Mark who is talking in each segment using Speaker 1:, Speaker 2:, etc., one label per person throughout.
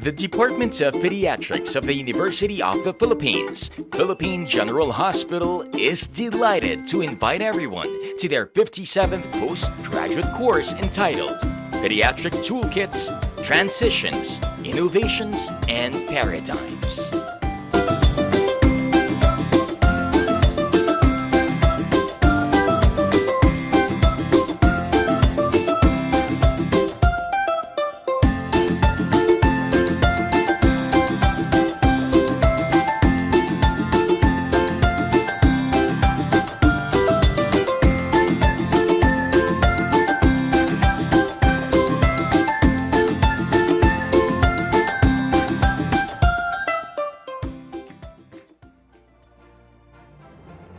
Speaker 1: The Department of Pediatrics of the University of the Philippines, Philippine General Hospital, is delighted to invite everyone to their 57th postgraduate course entitled Pediatric Toolkits, Transitions, Innovations, and Paradigms.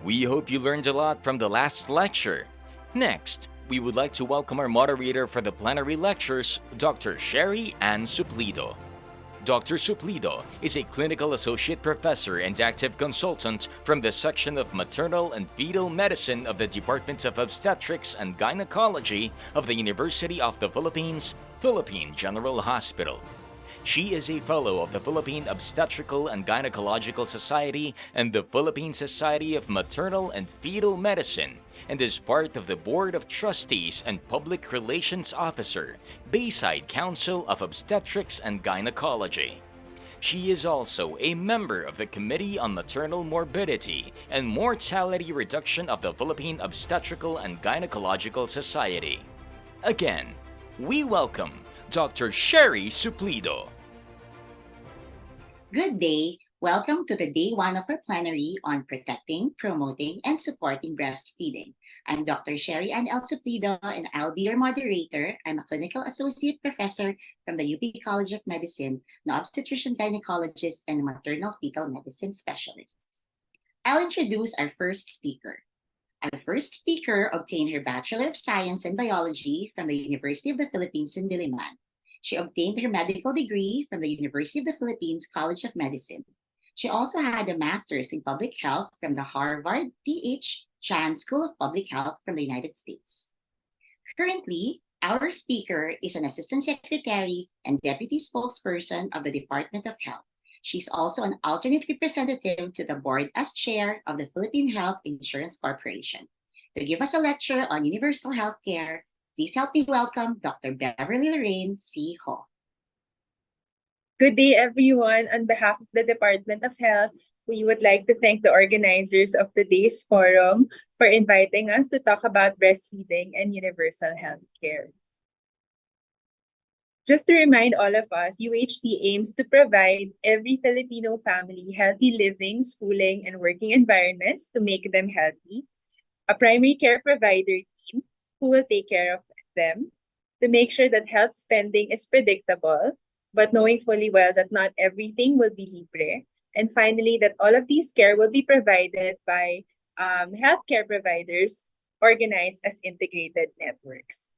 Speaker 1: We hope you learned a lot from the last lecture. Next, we would like to welcome our moderator for the plenary lectures, Dr. Sherry Ann Suplido. Dr. Suplido is a clinical associate professor and active consultant from the section of maternal and fetal medicine of the Department of Obstetrics and Gynecology of the University of the Philippines, Philippine General Hospital. She is a fellow of the Philippine Obstetrical and Gynecological Society and the Philippine Society of Maternal and Fetal Medicine, and is part of the Board of Trustees and Public Relations Officer, Bayside Council of Obstetrics and Gynecology. She is also a member of the Committee on Maternal Morbidity and Mortality Reduction of the Philippine Obstetrical and Gynecological Society. Again, we welcome Dr. Sherry Suplido.
Speaker 2: Good day. Welcome to the day one of our plenary on protecting, promoting, and supporting breastfeeding. I'm Dr. Sherry Ann Suplido, and I'll be your moderator. I'm a clinical associate professor from the UP College of Medicine, an obstetrician gynecologist, and a maternal fetal medicine specialist. I'll introduce our first speaker. Our first speaker obtained her Bachelor of Science in Biology from the University of the Philippines in Diliman. She obtained her medical degree from the University of the Philippines College of Medicine. She also had a master's in public health from the Harvard T.H. Chan School of Public Health from the United States. Currently, our speaker is an assistant secretary and deputy spokesperson of the Department of Health. She's also an alternate representative to the board as chair of the Philippine Health Insurance Corporation. To give us a lecture on universal health care, please help me welcome Dr. Beverly Lorraine C. Ho.
Speaker 3: Good day, everyone. On behalf of the Department of Health, we would like to thank the organizers of today's forum for inviting us to talk about breastfeeding and universal health care. Just to remind all of us, UHC aims to provide every Filipino family healthy living, schooling, and working environments to make them healthy, a primary care provider team who will take care of them, to make sure that health spending is predictable, but knowing fully well that not everything will be libre. And finally, that all of these care will be provided by healthcare providers organized as integrated networks.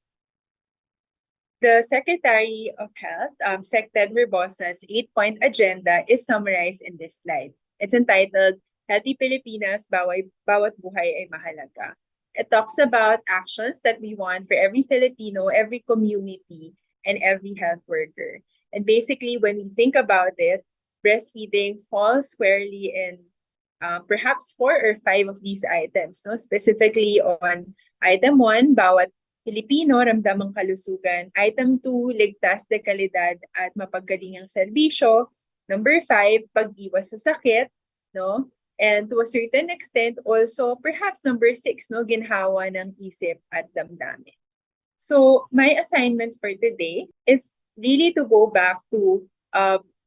Speaker 3: The Secretary of Health, Sec Ted Verbosa's 8-point agenda is summarized in this slide. It's entitled, Healthy Pilipinas, Bawat Buhay ay Mahalaga. It talks about actions that we want for every Filipino, every community, and every health worker. And basically, when we think about it, breastfeeding falls squarely in perhaps 4 or 5 of these items. No? Specifically on item 1, bawat Pilipino ramdamang kalusugan. Item 2, ligtas de kalidad at mapaggalingang serbisyo. Number 5, pag-iwas sa sakit. No? And to a certain extent, also perhaps number 6, no, ginhawa ng isip at damdamin. So my assignment for today is really to go back to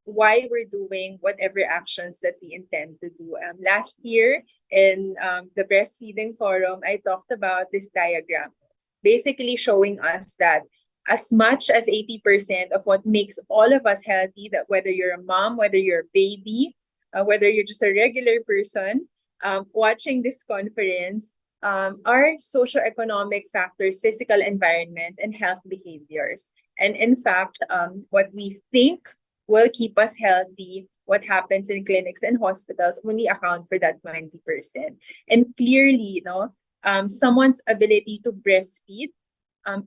Speaker 3: why we're doing whatever actions that we intend to do. Last year in the Breastfeeding Forum, I talked about this diagram, basically showing us that as much as 80% of what makes all of us healthy, that whether you're a mom, whether you're a baby, whether you're just a regular person watching this conference, are socioeconomic factors, physical environment, and health behaviors. And in fact, what we think will keep us healthy, what happens in clinics and hospitals, only account for that 20%. And clearly, someone's ability to breastfeed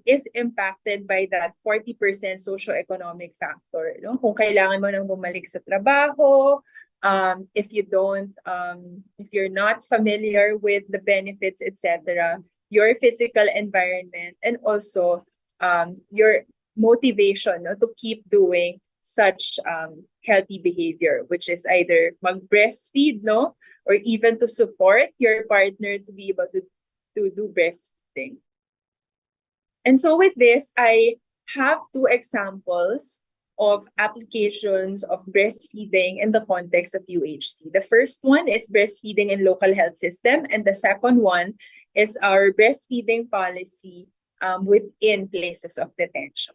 Speaker 3: is impacted by that 40% socioeconomic factor. No? Kung kailangan mo nang bumalik sa trabaho, if you're not familiar with the benefits, etc., your physical environment, and also your motivation, no, to keep doing such healthy behavior, which is either mag-breastfeed, no, or even to support your partner to be able to do breastfeeding. And so with this, I have two examples of applications of breastfeeding in the context of UHC. The first one is breastfeeding in local health system, and the second one is our breastfeeding policy within places of detention.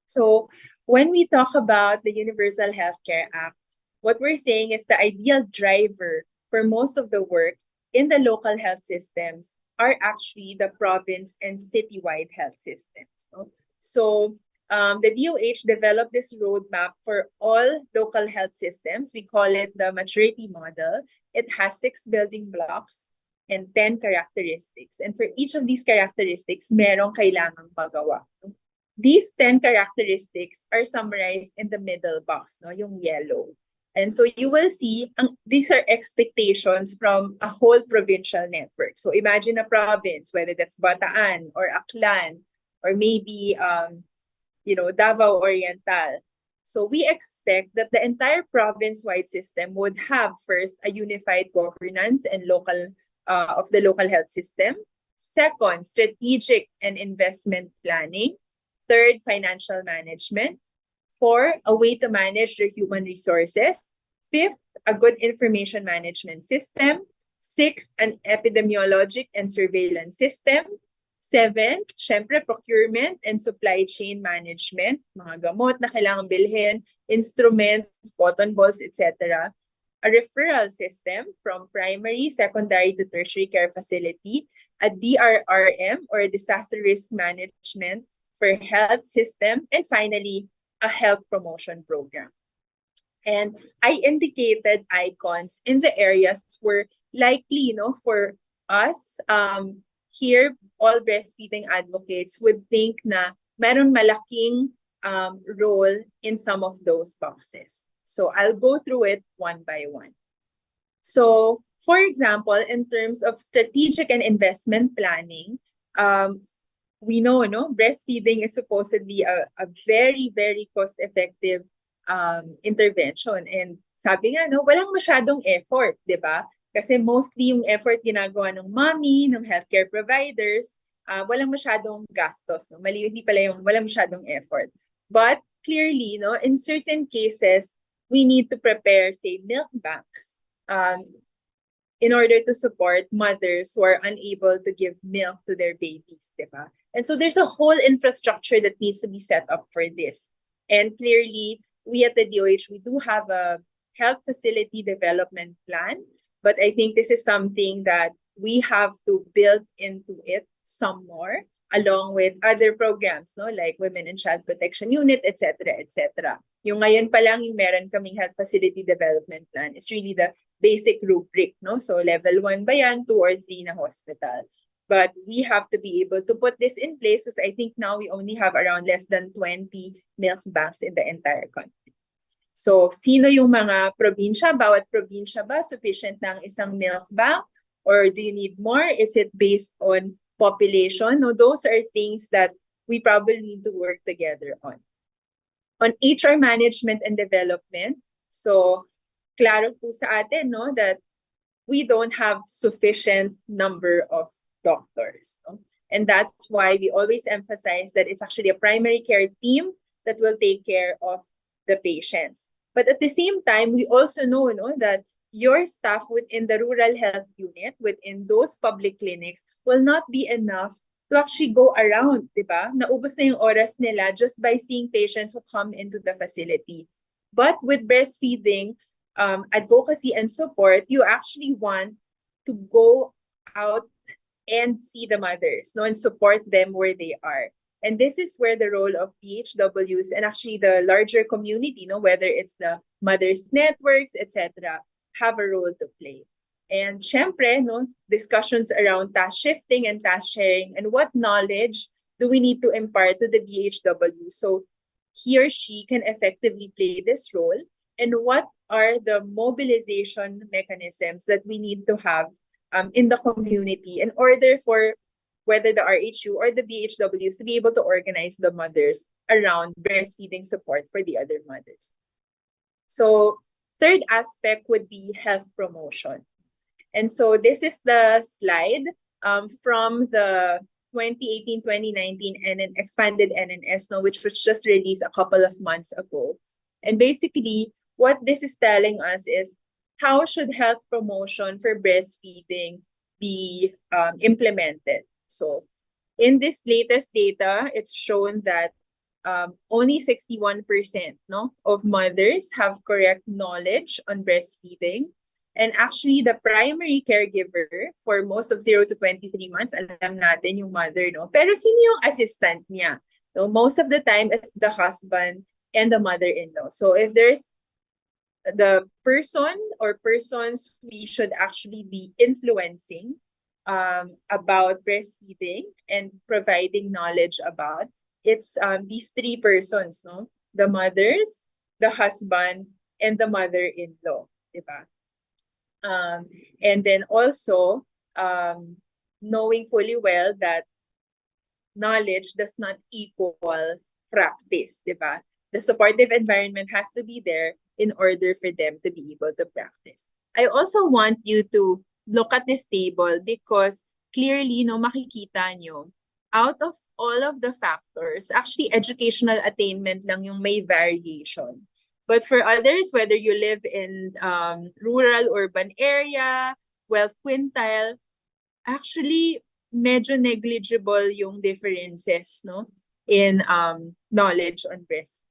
Speaker 3: So when we talk about the Universal Healthcare Act, what we're saying is the ideal driver for most of the work in the local health systems are actually the province and citywide health systems. No? So the DOH developed this roadmap for all local health systems. We call it the maturity model. It has 6 building blocks and 10 characteristics. And for each of these characteristics, merong kailangang magawa. No? These 10 characteristics are summarized in the middle box, no, yung yellow. And so you will see, these are expectations from a whole provincial network. So imagine a province, whether that's Bataan or Aklan, or maybe, Davao Oriental. So we expect that the entire province-wide system would have first a unified governance and of the local health system. Second, strategic and investment planning. Third, financial management. 4, a way to manage their human resources. 5th, a good information management system. 6, an epidemiologic and surveillance system. 7, syempre, procurement and supply chain management, mga gamot na kailangang bilhin, instruments, cotton balls, etc. A referral system from primary, secondary to tertiary care facility. A DRRM, or a disaster risk management for health system. And finally, a health promotion program. And I indicated icons in the areas where likely, for us, here, all breastfeeding advocates would think na meron malaking role in some of those boxes. So I'll go through it one by one. So, for example, in terms of strategic and investment planning, we know, breastfeeding is supposedly a very, very cost-effective intervention. And sabi nga, walang masyadong effort, di ba? Kasi mostly yung effort ginagawa ng mommy, ng healthcare providers, walang masyadong gastos. No? Hindi pala yung walang masyadong effort. But clearly, in certain cases, we need to prepare, say, milk banks in order to support mothers who are unable to give milk to their babies, diba? And so there's a whole infrastructure that needs to be set up for this. And clearly, we at the DOH, we do have a health facility development plan, but I think this is something that we have to build into it some more, along with other programs, like Women and Child Protection Unit, etc., etc. Yung ngayon pa lang yung meron kaming health facility development plan is really the basic rubric, So level 1 ba yan, 2 or 3 na hospital. But we have to be able to put this in place because I think now we only have around less than 20 milk banks in the entire country. So sino yung mga probinsya? Bawat probinsya ba sufficient ng isang milk bank? Or do you need more? Is it based on population? No, those are things that we probably need to work together on. On HR management and development, so klaro po sa atin, that we don't have sufficient number of doctors. And that's why we always emphasize that it's actually a primary care team that will take care of the patients. But at the same time, we also know, that your staff within the rural health unit, within those public clinics, will not be enough to actually go around, diba? Naubos na yung oras nila just by seeing patients who come into the facility. But with breastfeeding, advocacy and support, you actually want to go out and see the mothers, and support them where they are. And this is where the role of PHWs and actually the larger community, whether it's the mothers networks, etc., have a role to play. And syempre, discussions around task shifting and task sharing and what knowledge do we need to impart to the BHW so he or she can effectively play this role? And what are the mobilization mechanisms that we need to have in the community in order for whether the RHU or the BHWs to be able to organize the mothers around breastfeeding support for the other mothers? So third aspect would be health promotion. And so this is the slide from the 2018-2019 and expanded NNS, which was just released a couple of months ago. And basically, what this is telling us is how should health promotion for breastfeeding be implemented. So in this latest data, it's shown that only 61% of mothers have correct knowledge on breastfeeding. And actually, the primary caregiver for most of 0 to 23 months, alam natin yung mother, no? Pero sino yung assistant niya? So most of the time, it's the husband and the mother-in-law. So if there's the person or persons we should actually be influencing about breastfeeding and providing knowledge about, it's these three persons, no? The mothers, the husband, and the mother-in-law, diba? And then also knowing fully well that knowledge does not equal practice, diba? The supportive environment has to be there in order for them to be able to practice. I also want you to look at this table because clearly, no, makikita nyo, out of all of the factors, actually educational attainment lang yung may variation. But for others, whether you live in rural, urban area, wealth quintile, actually medyo negligible yung differences, no, in knowledge on breastfeeding.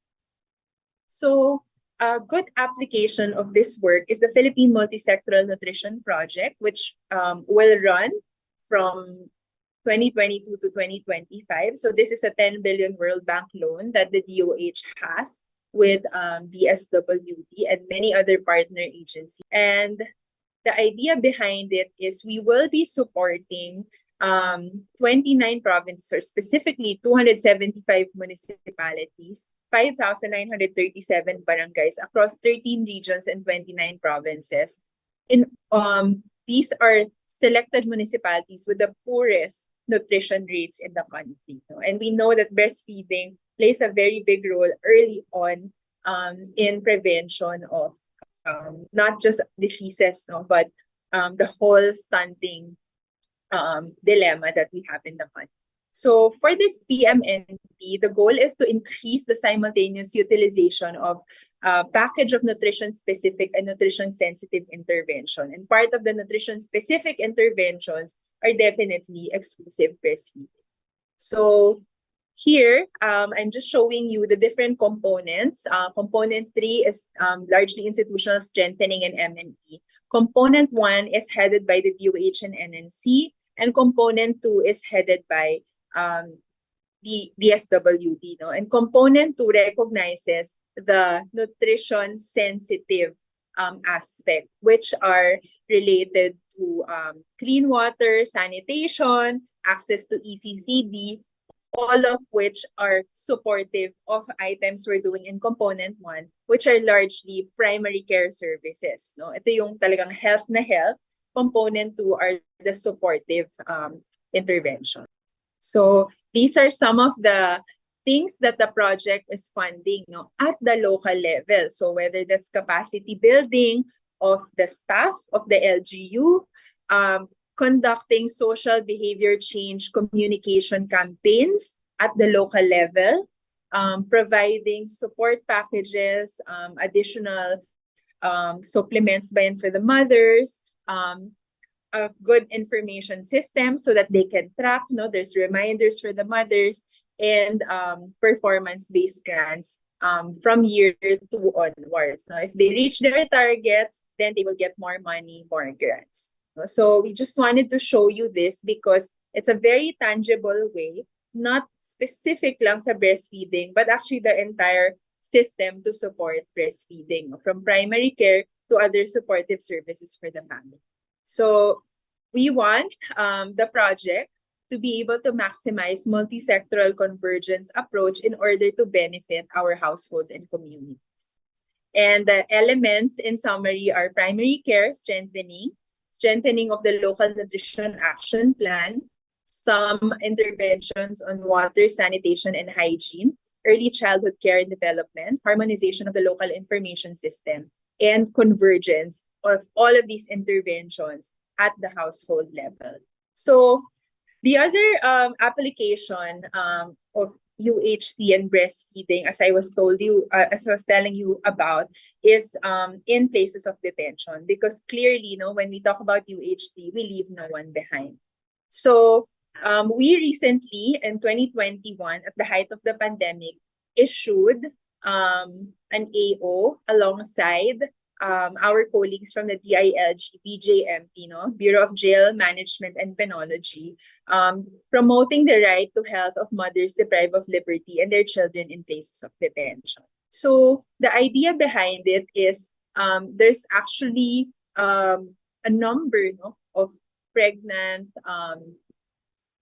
Speaker 3: So a good application of this work is the Philippine Multisectoral Nutrition Project, which will run from 2022 to 2025. So this is a 10 billion World Bank loan that the DOH has with the SWD and many other partner agencies. And the idea behind it is we will be supporting 29 provinces, or specifically 275 municipalities, 5,937 barangays across 13 regions and 29 provinces. In these are selected municipalities with the poorest nutrition rates in the country. And we know that breastfeeding plays a very big role early on in prevention of not just diseases, but the whole stunting dilemma that we have in the country. So for this PMNP, the goal is to increase the simultaneous utilization of a package of nutrition-specific and nutrition-sensitive intervention. And part of the nutrition-specific interventions are definitely exclusive breastfeeding. So here, I'm just showing you the different components. Component 3 is largely institutional strengthening and MNE. Component 1 is headed by the DOH and NNC, and component 2 is headed by the SWD. And component 2 recognizes the nutrition-sensitive aspect, which are related to clean water, sanitation, access to ECCD, all of which are supportive of items we're doing in component 1, which are largely primary care services. Ito yung talagang health na health. Component 2 are the supportive intervention. So these are some of the things that the project is funding at the local level. So whether that's capacity building of the staff of the LGU, conducting social behavior change communication campaigns at the local level, providing support packages, additional supplements by and for the mothers, a good information system so that they can track, there's reminders for the mothers, and performance-based grants from year 2 onwards. Now, if they reach their targets, then they will get more money, more grants. So we just wanted to show you this because it's a very tangible way, not specific lang sa breastfeeding, but actually the entire system to support breastfeeding, from primary care to other supportive services for the family. So we want the project to be able to maximize multi-sectoral convergence approach in order to benefit our household and communities. And the elements in summary are primary care strengthening of the local nutrition action plan, some interventions on water, sanitation, and hygiene, early childhood care and development, harmonization of the local information system, and convergence of all of these interventions at the household level. So the other application of UHC and breastfeeding, as I was telling you about, is in places of detention, because clearly, when we talk about UHC, we leave no one behind. So we recently, in 2021, at the height of the pandemic, issued an AO alongside our colleagues from the DILG, BJMP, Bureau of Jail Management and Penology, promoting the right to health of mothers deprived of liberty and their children in places of detention. So the idea behind it is there's actually a number of pregnant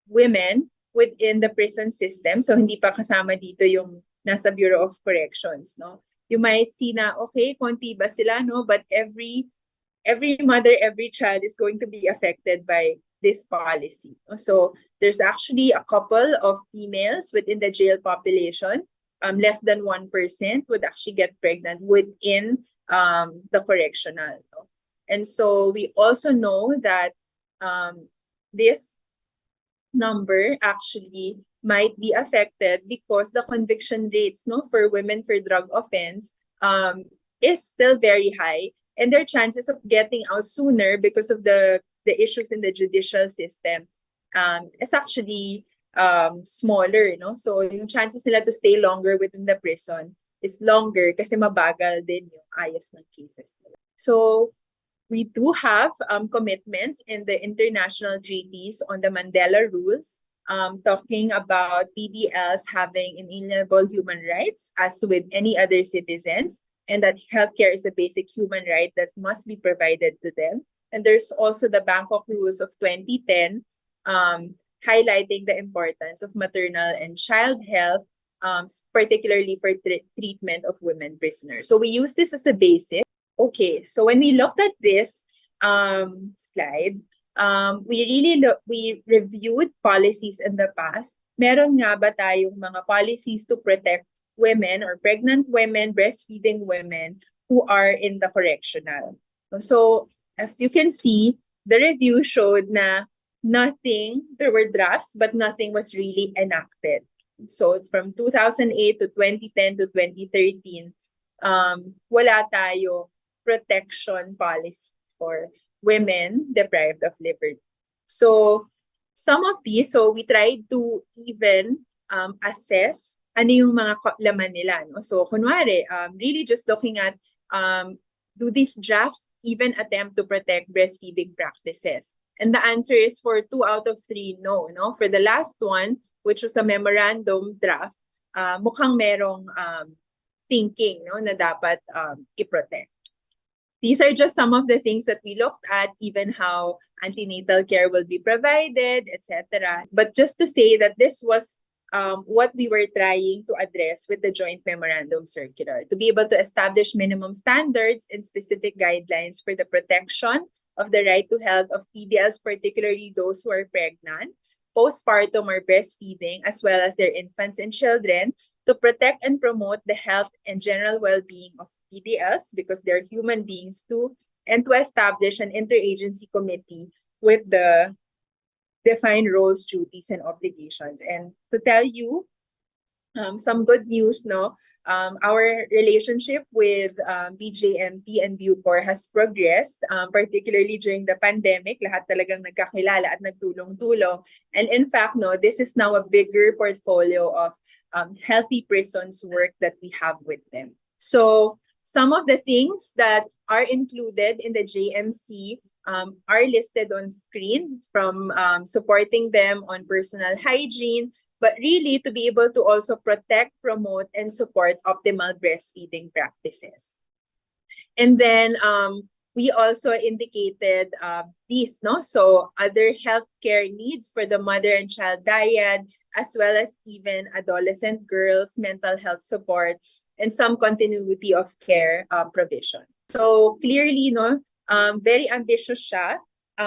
Speaker 3: women within the prison system. So hindi pa kasama dito yung nasa Bureau of Corrections, You might see na, okay, konti ba sila, But every mother, every child is going to be affected by this policy. So there's actually a couple of females within the jail population. Less than 1% would actually get pregnant within the correctional. And so we also know that this number actually might be affected because the conviction rates for women for drug offense is still very high, and their chances of getting out sooner because of the issues in the judicial system is actually smaller, So yung chances nila to stay longer within the prison is longer kasi mabagal din yung ayos ng cases nila. So we do have commitments in the international treaties on the Mandela Rules, talking about PDLs having inalienable human rights as with any other citizens, and that healthcare is a basic human right that must be provided to them. And there's also the Bangkok Rules of 2010, highlighting the importance of maternal and child health, particularly for treatment of women prisoners. So we use this as a basis. Okay, so when we looked at this slide, we reviewed policies in the past. Meron nga ba tayong mga policies to protect women or pregnant women, breastfeeding women who are in the correctional? So as you can see, the review showed na there were drafts, but nothing was really enacted. So from 2008 to 2010 to 2013, wala tayo protection policy for women deprived of liberty. So some of these, we tried to even assess ano yung mga laman nila. So kunwari, really just looking at do these drafts even attempt to protect breastfeeding practices? And the answer is for 2 out of 3, no. For the last one, which was a memorandum draft, mukhang merong thinking na dapat i-protect. These are just some of the things that we looked at, even how antenatal care will be provided, etc. But just to say that this was what we were trying to address with the Joint Memorandum Circular, to be able to establish minimum standards and specific guidelines for the protection of the right to health of PDLs, particularly those who are pregnant, postpartum or breastfeeding, as well as their infants and children, to protect and promote the health and general well-being of PDLs, because they're human beings too, and to establish an interagency committee with the defined roles, duties, and obligations. And to tell you some good news, our relationship with BJMP and Bucor has progressed, particularly during the pandemic. Lahat talagang nagkakilala at nagtulong-tulong. And in fact, this is now a bigger portfolio of healthy prisons work that we have with them. So some of the things that are included in the JMC are listed on screen, from supporting them on personal hygiene, but really to be able to also protect, promote, and support optimal breastfeeding practices. And then we also indicated these, no? So other healthcare needs for the mother and child dyad, as well as even adolescent girls, mental health support, and some continuity of care provision. So clearly, no, very ambitious siya.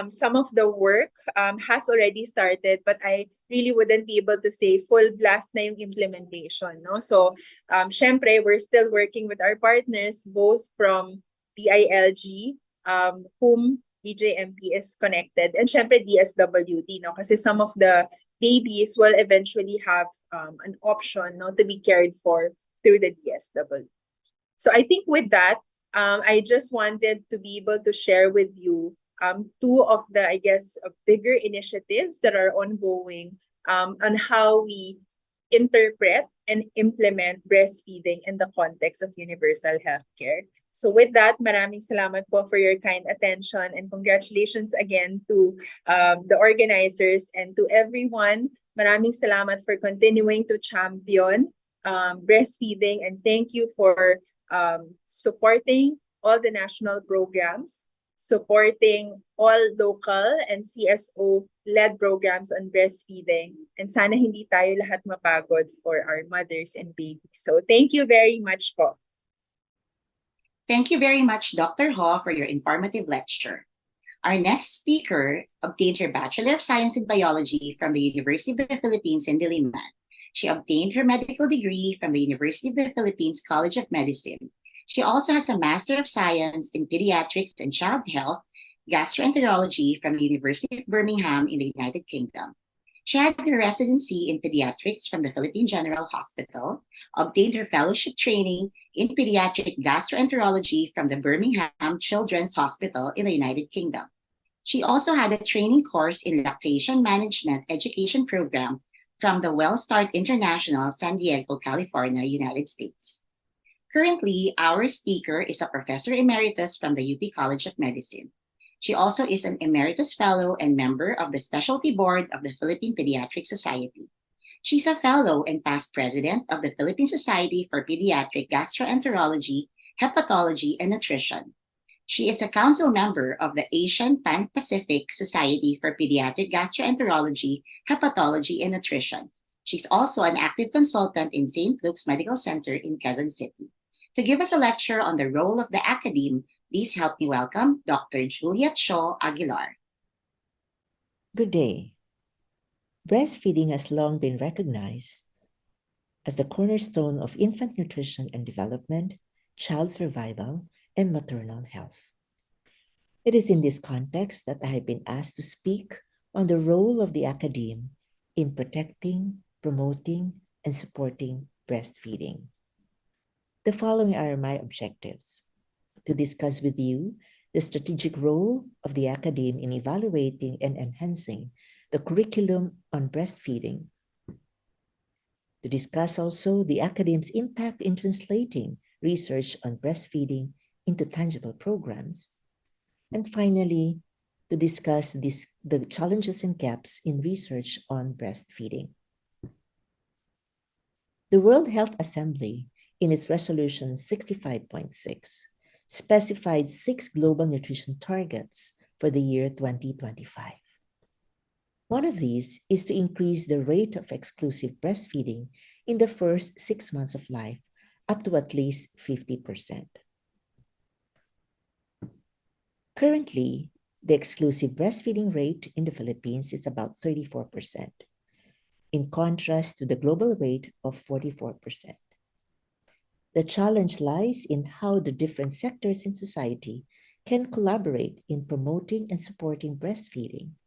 Speaker 3: Some of the work has already started, but I really wouldn't be able to say full blast na yung implementation, no? So, syempre, we're still working with our partners, both from DILG, whom BJMP is connected, and syempre DSWD, no? Kasi some of the babies will eventually have an option, no, to be cared for through the DSWD. So I think with that, I just wanted to be able to share with you two of the, I guess, bigger initiatives that are ongoing on how we interpret and implement breastfeeding in the context of universal healthcare. So with that, maraming salamat po for your kind attention, and congratulations again to the organizers and to everyone. Maraming salamat for continuing to champion breastfeeding, and thank you for supporting all the national programs, supporting all local and CSO-led programs on breastfeeding. And sana hindi tayo lahat mapagod for our mothers and babies. So thank you very much po.
Speaker 2: Thank you very much, Dr. Ho, for your informative lecture. Our next speaker obtained her Bachelor of Science in Biology from the University of the Philippines in Diliman. She obtained her medical degree from the University of the Philippines College of Medicine. She also has a Master of Science in Pediatrics and Child Health, Gastroenterology from the University of Birmingham in the United Kingdom. She had her residency in pediatrics from the Philippine General Hospital, obtained her fellowship training in pediatric gastroenterology from the Birmingham Children's Hospital in the United Kingdom. She also had a training course in lactation management education program from the WellStart International, San Diego, California, United States. Currently, our speaker is a professor emeritus from the UP College of Medicine. She also is an emeritus fellow and member of the specialty board of the Philippine Pediatric Society. She's a fellow and past president of the Philippine Society for Pediatric Gastroenterology, Hepatology, and Nutrition. She is a council member of the Asian Pan-Pacific Society for Pediatric Gastroenterology, Hepatology, and Nutrition. She's also an active consultant in St. Luke's Medical Center in Quezon City. To give us a lecture on the role of the academe, please help me welcome Dr. Juliet Shaw Aguilar.
Speaker 4: Good day. Breastfeeding has long been recognized as the cornerstone of infant nutrition and development, child survival, and maternal health. It is in this context that I have been asked to speak on the role of the academe in protecting, promoting, and supporting breastfeeding. The following are my objectives: to discuss with you the strategic role of the academe in evaluating and enhancing the curriculum on breastfeeding, to discuss also the academe's impact in translating research on breastfeeding into tangible programs, and finally, to discuss the challenges and gaps in research on breastfeeding. The World Health Assembly, in its Resolution 65.6, specified 6 global nutrition targets for the year 2025. One of these is to increase the rate of exclusive breastfeeding in the first 6 months of life up to at least 50%. Currently, the exclusive breastfeeding rate in the Philippines is about 34%, in contrast to the global rate of 44%. The challenge lies in how the different sectors in society can collaborate in promoting and supporting breastfeeding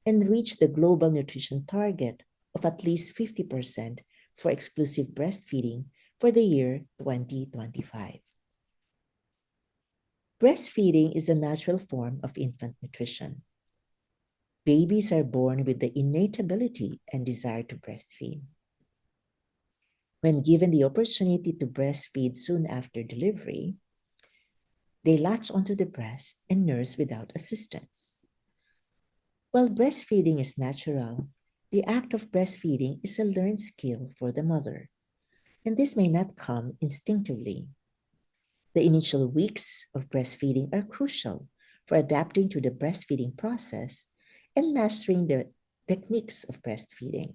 Speaker 4: and reach the global nutrition target of at least 50% for exclusive breastfeeding for the year 2025. Breastfeeding is a natural form of infant nutrition. Babies are born with the innate ability and desire to breastfeed. When given the opportunity to breastfeed soon after delivery, they latch onto the breast and nurse without assistance. While breastfeeding is natural, the act of breastfeeding is a learned skill for the mother, and this may not come instinctively. The initial weeks of breastfeeding are crucial for adapting to the breastfeeding process and mastering the techniques of breastfeeding.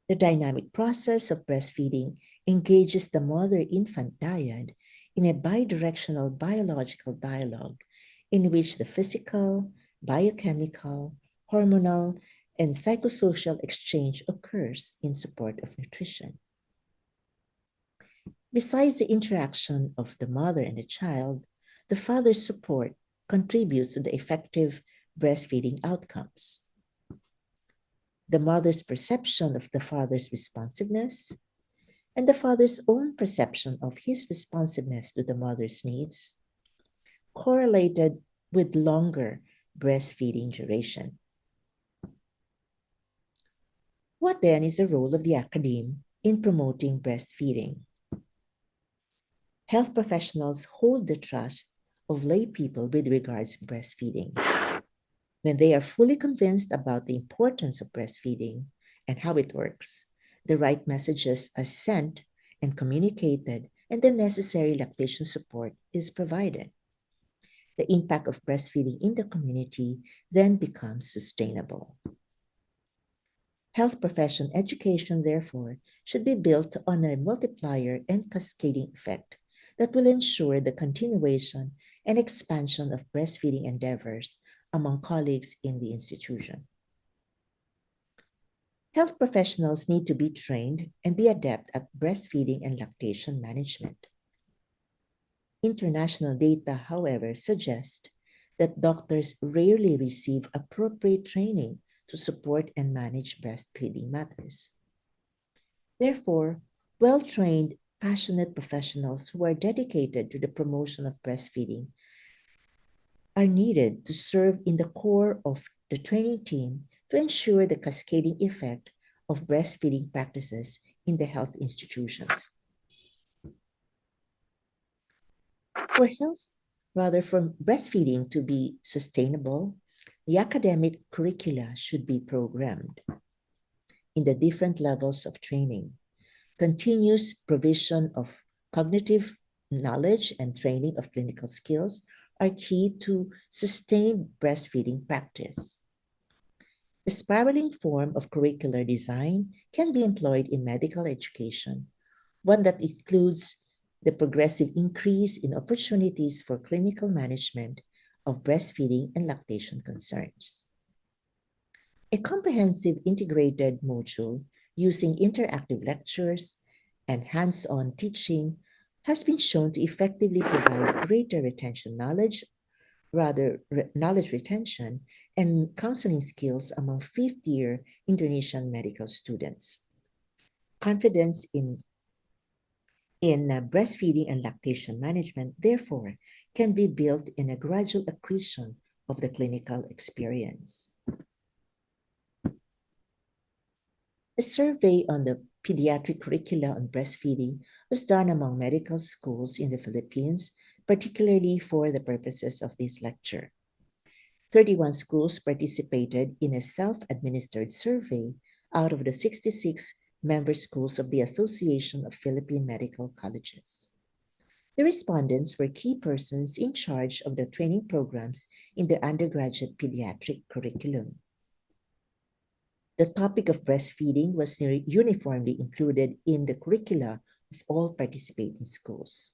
Speaker 4: The dynamic process of breastfeeding engages the mother-infant dyad in a bidirectional biological dialogue in which the physical, biochemical, hormonal, and psychosocial exchange occurs in support of nutrition. Besides the interaction of the mother and the child, the father's support contributes to the effective breastfeeding outcomes. The mother's perception of the father's responsiveness and the father's own perception of his responsiveness to the mother's needs correlated with longer breastfeeding duration. What then is the role of the academe in promoting breastfeeding? Health professionals hold the trust of lay people with regards to breastfeeding. When they are fully convinced about the importance of breastfeeding and how it works, the right messages are sent and communicated, and the necessary lactation support is provided. The impact of breastfeeding in the community then becomes sustainable. Health profession education, therefore, should be built on a multiplier and cascading effect that will ensure the continuation and expansion of breastfeeding endeavors among colleagues in the institution. Health professionals need to be trained and be adept at breastfeeding and lactation management. International data, however, suggest that doctors rarely receive appropriate training to support and manage breastfeeding matters. Therefore, well-trained, passionate professionals who are dedicated to the promotion of breastfeeding are needed to serve in the core of the training team to ensure the cascading effect of breastfeeding practices in the health institutions. For breastfeeding to be sustainable, the academic curricula should be programmed in the different levels of training. Continuous provision of cognitive knowledge and training of clinical skills are key to sustained breastfeeding practice. The spiraling form of curricular design can be employed in medical education, one that includes the progressive increase in opportunities for clinical management of breastfeeding and lactation concerns. A comprehensive integrated module using interactive lectures and hands-on teaching has been shown to effectively provide greater knowledge retention and counseling skills among fifth-year Indonesian medical students. Confidence in breastfeeding and lactation management, therefore, can be built in a gradual accretion of the clinical experience. A survey on the pediatric curricula on breastfeeding was done among medical schools in the Philippines, particularly for the purposes of this lecture. 31 schools participated in a self-administered survey out of the 66 member schools of the Association of Philippine Medical Colleges. The respondents were key persons in charge of the training programs in the undergraduate pediatric curriculum. The topic of breastfeeding was uniformly included in the curricula of all participating schools.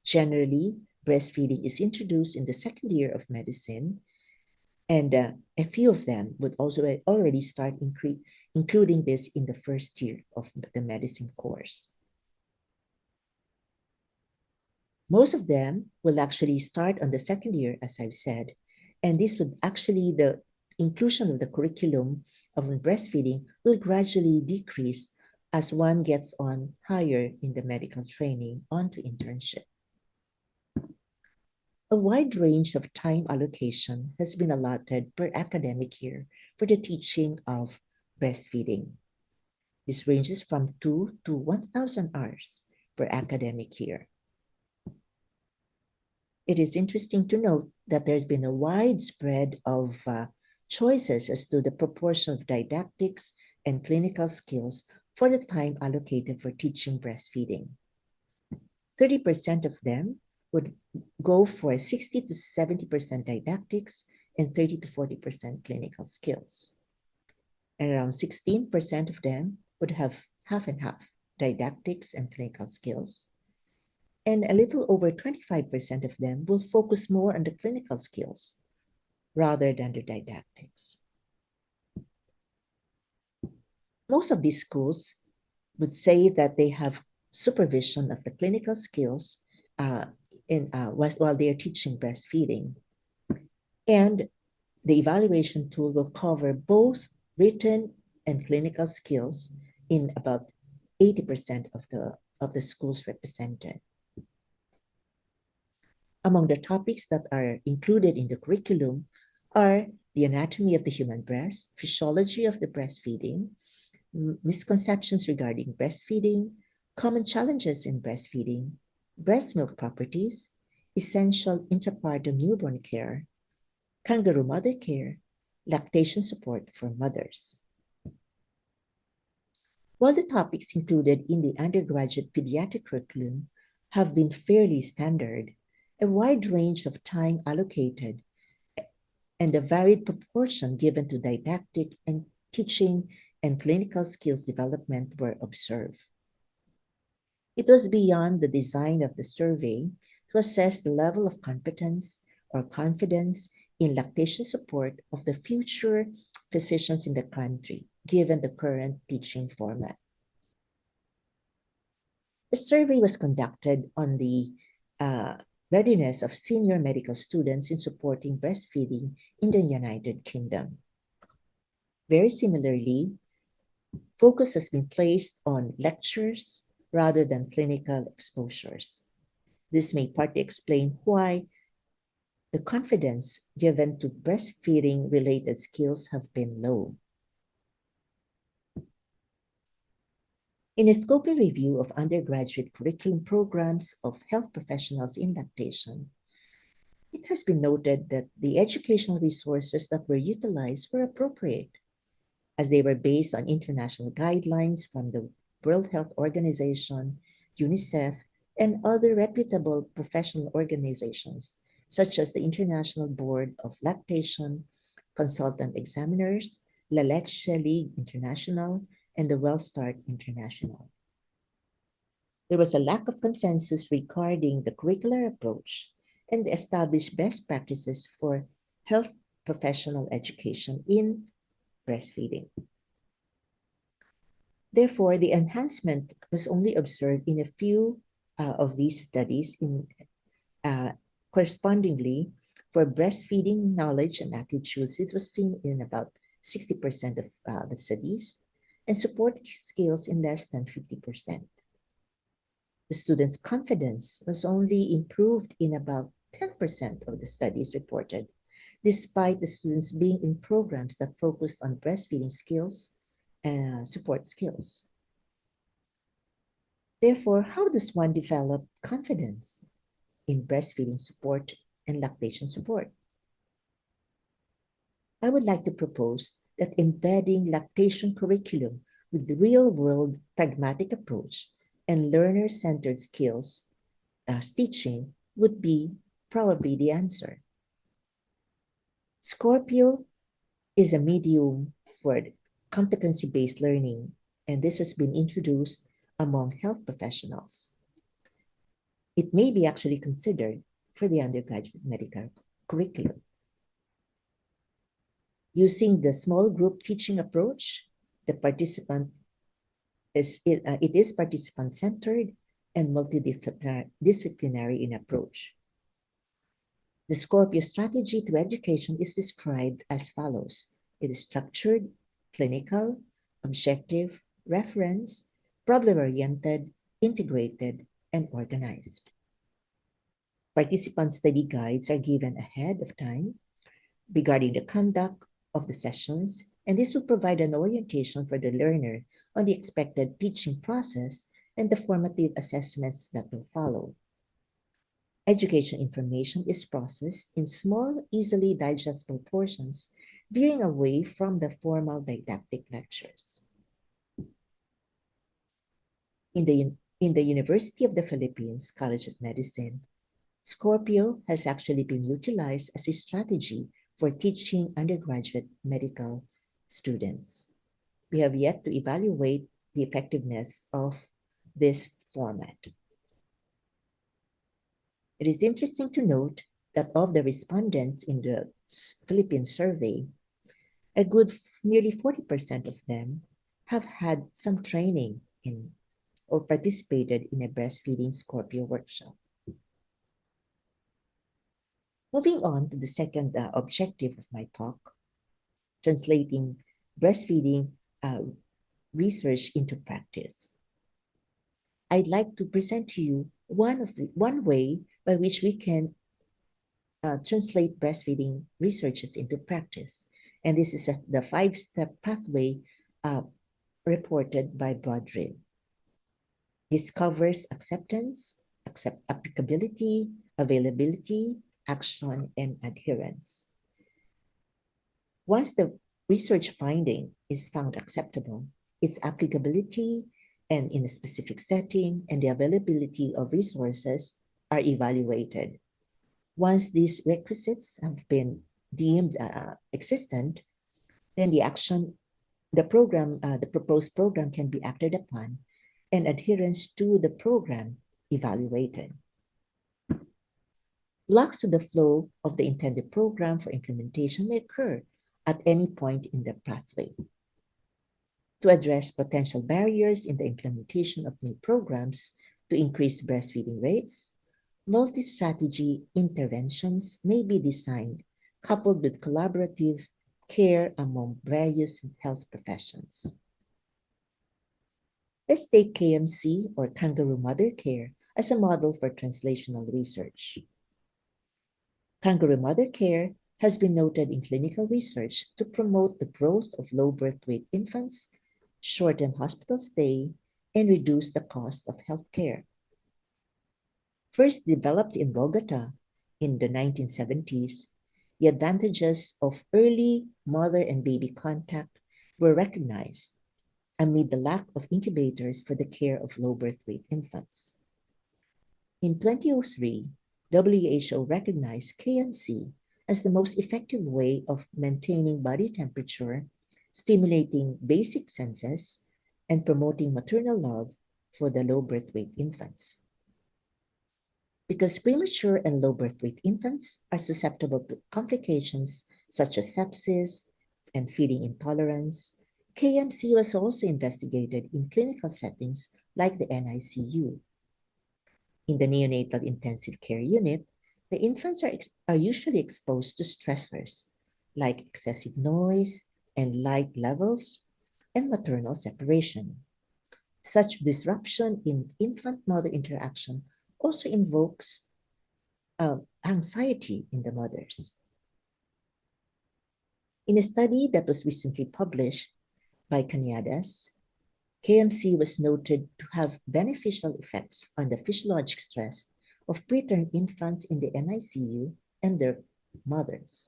Speaker 4: Generally, breastfeeding is introduced in the second year of medicine, and a few of them would also already start including this in the first year of the medicine course. Most of them will actually start on the second year, as I've said, and this would actually, the inclusion of the curriculum of breastfeeding will gradually decrease as one gets on higher in the medical training onto internship. A wide range of time allocation has been allotted per academic year for the teaching of breastfeeding. This ranges from 2 to 1,000 hours per academic year. It is interesting to note that there's been a widespread of choices as to the proportion of didactics and clinical skills for the time allocated for teaching breastfeeding. 30% of them would go for 60 to 70% didactics and 30 to 40% clinical skills. And around 16% of them would have half and half, didactics and clinical skills. And a little over 25% of them will focus more on the clinical skills rather than the didactics. Most of these schools would say that they have supervision of the clinical skills while they are teaching breastfeeding. And the evaluation tool will cover both written and clinical skills in about 80% of the schools represented. Among the topics that are included in the curriculum are the anatomy of the human breast, physiology of the breastfeeding, misconceptions regarding breastfeeding, common challenges in breastfeeding, breast milk properties, essential intrapartum newborn care, kangaroo mother care, lactation support for mothers. While the topics included in the undergraduate pediatric curriculum have been fairly standard, a wide range of time allocated and a varied proportion given to didactic and teaching and clinical skills development were observed. It was beyond the design of the survey to assess the level of competence or confidence in lactation support of the future physicians in the country, given the current teaching format. The survey was conducted on the readiness of senior medical students in supporting breastfeeding in the United Kingdom. Very similarly, focus has been placed on lectures rather than clinical exposures. This may partly explain why the confidence given to breastfeeding-related skills have been low. In a scoping review of undergraduate curriculum programs of health professionals in lactation, it has been noted that the educational resources that were utilized were appropriate, as they were based on international guidelines from the World Health Organization, UNICEF, and other reputable professional organizations, such as the International Board of Lactation, Consultant Examiners, La Leche League International, and the WellStart International. There was a lack of consensus regarding the curricular approach and the established best practices for health professional education in breastfeeding. Therefore, the enhancement was only observed in a few of these studies. Correspondingly, for breastfeeding knowledge and attitudes, it was seen in about 60% of the studies, and support skills in less than 50%. The students' confidence was only improved in about 10% of the studies reported, despite the students being in programs that focused on breastfeeding skills and support skills. Therefore, how does one develop confidence in breastfeeding support and lactation support? I would like to propose that embedding lactation curriculum with the real-world pragmatic approach and learner-centered skills teaching would be probably the answer. Scorpio is a medium for competency-based learning, and this has been introduced among health professionals. It may be actually considered for the undergraduate medical curriculum. Using the small group teaching approach, it is participant-centered and multidisciplinary in approach. The Scorpio strategy to education is described as follows. It is structured, clinical, objective, reference, problem-oriented, integrated, and organized. Participant study guides are given ahead of time regarding the conduct of the sessions, and this will provide an orientation for the learner on the expected teaching process and the formative assessments that will follow. Education information is processed in small, easily digestible portions, veering away from the formal didactic lectures. In the In the University of the Philippines College of Medicine, Scorpio has actually been utilized as a strategy for teaching undergraduate medical students. We have yet to evaluate the effectiveness of this format. It is interesting to note that of the respondents in the Philippine survey, a good nearly 40% of them have had some training in or participated in a breastfeeding Scorpio workshop. Moving on to the second objective of my talk, translating breastfeeding research into practice. I'd like to present to you one way by which we can translate breastfeeding researches into practice. And this is the five-step pathway reported by Brodrin. This covers acceptance, applicability, availability, action, and adherence. Once the research finding is found acceptable, its applicability and in a specific setting and the availability of resources are evaluated. Once these requisites have been deemed existent, then the proposed program can be acted upon and adherence to the program evaluated. Blocks to the flow of the intended program for implementation may occur at any point in the pathway. To address potential barriers in the implementation of new programs to increase breastfeeding rates, multi-strategy interventions may be designed coupled with collaborative care among various health professions. Let's take KMC or kangaroo mother care as a model for translational research. Kangaroo mother care has been noted in clinical research to promote the growth of low birth weight infants, shorten hospital stay, and reduce the cost of health care. First developed in Bogota in the 1970s, the advantages of early mother and baby contact were recognized amid the lack of incubators for the care of low birth weight infants. In 2003, WHO recognized KMC as the most effective way of maintaining body temperature, stimulating basic senses, and promoting maternal love for the low birth weight infants. Because premature and low birth weight infants are susceptible to complications such as sepsis and feeding intolerance, KMC was also investigated in clinical settings like the NICU. In the neonatal intensive care unit, the infants are usually exposed to stressors like excessive noise and light levels and maternal separation. Such disruption in infant-mother interaction also invokes anxiety in the mothers. In a study that was recently published by Cañadas, KMC was noted to have beneficial effects on the physiologic stress of preterm infants in the NICU and their mothers.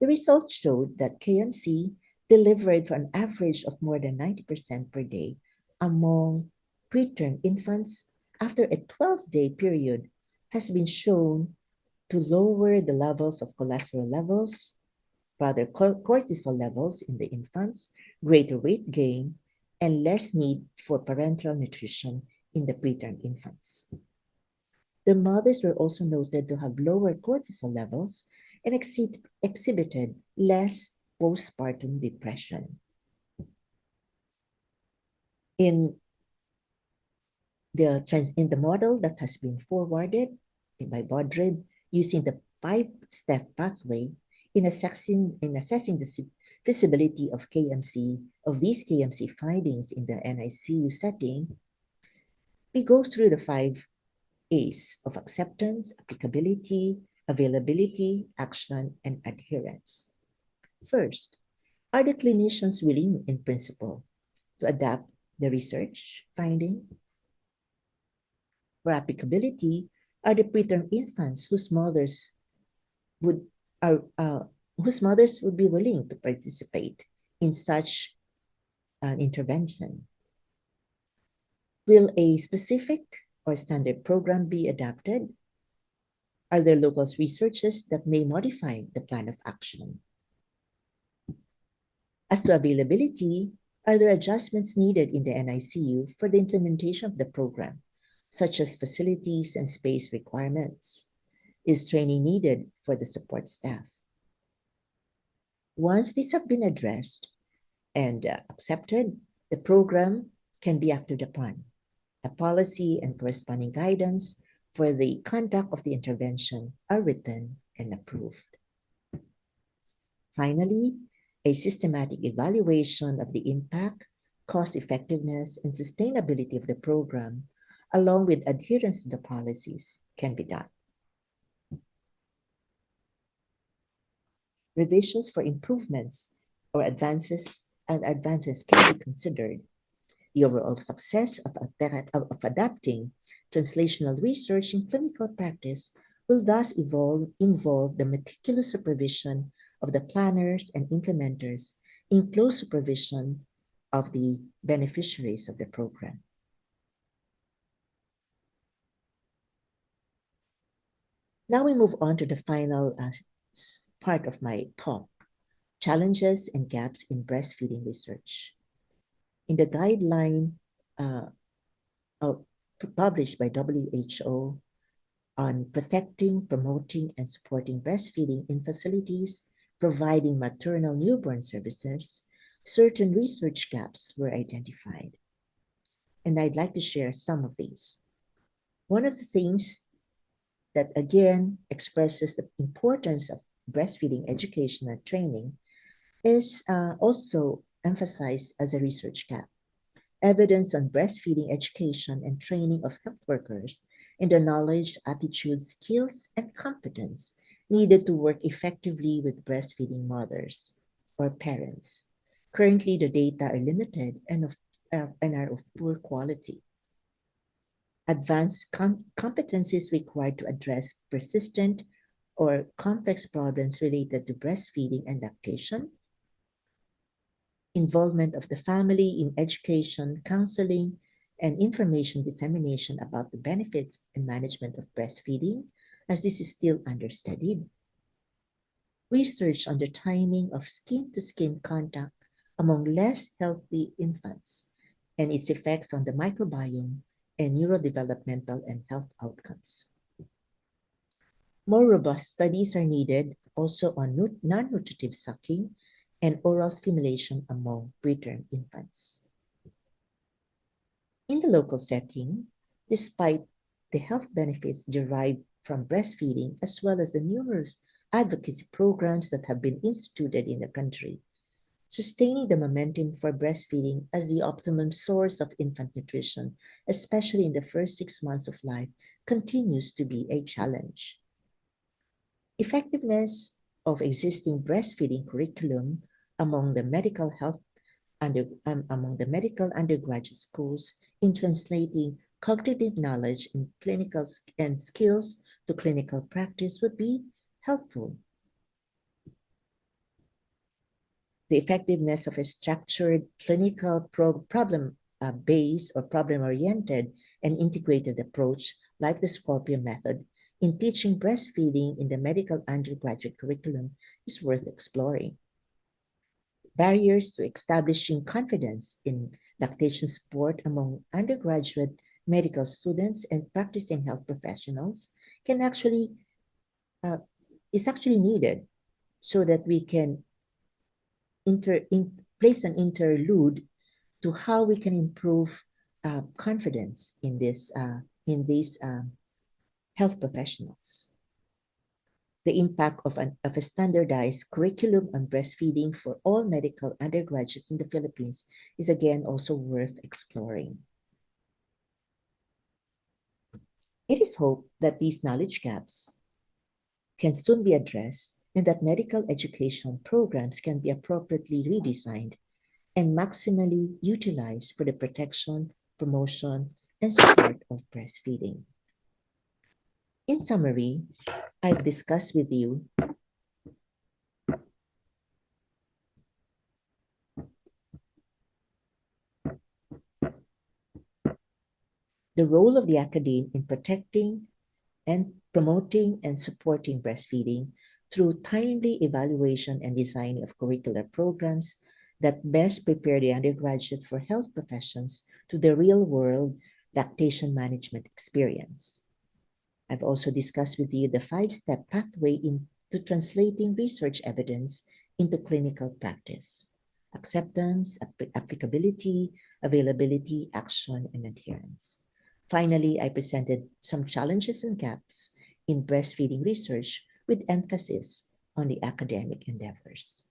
Speaker 4: The results showed that KMC delivered for an average of more than 90% per day among preterm infants after a 12-day period has been shown to lower the levels of cholesterol levels, rather cortisol levels in the infants, greater weight gain, and less need for parenteral nutrition in the preterm infants. The mothers were also noted to have lower cortisol levels and exhibited less postpartum depression. In the model that has been forwarded by Bodrib using the five-step pathway in assessing the feasibility of these KMC findings in the NICU setting, we go through the 5 A's of acceptance, applicability, availability, action, and adherence. First, are the clinicians willing in principle to adapt the research finding? For applicability, are the preterm infants whose mothers would be willing to participate in such an intervention? Will a specific or standard program be adapted? Are there local researches that may modify the plan of action? As to availability, are there adjustments needed in the NICU for the implementation of the program, such as facilities and space requirements? Is training needed for the support staff? Once these have been addressed and accepted, the program can be acted upon. A policy and corresponding guidance for the conduct of the intervention are written and approved. Finally, a systematic evaluation of the impact, cost effectiveness, and sustainability of the program, along with adherence to the policies, can be done. Revisions for improvements or advances can be considered. The overall success of adapting translational research in clinical practice will thus involve the meticulous supervision of the planners and implementers in close supervision of the beneficiaries of the program. Now we move on to the final part of my talk, challenges and gaps in breastfeeding research. In the guideline published by WHO on protecting, promoting, and supporting breastfeeding in facilities providing maternal newborn services, certain research gaps were identified. And I'd like to share some of these. One of the things that again expresses the importance of breastfeeding education and training is also emphasized as a research gap. Evidence on breastfeeding education and training of health workers in the knowledge, attitude, skills, and competence needed to work effectively with breastfeeding mothers or parents. Currently, the data are limited and are of poor quality. Advanced competencies required to address persistent or complex problems related to breastfeeding and lactation, involvement of the family in education, counseling, and information dissemination about the benefits and management of breastfeeding, as this is still understudied. Research on the timing of skin-to-skin contact among less healthy infants and its effects on the microbiome and neurodevelopmental and health outcomes. More robust studies are needed also on non-nutritive sucking and oral stimulation among preterm infants. In the local setting, despite the health benefits derived from breastfeeding, as well as the numerous advocacy programs that have been instituted in the country, sustaining the momentum for breastfeeding as the optimum source of infant nutrition, especially in the first 6 months of life, continues to be a challenge. Effectiveness of existing breastfeeding curriculum among the medical undergraduate schools in translating cognitive knowledge and clinical and skills to clinical practice would be helpful. The effectiveness of a structured clinical problem-based or problem-oriented and integrated approach like the Scorpion method in teaching breastfeeding in the medical undergraduate curriculum is worth exploring. Barriers to establishing confidence in lactation support among undergraduate medical students and practicing health professionals is actually needed so that we can place an interlude to how we can improve confidence in these health professionals. The impact of a standardized curriculum on breastfeeding for all medical undergraduates in the Philippines is again also worth exploring. It is hoped that these knowledge gaps can soon be addressed and that medical education programs can be appropriately redesigned and maximally utilized for the protection, promotion, and support of breastfeeding. In summary, I've discussed with you the role of the academe in protecting and promoting and supporting breastfeeding through timely evaluation and design of curricular programs that best prepare the undergraduate for health professions to the real-world lactation management experience. I've also discussed with you the 5-step pathway into translating research evidence into clinical practice: acceptance, applicability, availability, action, and adherence. Finally, I presented some challenges and gaps in breastfeeding research with emphasis on the academic endeavors.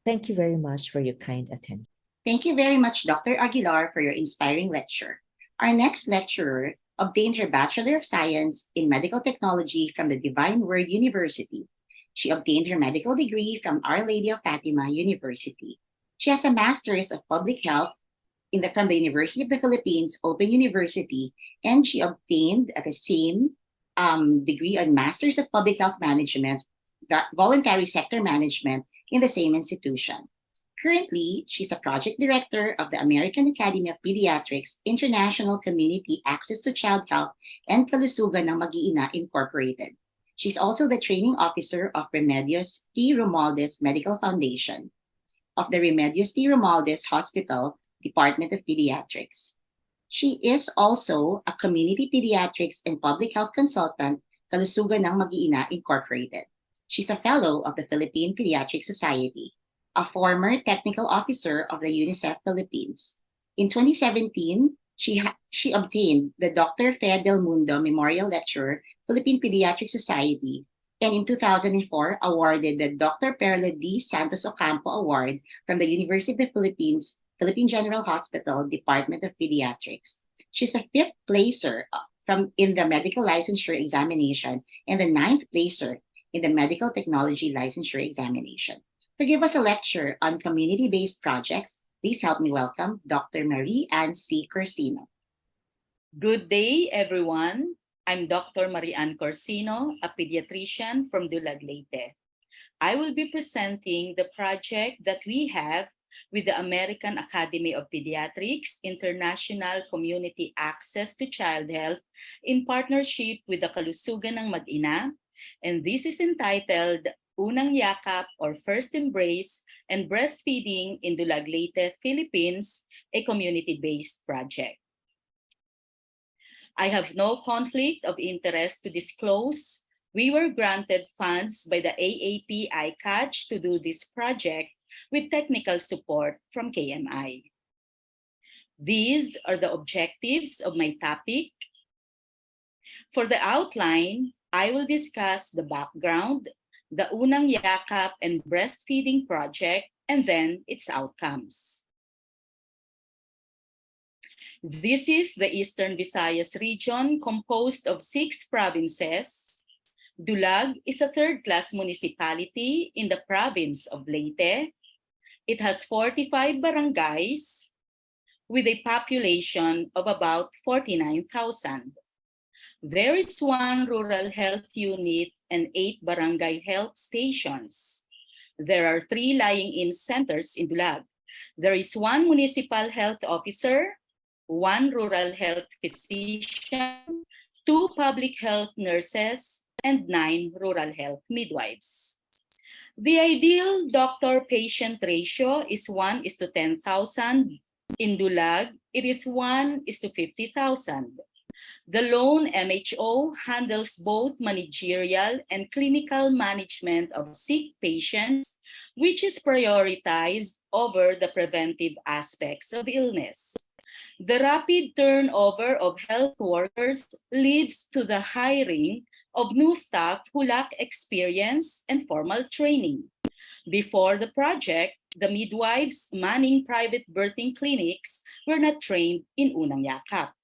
Speaker 4: Thank you very much for your kind attention.
Speaker 2: Thank you very much, Dr. Aguilar, for your inspiring lecture. Our next lecturer obtained her Bachelor of Science in Medical Technology from the Divine Word University. She obtained her medical degree from Our Lady of Fatima University. She has a Master's of Public Health from the University of the Philippines Open University, and she obtained the same degree on Master's of Public Health Management, Voluntary Sector Management in the same institution. Currently, she's a project director of the American Academy of Pediatrics International Community Access to Child Health and Kalusugan ng Mag-iina Incorporated. She's also the training officer of Remedios T. Romualdez Medical Foundation of the Remedios T. Romualdez Hospital, Department of Pediatrics. She is also a community pediatrics and public health consultant, Kalusugan ng Mag-iina Incorporated. She's a fellow of the Philippine Pediatric Society, a former technical officer of the UNICEF Philippines. In 2017, she obtained the Dr. Fe del Mundo Memorial Lecturer, Philippine Pediatric Society, and in 2004 awarded the Dr. Perla D. Santos Ocampo Award from the University of the Philippines, Philippine General Hospital, Department of Pediatrics. She's a 5th placer in the medical licensure examination and the 9th placer in the medical technology licensure examination. To give us a lecture on community-based projects, please help me welcome Dr. Marie Ann C. Corsino.
Speaker 5: Good day, everyone. I'm Dr. Marie Ann Corsino, a pediatrician from Dulag, Leyte. I will be presenting the project that we have with the American Academy of Pediatrics International Community Access to Child Health in partnership with the Kalusugan ng Mag-ina, and this is entitled Unang Yakap or First Embrace and Breastfeeding in Dulag, Leyte, Philippines, a community-based project. I have no conflict of interest to disclose. We were granted funds by the AAP ICACH to do this project with technical support from KMI. These are the objectives of my topic. For the outline, I will discuss the background, the Unang Yakap and Breastfeeding project, and then its outcomes. This is the Eastern Visayas region composed of 6 provinces. Dulag is a 3rd-class municipality in the province of Leyte. It has 45 barangays with a population of about 49,000. There is 1 rural health unit and 8 barangay health stations. There are 3 lying-in centers in Dulag. There is 1 municipal health officer, 1 rural health physician, 2 public health nurses, and 9 rural health midwives. The ideal doctor-patient ratio is 1:10,000. In Dulag, it is 1:50,000. The lone MHO handles both managerial and clinical management of sick patients, which is prioritized over the preventive aspects of illness. The rapid turnover of health workers leads to the hiring of new staff who lack experience and formal training. Before the project, the midwives manning private birthing clinics were not trained in Unang Yakap.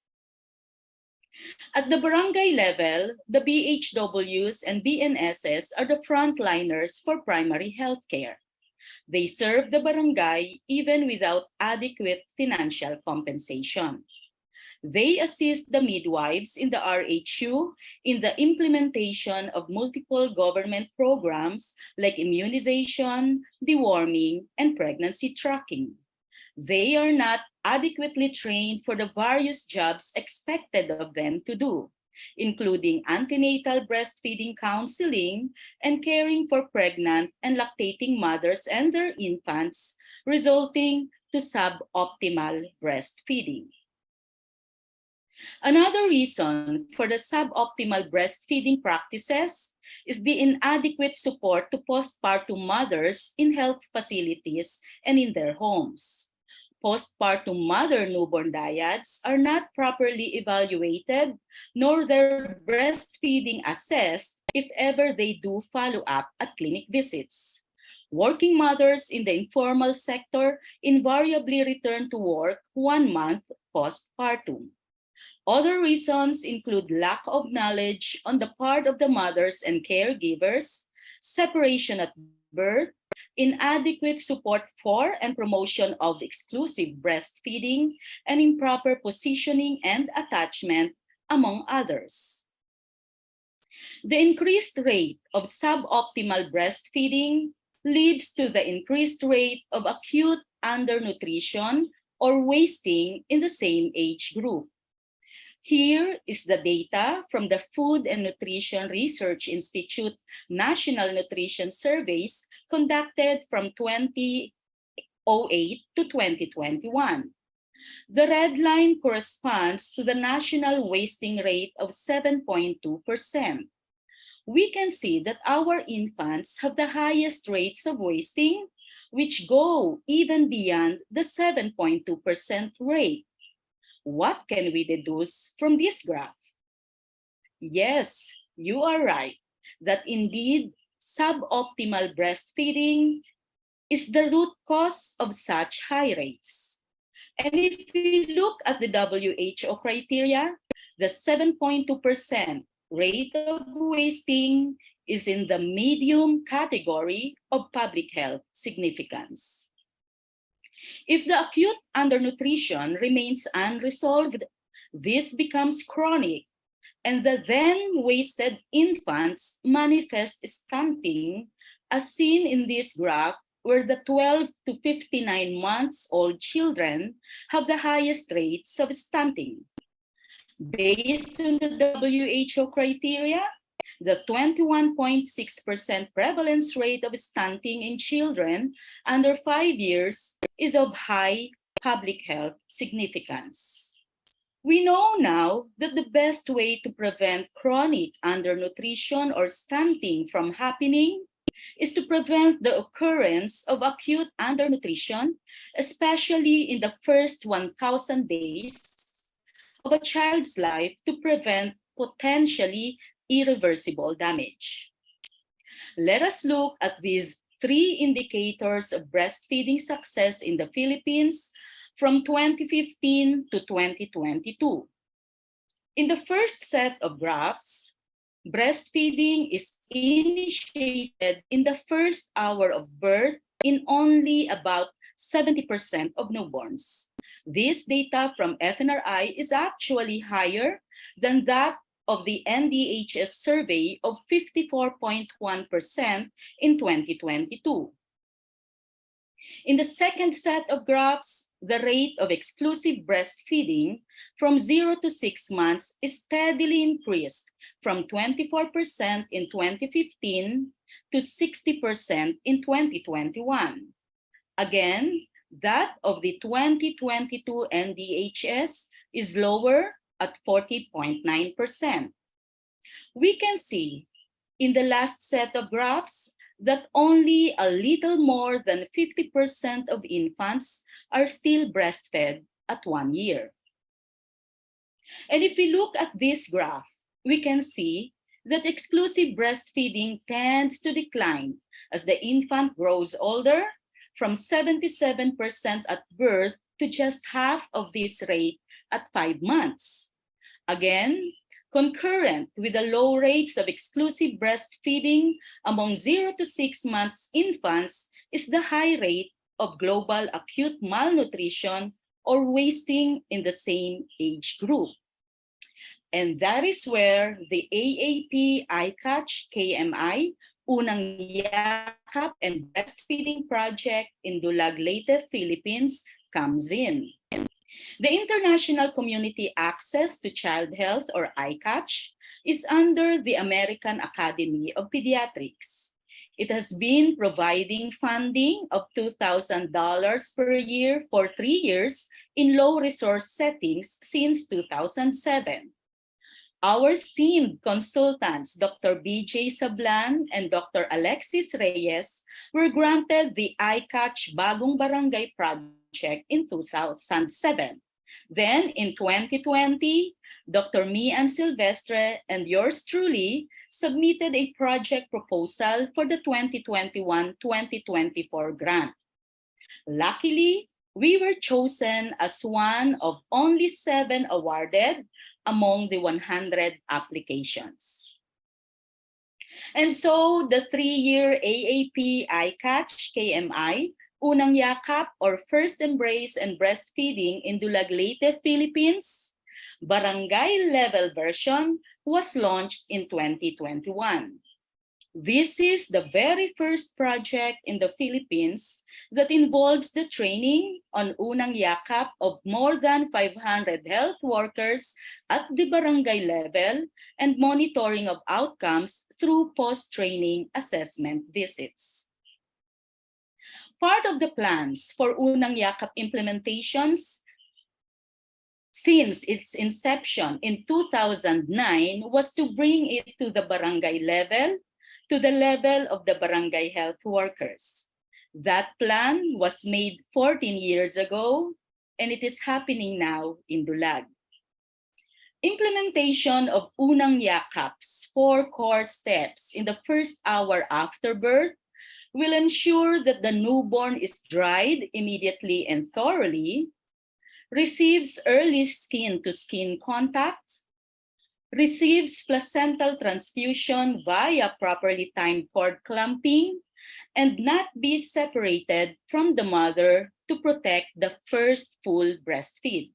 Speaker 5: At the barangay level, the BHWs and BNSs are the frontliners for primary health care. They serve the barangay even without adequate financial compensation. They assist the midwives in the RHU in the implementation of multiple government programs like immunization, deworming, and pregnancy tracking. They are not adequately trained for the various jobs expected of them to do, including antenatal breastfeeding counseling and caring for pregnant and lactating mothers and their infants, resulting to suboptimal breastfeeding. Another reason for the suboptimal breastfeeding practices is the inadequate support to postpartum mothers in health facilities and in their homes. Postpartum mother-newborn dyads are not properly evaluated, nor their breastfeeding assessed if ever they do follow-up at clinic visits. Working mothers in the informal sector invariably return to work 1 month postpartum. Other reasons include lack of knowledge on the part of the mothers and caregivers, separation at birth, inadequate support for and promotion of exclusive breastfeeding, and improper positioning and attachment, among others. The increased rate of suboptimal breastfeeding leads to the increased rate of acute undernutrition or wasting in the same age group. Here is the data from the Food and Nutrition Research Institute National Nutrition Surveys conducted from 2008 to 2021. The red line corresponds to the national wasting rate of 7.2%. We can see that our infants have the highest rates of wasting, which go even beyond the 7.2% rate. What can we deduce from this graph? Yes, you are right, that indeed suboptimal breastfeeding is the root cause of such high rates. And if we look at the WHO criteria, the 7.2% rate of wasting is in the medium category of public health significance. If the acute undernutrition remains unresolved, this becomes chronic, and the then wasted infants manifest stunting, as seen in this graph, where the 12 to 59 months old children have the highest rates of stunting. Based on the WHO criteria, the 21.6% prevalence rate of stunting in children under 5 years is of high public health significance. We know now that the best way to prevent chronic undernutrition or stunting from happening is to prevent the occurrence of acute undernutrition, especially in the first 1,000 days of a child's life, to prevent potentially irreversible damage. Let us look at these 3 indicators of breastfeeding success in the Philippines from 2015 to 2022. In the first set of graphs, breastfeeding is initiated in the first hour of birth in only about 70% of newborns. This data from FNRI is actually higher than that of the NDHS survey of 54.1% in 2022. In the second set of graphs, the rate of exclusive breastfeeding from 0 to 6 months is steadily increased from 24% in 2015 to 60% in 2021. Again, that of the 2022 NDHS is lower at 40.9%. We can see in the last set of graphs that only a little more than 50% of infants are still breastfed at 1 year. And if we look at this graph, we can see that exclusive breastfeeding tends to decline as the infant grows older, from 77% at birth to just half of this rate at 5 months. Again, concurrent with the low rates of exclusive breastfeeding among 0 to 6 months infants is the high rate of global acute malnutrition or wasting in the same age group. And that is where the AAP iCatch KMI Unang Yakap and Breastfeeding Project in Dulag, Leyte, Philippines comes in. The International Community Access to Child Health, or ICACH, is under the American Academy of Pediatrics. It has been providing funding of $2,000 per year for 3 years in low-resource settings since 2007. Our esteemed consultants, Dr. BJ Sablan and Dr. Alexis Reyes, were granted the ICACH Bagong Barangay Project in 2007. Then, in 2020, Dr. Mian Silvestre and yours truly submitted a project proposal for the 2021-2024 grant. Luckily, we were chosen as one of only 7 awarded among the 100 applications. And so the 3-year AAP ICACH KMI, Unang Yakap or First Embrace and Breastfeeding in Dulag, Leyte, Philippines, barangay level version was launched in 2021. This is the very first project in the Philippines that involves the training on Unang Yakap of more than 500 health workers at the barangay level and monitoring of outcomes through post-training assessment visits. Part of the plans for Unang Yakap implementations since its inception in 2009 was to bring it to the barangay level, to the level of the barangay health workers. That plan was made 14 years ago, and it is happening now in Dulag. Implementation of Unang Yakap's 4 core steps in the first hour after birth will ensure that the newborn is dried immediately and thoroughly, receives early skin-to-skin contact, receives placental transfusion via properly timed cord clamping, and not be separated from the mother to protect the first full breastfeed.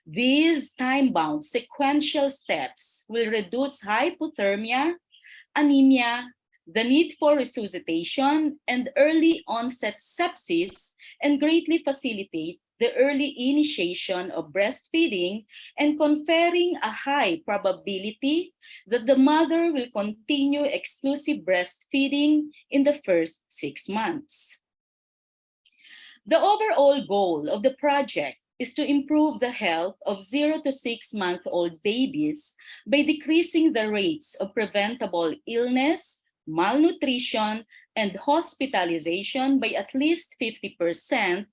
Speaker 5: These time-bound sequential steps will reduce hypothermia, anemia, the need for resuscitation, and early onset sepsis, and greatly facilitate the early initiation of breastfeeding and conferring a high probability that the mother will continue exclusive breastfeeding in the first 6 months. The overall goal of the project is to improve the health of 0 to 6-month-old babies by decreasing the rates of preventable illness, malnutrition, and hospitalization by at least 50%,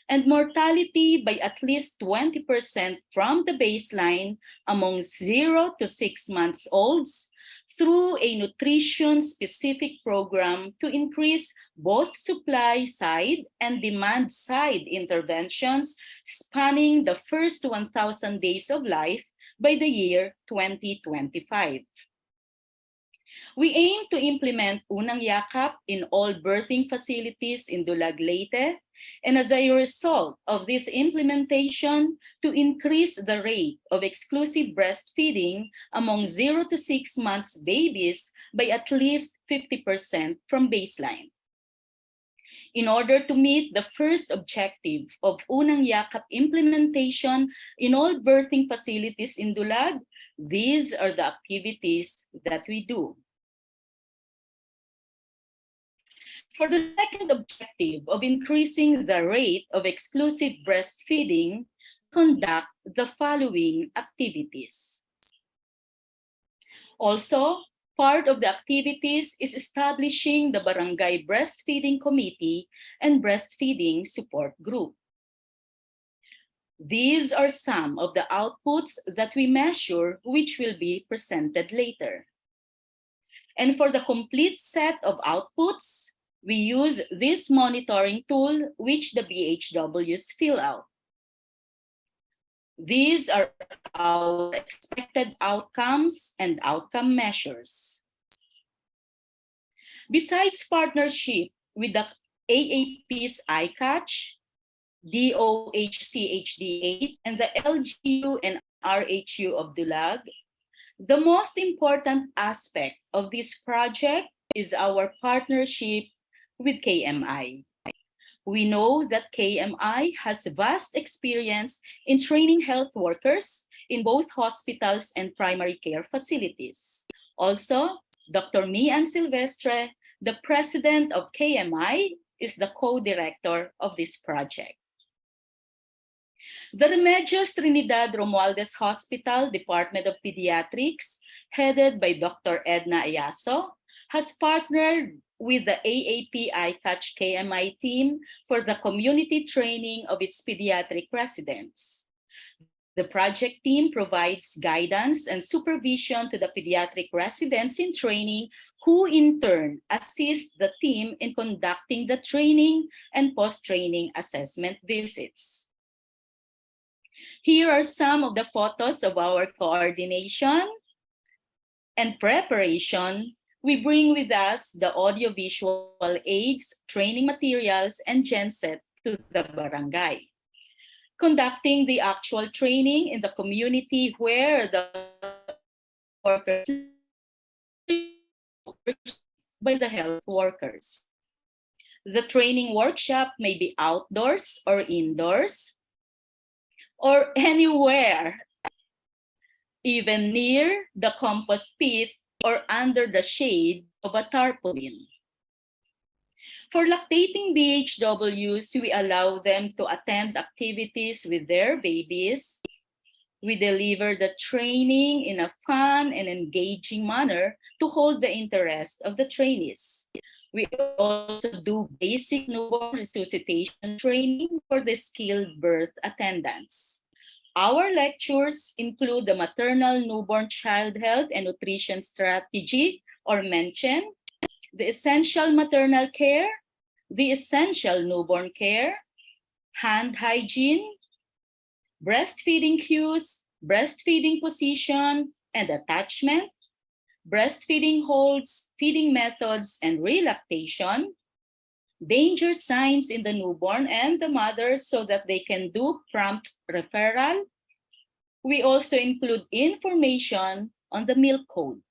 Speaker 5: and mortality by at least 20% from the baseline among 0 to 6 months olds through a nutrition-specific program to increase both supply side and demand side interventions spanning the first 1,000 days of life by the year 2025. We aim to implement Unang Yakap in all birthing facilities in Dulag, Leyte, and as a result of this implementation, to increase the rate of exclusive breastfeeding among 0 to 6 months babies by at least 50% from baseline. In order to meet the first objective of Unang Yakap implementation in all birthing facilities in Dulag, these are the activities that we do. For the second objective of increasing the rate of exclusive breastfeeding, conduct the following activities. Also, part of the activities is establishing the Barangay Breastfeeding Committee and Breastfeeding Support Group. These are some of the outputs that we measure, which will be presented later. And for the complete set of outputs, we use this monitoring tool, which the BHWs fill out. These are our expected outcomes and outcome measures. Besides partnership with the AAP's ICACH, DOHCHD8, and the LGU and RHU of Dulag, the most important aspect of this project is our partnership with KMI. We know that KMI has vast experience in training health workers in both hospitals and primary care facilities. Also, Dr. Mian Silvestre, the president of KMI, is the co-director of this project. The Remedios Trinidad Romualdez Hospital Department of Pediatrics, headed by Dr. Edna Ayaso, has partnered with the AAPI Touch KMI team for the community training of its pediatric residents. The project team provides guidance and supervision to the pediatric residents in training, who in turn assist the team in conducting the training and post-training assessment visits. Here are some of the photos of our coordination and preparation. We bring with us the audiovisual aids, training materials, and genset to the barangay. Conducting the actual training in the community where the workers by the health workers. The training workshop may be outdoors or indoors, or anywhere, even near the compost pit or under the shade of a tarpaulin. For lactating BHWs, we allow them to attend activities with their babies. We deliver the training in a fun and engaging manner to hold the interest of the trainees. We also do basic newborn resuscitation training for the skilled birth attendants. Our lectures include the maternal newborn child health and nutrition strategy, or MENCHEN, the essential maternal care, the essential newborn care, hand hygiene, breastfeeding cues, breastfeeding position and attachment, breastfeeding holds, feeding methods and relactation, danger signs in the newborn and the mother so that they can do prompt referral. We also include information on the milk code.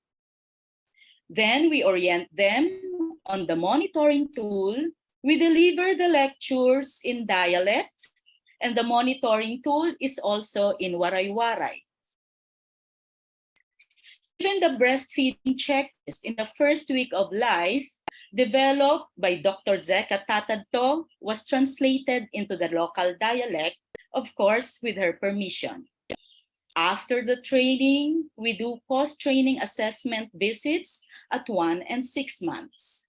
Speaker 5: Then we orient them on the monitoring tool. We deliver the lectures in dialect, and the monitoring tool is also in Waray-Waray. Even the breastfeeding checklist in the first week of life, developed by Dr. Zeka Tatadto, was translated into the local dialect, of course, with her permission. After the training, we do post-training assessment visits at 1 and 6 months.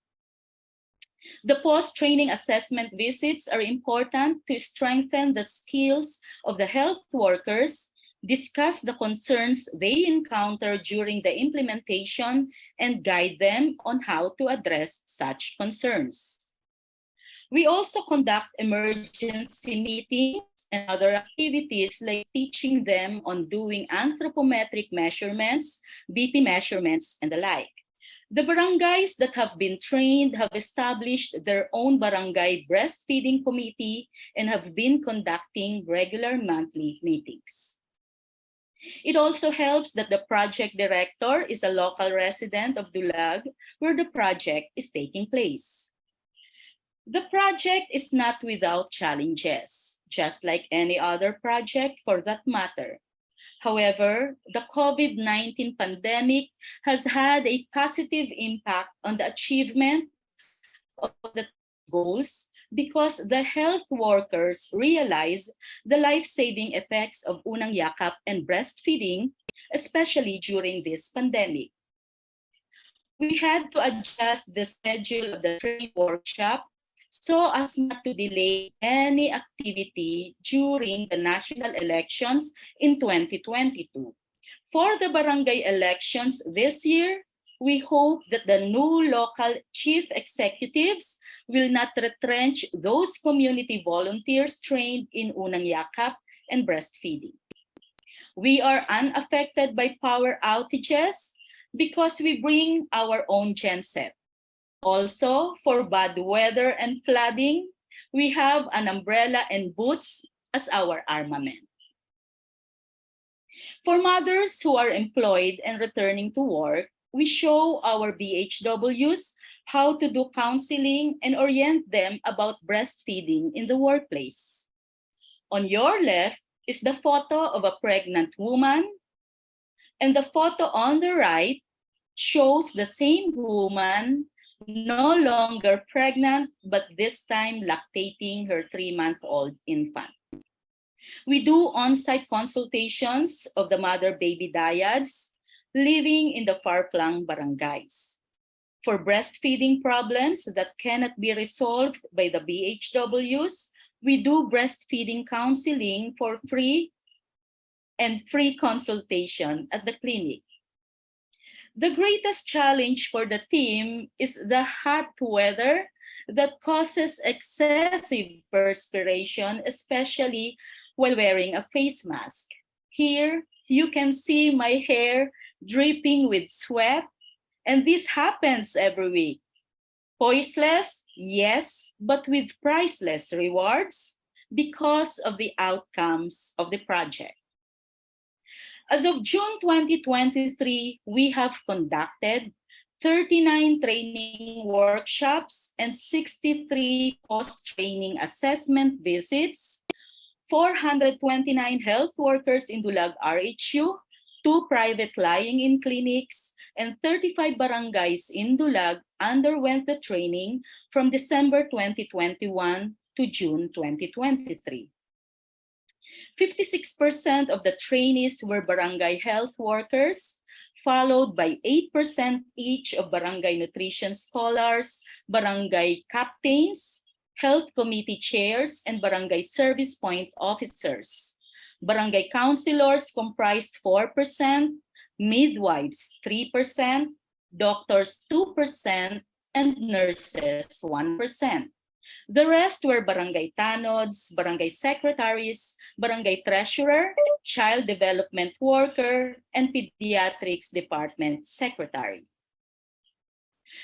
Speaker 5: The post-training assessment visits are important to strengthen the skills of the health workers, discuss the concerns they encounter during the implementation, and guide them on how to address such concerns. We also conduct emergency meetings and other activities like teaching them on doing anthropometric measurements, BP measurements, and the like. The barangays that have been trained have established their own barangay breastfeeding committee and have been conducting regular monthly meetings. It also helps that the project director is a local resident of Dulag, where the project is taking place. The project is not without challenges, just like any other project for that matter. However, the COVID-19 pandemic has had a positive impact on the achievement of the goals because the health workers realize the life-saving effects of unang yakap and breastfeeding, especially during this pandemic. We had to adjust the schedule of the training workshop so as not to delay any activity during the national elections in 2022. For the barangay elections this year, we hope that the new local chief executives will not retrench those community volunteers trained in unang yakap and breastfeeding. We are unaffected by power outages because we bring our own genset. Also, for bad weather and flooding, we have an umbrella and boots as our armament. For mothers who are employed and returning to work, we show our BHWs how to do counseling and orient them about breastfeeding in the workplace. On your left is the photo of a pregnant woman, and the photo on the right shows the same woman no longer pregnant, but this time lactating her 3-month-old infant. We do on-site consultations of the mother-baby dyads living in the far-flung barangays. For breastfeeding problems that cannot be resolved by the BHWs, we do breastfeeding counseling for free and free consultation at the clinic. The greatest challenge for the team is the hot weather that causes excessive perspiration, especially while wearing a face mask. Here, you can see my hair dripping with sweat, and this happens every week. Poiseless, yes, but with priceless rewards because of the outcomes of the project. As of June 2023, we have conducted 39 training workshops and 63 post-training assessment visits, 429 health workers in Dulag RHU, 2 private lying-in clinics, and 35 barangays in Dulag underwent the training from December 2021 to June 2023. 56% of the trainees were barangay health workers, followed by 8% each of barangay nutrition scholars, barangay captains, health committee chairs, and barangay service point officers. Barangay counselors comprised 4%, midwives 3%, doctors 2%, and nurses 1%. The rest were barangay tanods, barangay secretaries, barangay treasurer, child development worker, and pediatrics department secretary.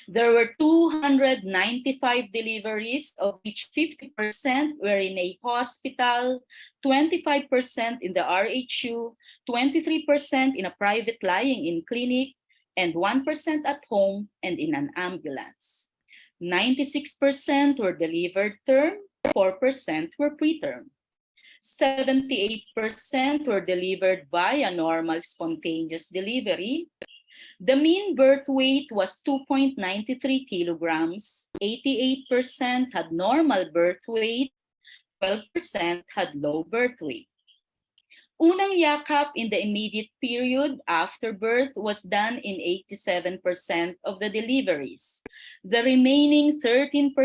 Speaker 5: There were 295 deliveries, of which 50% were in a hospital, 25% in the RHU, 23% in a private lying-in clinic, and 1% at home and in an ambulance. 96% were delivered term, 4% were preterm. 78% were delivered via normal spontaneous delivery. The mean birth weight was 2.93 kilograms, 88% had normal birth weight, 12% had low birth weight. Unang yakap in the immediate period after birth was done in 87% of the deliveries. The remaining 13%,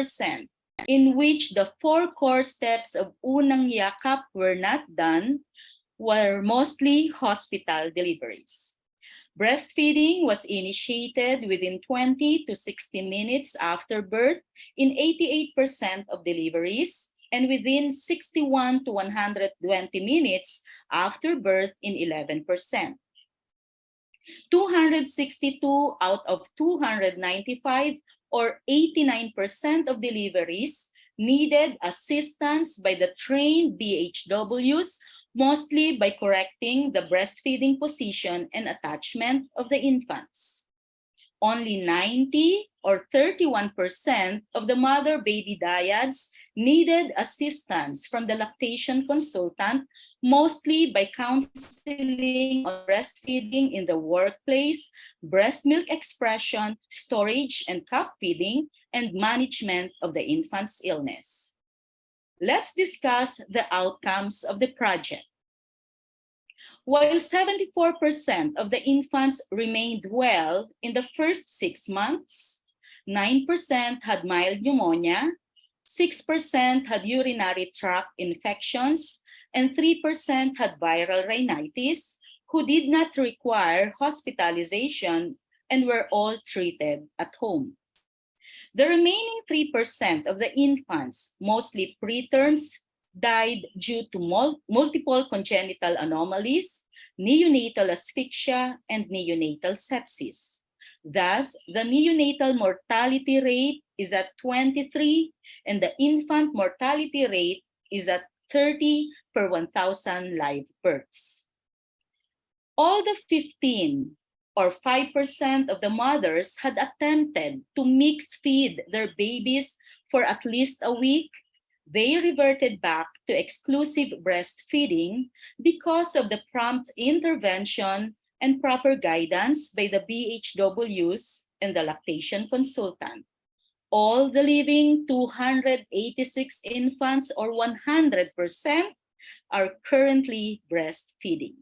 Speaker 5: in which the 4 core steps of unang yakap were not done, were mostly hospital deliveries. Breastfeeding was initiated within 20 to 60 minutes after birth in 88% of deliveries, and within 61 to 120 minutes after birth in 11%. 262 out of 295, or 89% of deliveries, needed assistance by the trained BHWs, mostly by correcting the breastfeeding position and attachment of the infants. Only 90 or 31% of the mother-baby dyads needed assistance from the lactation consultant, mostly by counseling on breastfeeding in the workplace, breast milk expression, storage and cup feeding, and management of the infant's illness. Let's discuss the outcomes of the project. While 74% of the infants remained well in the first 6 months, 9% had mild pneumonia, 6% had urinary tract infections, and 3% had viral rhinitis, who did not require hospitalization and were all treated at home. The remaining 3% of the infants, mostly preterms, died due to multiple congenital anomalies, neonatal asphyxia, and neonatal sepsis. Thus, the neonatal mortality rate is at 23, and the infant mortality rate is at 30 per 1,000 live births. All the 15 or 5% of the mothers had attempted to mix feed their babies for at least a week, they reverted back to exclusive breastfeeding because of the prompt intervention and proper guidance by the BHWs and the lactation consultant. All the living 286 infants, or 100%, are currently breastfeeding.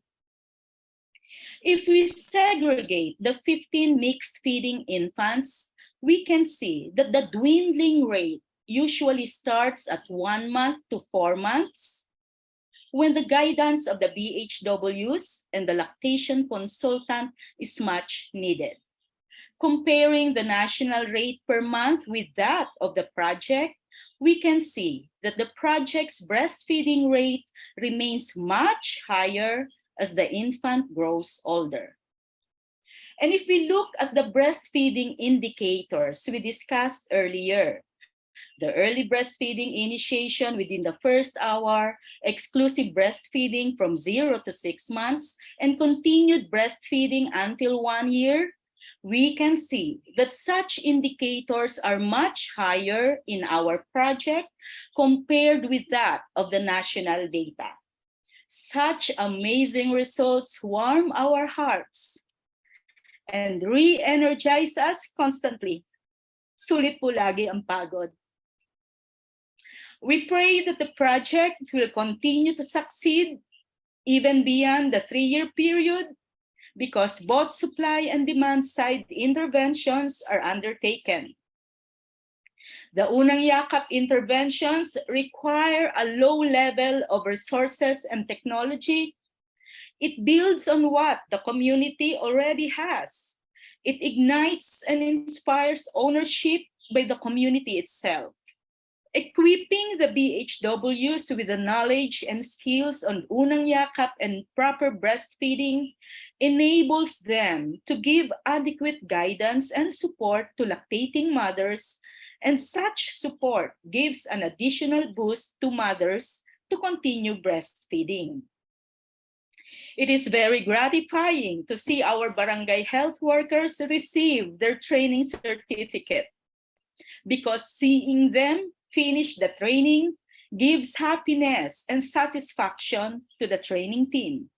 Speaker 5: If we segregate the 15 mixed feeding infants, we can see that the dwindling rate usually starts at 1 month to 4 months, when the guidance of the BHWs and the lactation consultant is much needed. Comparing the national rate per month with that of the project, we can see that the project's breastfeeding rate remains much higher as the infant grows older. And if we look at the breastfeeding indicators we discussed earlier, the early breastfeeding initiation within the first hour, exclusive breastfeeding from 0 to 6 months, and continued breastfeeding until 1 year, we can see that such indicators are much higher in our project compared with that of the national data. Such amazing results warm our hearts and re-energize us constantly. Sulit po lagi ang pagod. We pray that the project will continue to succeed even beyond the 3-year period, because both supply and demand side interventions are undertaken. The Unang Yakap interventions require a low level of resources and technology. It builds on what the community already has. It ignites and inspires ownership by the community itself. Equipping the BHWs with the knowledge and skills on Unang Yakap and proper breastfeeding enables them to give adequate guidance and support to lactating mothers, and such support gives an additional boost to mothers to continue breastfeeding. It is very gratifying to see our barangay health workers receive their training certificate, because seeing them finish the training gives happiness and satisfaction to the training team.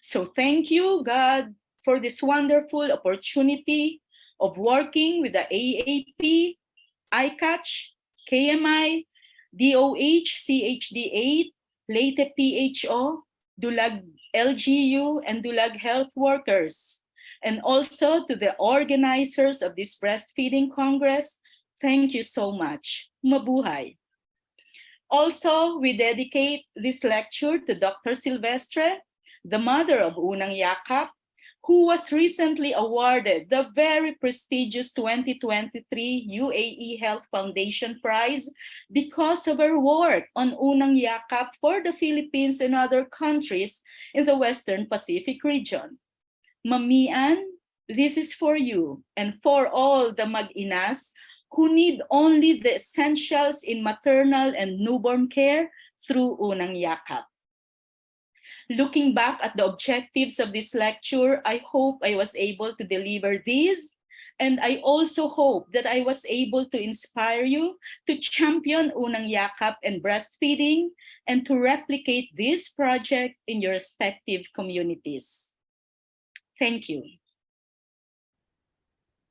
Speaker 5: So thank you, God, for this wonderful opportunity of working with the AAP, ICACH, KMI, DOH, CHD8, Leyte PHO, Dulag LGU, and Dulag health workers, and also to the organizers of this Breastfeeding Congress. Thank you so much. Mabuhay. Also, we dedicate this lecture to Dr. Silvestre, the mother of Unang Yakap, who was recently awarded the very prestigious 2023 UAE Health Foundation Prize because of her work on Unang Yakap for the Philippines and other countries in the Western Pacific region. Mamian, this is for you and for all the mag-inas who need only the essentials in maternal and newborn care through Unang Yakap. Looking back at the objectives of this lecture, I hope I was able to deliver these, and I also hope that I was able to inspire you to champion Unang Yakap and breastfeeding and to replicate this project in your respective communities. Thank you.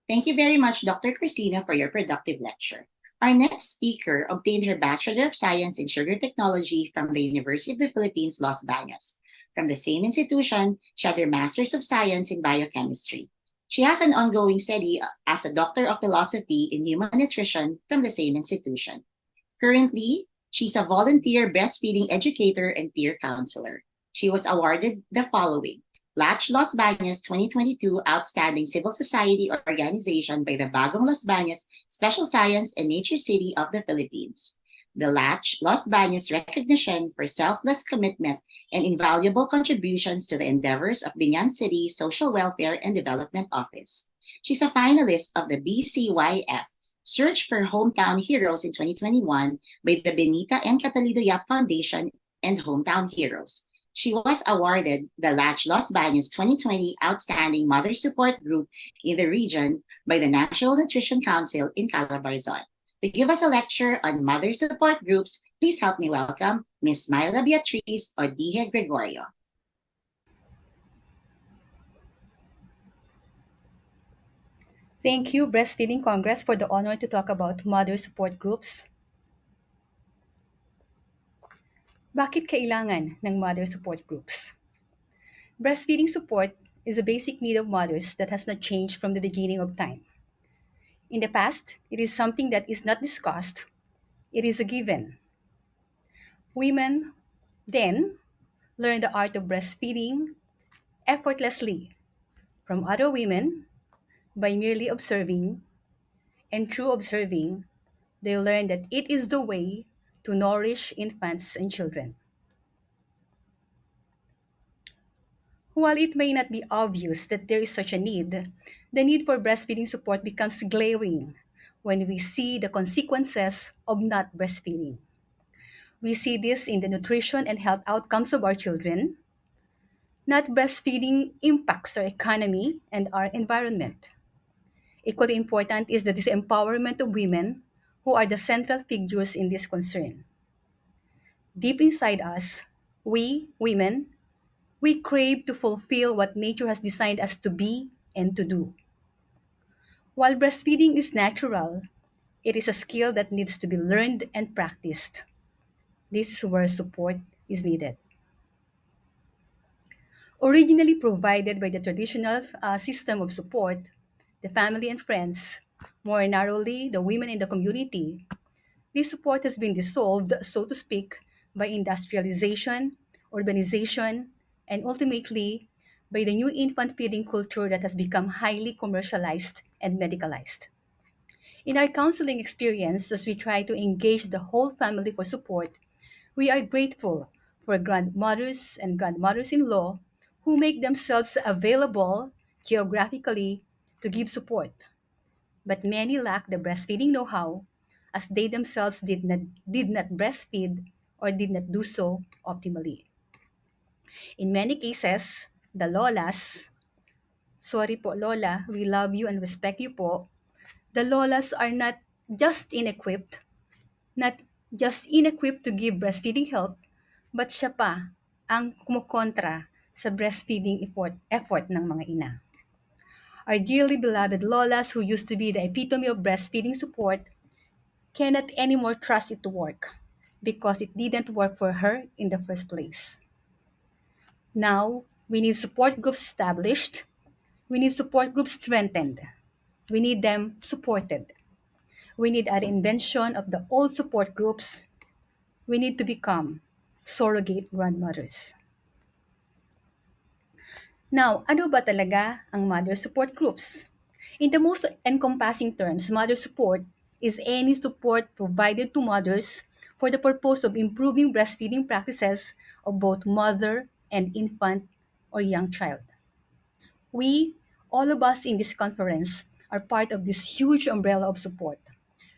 Speaker 2: Thank you very much, Dr. Cristina, for your productive lecture. Our next speaker obtained her Bachelor of Science in Sugar Technology from the University of the Philippines, Los Baños. From the same institution, she had her Master's of Science in Biochemistry. She has an ongoing study as a Doctor of Philosophy in Human Nutrition from the same institution. Currently, she's a volunteer breastfeeding educator and peer counselor. She was awarded the following: Latch Los Baños 2022 Outstanding Civil Society Organization by the Bagong Los Baños Special Science and Nature City of the Philippines. The Latch Los Baños Recognition for Selfless Commitment and Invaluable Contributions to the Endeavors of Binyan City Social Welfare and Development Office. She's a finalist of the BCYF Search for Hometown Heroes in 2021 by the Benita and Catalido Yap Foundation and Hometown Heroes. She was awarded the Latch Los Baños 2020 Outstanding Mother Support Group in the region by the National Nutrition Council in Calabarzon. To give us a lecture on mother support groups, please help me welcome Ms. Myla Beatriz Odije Gregorio.
Speaker 6: Thank you, Breastfeeding Congress, for the honor to talk about mother support groups. Bakit kailangan ng mother support groups? Breastfeeding support is a basic need of mothers that has not changed from the beginning of time. In the past, it is something that is not discussed. It is a given. Women then learn the art of breastfeeding effortlessly from other women by merely observing, and through observing, they learn that it is the way to nourish infants and children. While it may not be obvious that there is such a need, the need for breastfeeding support becomes glaring when we see the consequences of not breastfeeding. We see this in the nutrition and health outcomes of our children. Not breastfeeding impacts our economy and our environment. Equally important is the disempowerment of women who are the central figures in this concern. Deep inside us, we, women, we crave to fulfill what nature has designed us to be and to do. While breastfeeding is natural, it is a skill that needs to be learned and practiced. This is where support is needed. Originally provided by the traditional system of support, the family and friends, more narrowly, the women in the community, this support has been dissolved, so to speak, by industrialization, urbanization, and ultimately by the new infant feeding culture that has become highly commercialized and medicalized. In our counseling experience, as we try to engage the whole family for support, we are grateful for grandmothers and grandmothers in law who make themselves available geographically to give support. But many lack the breastfeeding know how, as they themselves did not breastfeed or did not do so optimally. In many cases, the lolas, sorry po lola, we love you and respect you po, the lolas are not just inequipped to give breastfeeding help, but siya pa ang kumukontra sa breastfeeding effort ng mga ina. Our dearly beloved lolas who used to be the epitome of breastfeeding support cannot anymore trust it to work because it didn't work for her in the first place. Now, we need support groups established. We need support groups strengthened. We need them supported. We need a reinvention of the old support groups. We need to become surrogate grandmothers. Now, ano ba talaga ang mother support groups? In the most encompassing terms, mother support is any support provided to mothers for the purpose of improving breastfeeding practices of both mother and infant or young child. We, all of us in this conference, are part of this huge umbrella of support.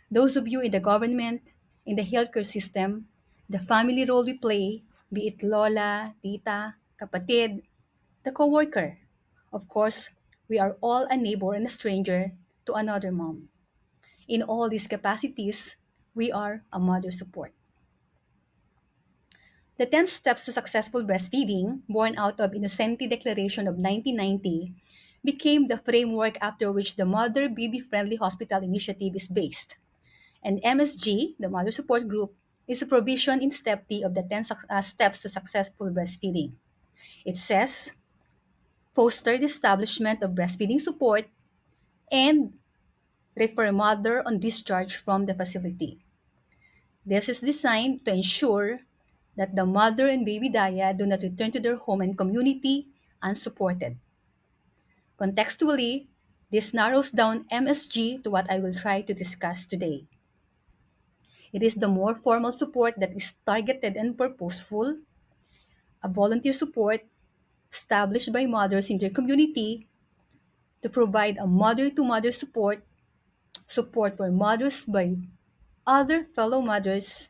Speaker 6: Those of you in the government, in the healthcare system, the family role we play, be it lola, tita, kapatid, the coworker. Of course, we are all a neighbor and a stranger to another mom. In all these capacities, we are a mother support. The 10 steps to successful breastfeeding, born out of Innocenti Declaration of 1990, became the framework after which the Mother Baby Friendly Hospital Initiative is based. And MSG, the Mother Support Group, is a provision in Step T of the 10 steps to successful breastfeeding. It says, foster the establishment of breastfeeding support and refer mother on discharge from the facility. This is designed to ensure that the mother and baby Daya do not return to their home and community unsupported. Contextually, this narrows down MSG to what I will try to discuss today. It is the more formal support that is targeted and purposeful, a volunteer support established by mothers in their community to provide a mother-to-mother support for mothers by other fellow mothers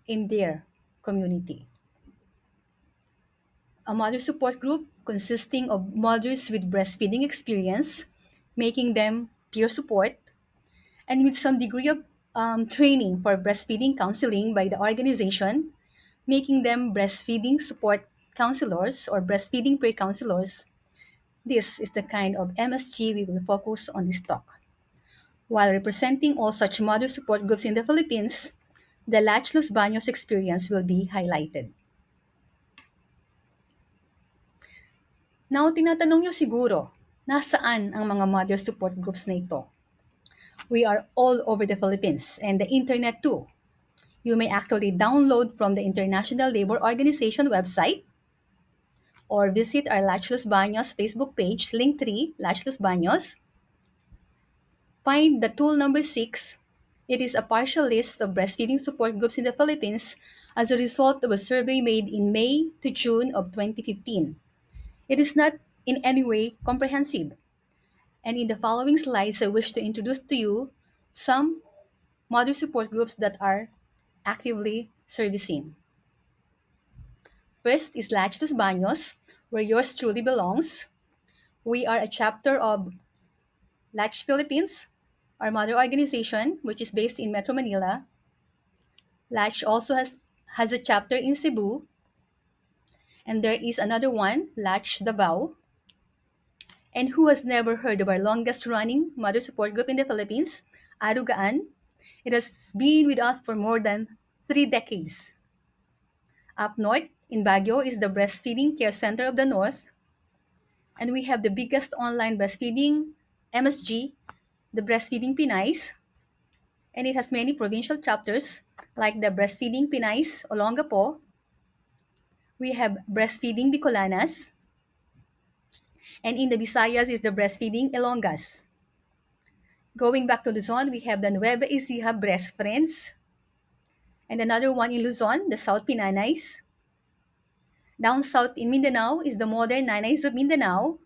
Speaker 6: in their community. a mother support group consisting of mothers with breastfeeding experience, making them peer support, and with some degree of training for breastfeeding counseling by the organization, making them breastfeeding support counselors or breastfeeding peer counselors. This is the kind of MSG we will focus on this talk. While representing all such mother support groups in the Philippines, the Latch Los Baños experience will be highlighted. Now, tinatanong nyo siguro, nasaan ang mga mother support groups na ito? We are all over the Philippines and the internet too. You may actually download from the International Labor Organization website or visit our Latch Los Baños Facebook page, Linktree, Latch Los Baños. Find the tool number 6. It is a partial list of breastfeeding support groups in the Philippines as a result of a survey made in May to June of 2015. It is not in any way comprehensive. And in the following slides, I wish to introduce to you some mother support groups that are actively servicing. First is Latch Los Baños, where yours truly belongs. We are a chapter of Latch Philippines, our mother organization, which is based in Metro Manila. Latch also has a chapter in Cebu, and there is another one, Latch Davao. And who has never heard of our longest running mother support group in the Philippines, Arugaan? It has been with us for more than 3 decades. Up north, in Baguio, is the Breastfeeding Care Center of the North. And we have the biggest online breastfeeding MSG, the Breastfeeding Pinays. And it has many provincial chapters like the Breastfeeding Pinays Olongapo. We have Breastfeeding Bicolanas. And in the Visayas is the Breastfeeding Ilongas. Going back to Luzon, we have the Nueva Ecija Breast Friends. And another one in Luzon, the South Pinanays. Down south in Mindanao is the modern Nanays of Mindanao.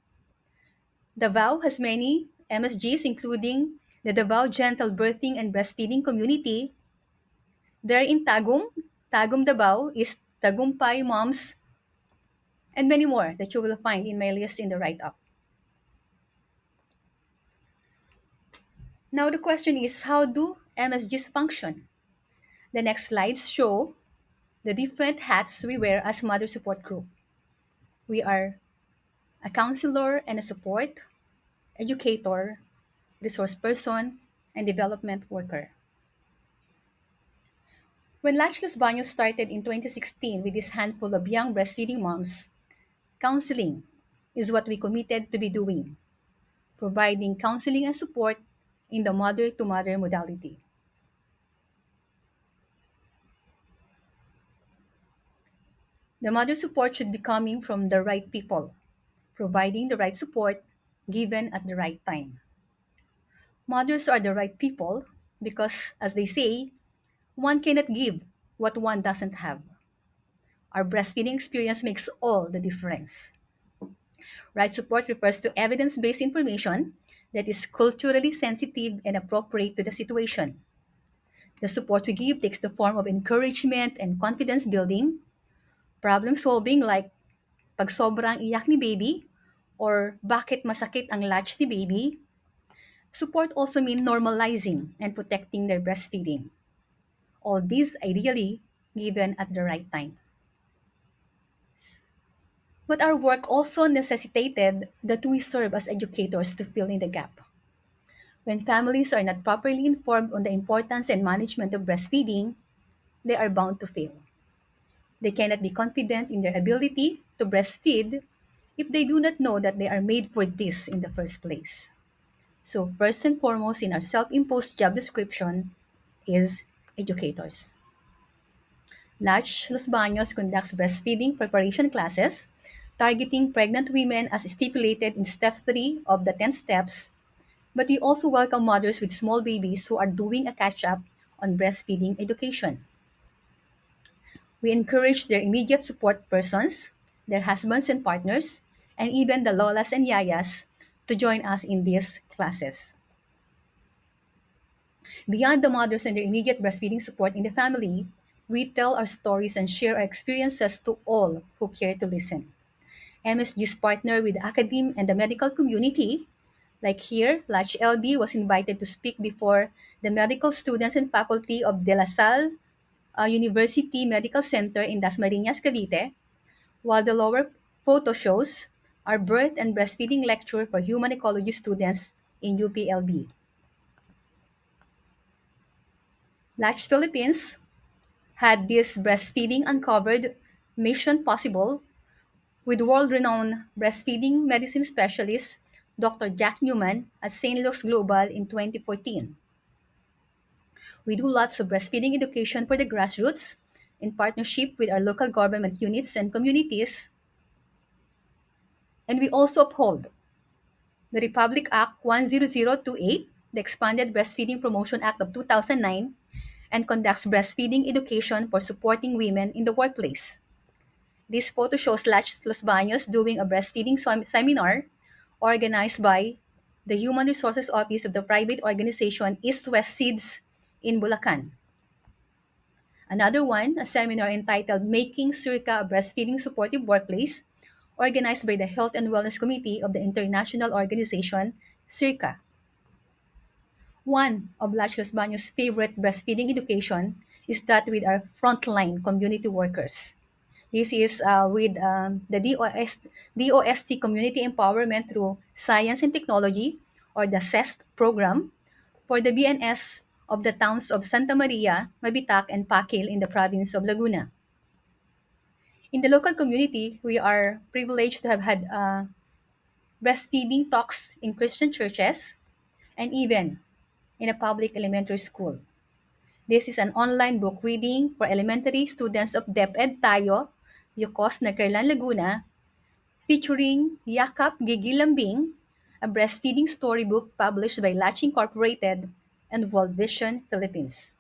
Speaker 6: Davao has many MSGs, including the Davao Gentle Birthing and Breastfeeding Community. There in Tagum Davao is Tagumpay Moms, and many more that you will find in my list in the write-up. Now the question is, how do MSGs function? The next slides show the different hats we wear as mother support group. We are a counselor and a support, educator, resource person, and development worker. When Latch Los Baños started in 2016 with this handful of young breastfeeding moms, counseling is what we committed to be doing, providing counseling and support in the mother-to-mother modality. The mother support should be coming from the right people, providing the right support given at the right time. Mothers are the right people because, as they say, one cannot give what one doesn't have. Our breastfeeding experience makes all the difference. Right support refers to evidence-based information that is culturally sensitive and appropriate to the situation. The support we give takes the form of encouragement and confidence building, problem solving like pag sobrang iyak ni baby or bakit masakit ang latch ni baby. Support also means normalizing and protecting their breastfeeding. All these ideally given at the right time. But our work also necessitated that we serve as educators to fill in the gap. When families are not properly informed on the importance and management of breastfeeding, they are bound to fail. They cannot be confident in their ability to breastfeed if they do not know that they are made for this in the first place. So first and foremost in our self-imposed job description is educators. Latch Los Baños conducts breastfeeding preparation classes targeting pregnant women as stipulated in step 3 of the 10 steps, but we also welcome mothers with small babies who are doing a catch-up on breastfeeding education. We encourage their immediate support persons, their husbands and partners, and even the lolas and yayas to join us in these classes. Beyond the mothers and their immediate breastfeeding support in the family, we tell our stories and share our experiences to all who care to listen. MSG's partner with academe and the medical community. Like here, Latch LB was invited to speak before the medical students and faculty of De La Salle University Medical Center in Dasmariñas, Cavite, while the lower photo shows our birth and breastfeeding lecture for human ecology students in UPLB. Latch Philippines had this breastfeeding uncovered mission possible with world-renowned breastfeeding medicine specialist Dr. Jack Newman at St. Luke's Global in 2014. We do lots of breastfeeding education for the grassroots in partnership with our local government units and communities. And we also uphold the Republic Act 10028, the Expanded Breastfeeding Promotion Act of 2009, and conducts breastfeeding education for supporting women in the workplace. This photo shows Los Baños doing a breastfeeding seminar organized by the Human Resources Office of the private organization East West Seeds in Bulacan. Another one, a seminar entitled Making Circa a Breastfeeding Supportive Workplace, organized by the Health and Wellness Committee of the international organization Circa. One of Latch Los Baños' favorite breastfeeding education is that with our frontline community workers. This is with the DOST Community Empowerment through Science and Technology, or the CEST program, for the BNS of the towns of Santa Maria, Mabitac, and Paquil in the province of Laguna. In the local community, we are privileged to have had breastfeeding talks in Christian churches and even in a public elementary school. This is an online book reading for elementary students of DepEd Tayo, Yocos, Nakerlan, Laguna, featuring Yakap Gigilambing, a breastfeeding storybook published by Latch Incorporated and World Vision Philippines.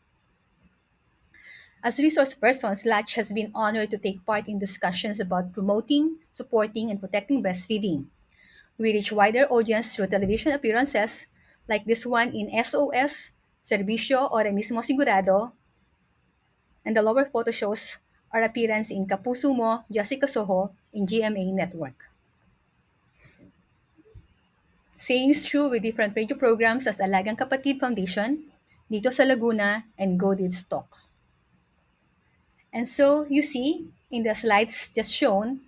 Speaker 6: As resource persons, Latch has been honored to take part in discussions about promoting, supporting, and protecting breastfeeding. We reach wider audience through television appearances like this one in SOS, Servicio Ore Mismo Sigurado, and the lower photo shows our appearance in Kapuso Mo, Jessica Soho in GMA Network. Same is true with different radio programs as Alagang Kapatid Foundation, Dito sa Laguna, and Go Did Talk. And so you see in the slides just shown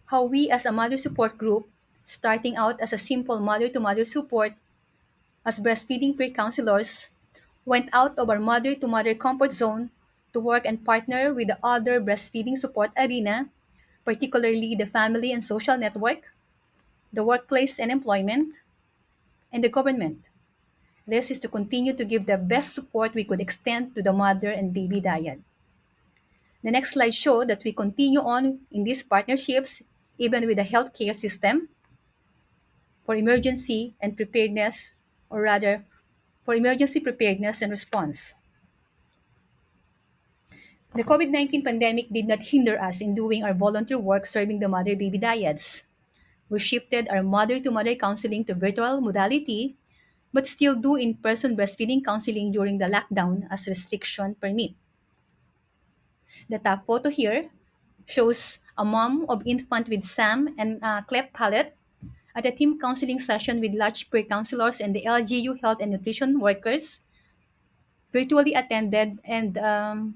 Speaker 6: how we as a mother support group, starting out as a simple mother-to-mother support as breastfeeding peer counselors, went out of our mother-to-mother comfort zone to work and partner with the other breastfeeding support arena, particularly the family and social network, the workplace and employment, and the government. This is to continue to give the best support we could extend to the mother and baby dyad. The next slide shows that we continue on in these partnerships even with the healthcare system for emergency and preparedness, or rather, for emergency preparedness and response. The COVID-19 pandemic did not hinder us in doing our volunteer work serving the mother-baby dyads. We shifted our mother-to-mother counseling to virtual modality, but still do in-person breastfeeding counseling during the lockdown as restriction permit. The top photo here shows a mom of infant with SAM and cleft palate at a team counseling session with large peer counselors and the LGU health and nutrition workers, virtually attended and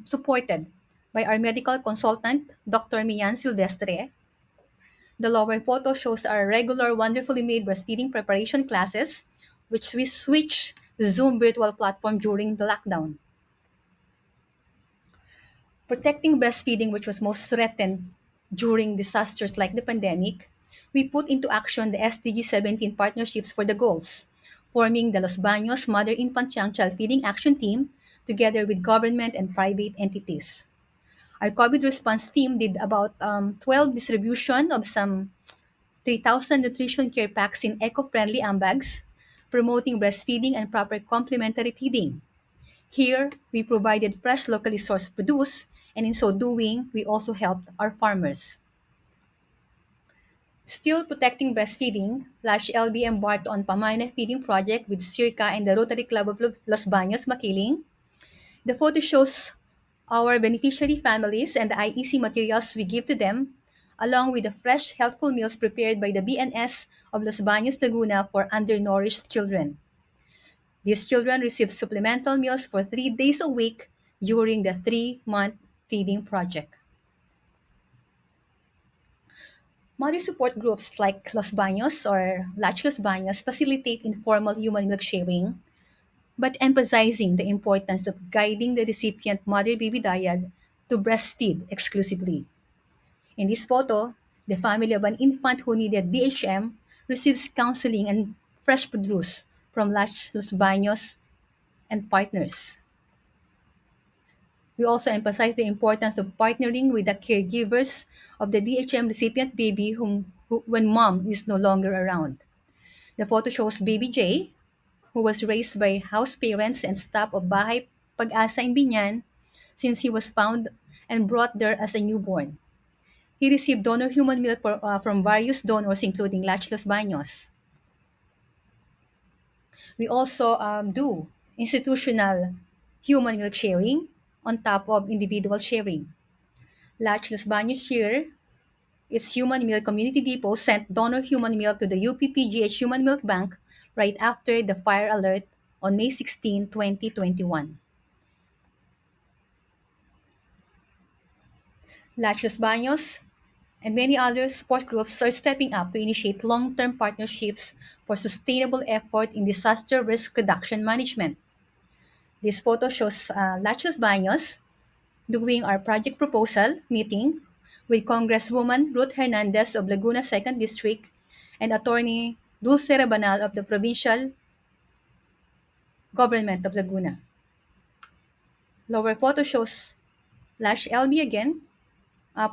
Speaker 6: supported by our medical consultant, Dr. Mian Silvestre. The lower photo shows our regular wonderfully made breastfeeding preparation classes, which we switched to Zoom virtual platform during the lockdown. Protecting breastfeeding, which was most threatened during disasters like the pandemic, we put into action the SDG 17 partnerships for the goals, forming the Los Baños Mother Infant Young Child Feeding Action Team together with government and private entities. Our COVID response team did about 12 distribution of some 3,000 nutrition care packs in eco-friendly bags, promoting breastfeeding and proper complementary feeding. Here, we provided fresh locally sourced produce, and in so doing, we also helped our farmers. Still protecting breastfeeding, Lash LB embarked on Pamana Feeding Project with Circa and the Rotary Club of Los Baños, Makiling. The photo shows our beneficiary families and the IEC materials we give to them, along with the fresh, healthful meals prepared by the BNS of Los Baños, Laguna for undernourished children. These children receive supplemental meals for 3 days a week during the 3-month feeding project. Mother support groups like Los Baños or Latch Los Baños facilitate informal human milk sharing, but emphasizing the importance of guiding the recipient mother-baby dyad to breastfeed exclusively. In this photo, the family of an infant who needed DHM receives counseling and fresh produce from Latch Los Baños and partners. We also emphasize the importance of partnering with the caregivers of the DHM recipient baby when mom is no longer around. The photo shows baby J, who was raised by house parents and staff of Bahay Pag-asa in Binyan since he was found and brought there as a newborn. He received donor human milk from various donors including Latch Los Baños. We also do institutional human milk sharing on top of individual sharing. Latch Los Baños share its human milk community depot sent donor human milk to the UPPGH Human Milk Bank right after the fire alert on May 16, 2021. Latch Los Baños and many other support groups are stepping up to initiate long-term partnerships for sustainable effort in disaster risk reduction management. This photo shows Latch Los Baños doing our project proposal meeting with Congresswoman Ruth Hernandez of Laguna 2nd District and Attorney Dulce Rabanal of the Provincial Government of Laguna. Lower photo shows Lash LB again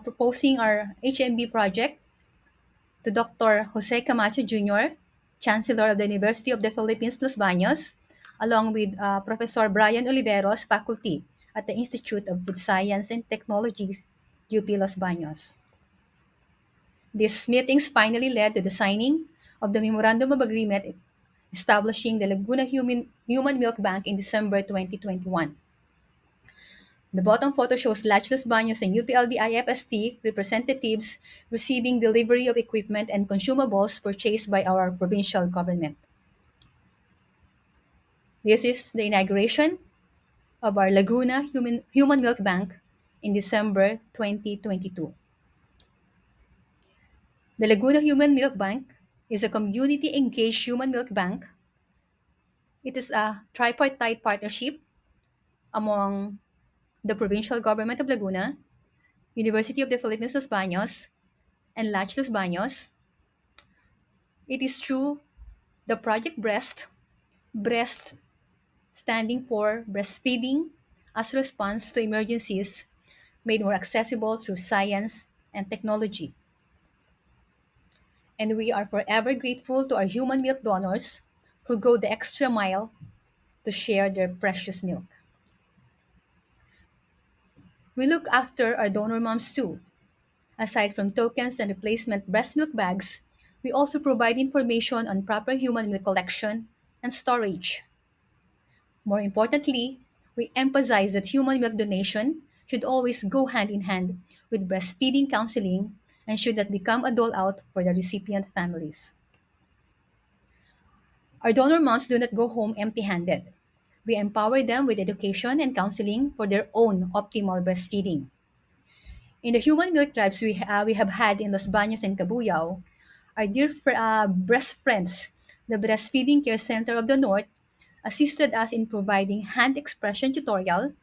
Speaker 6: proposing our HMB project to Dr. Jose Camacho Jr., Chancellor of the University of the Philippines, Los Baños, along with Professor Brian Oliveros, faculty at the Institute of Food Science and Technology, UP Los Baños. These meetings finally led to the signing of the Memorandum of Agreement establishing the Laguna Human Milk Bank in December 2021. The bottom photo shows Latch Los Baños and UPLB IFST representatives receiving delivery of equipment and consumables purchased by our provincial government. This is the inauguration of our Laguna Human Milk Bank in December 2022. The Laguna Human Milk Bank is a community-engaged human milk bank. It is a tripartite partnership among the provincial government of Laguna, University of the Philippines Los Baños, and Latch Los Baños. It is through the Project Breast standing for breastfeeding as response to emergencies made more accessible through science and technology. And we are forever grateful to our human milk donors who go the extra mile to share their precious milk. We look after our donor moms too. Aside from tokens and replacement breast milk bags, we also provide information on proper human milk collection and storage. More importantly, we emphasize that human milk donation should always go hand in hand with breastfeeding counseling and should not become a dole out for the recipient families. Our donor moms do not go home empty handed. We empower them with education and counseling for their own optimal breastfeeding. In the human milk drives we have had in Los Baños and Cabuyao, our dear breast friends, the Breastfeeding Care Center of the North, assisted us in providing hand expression tutorial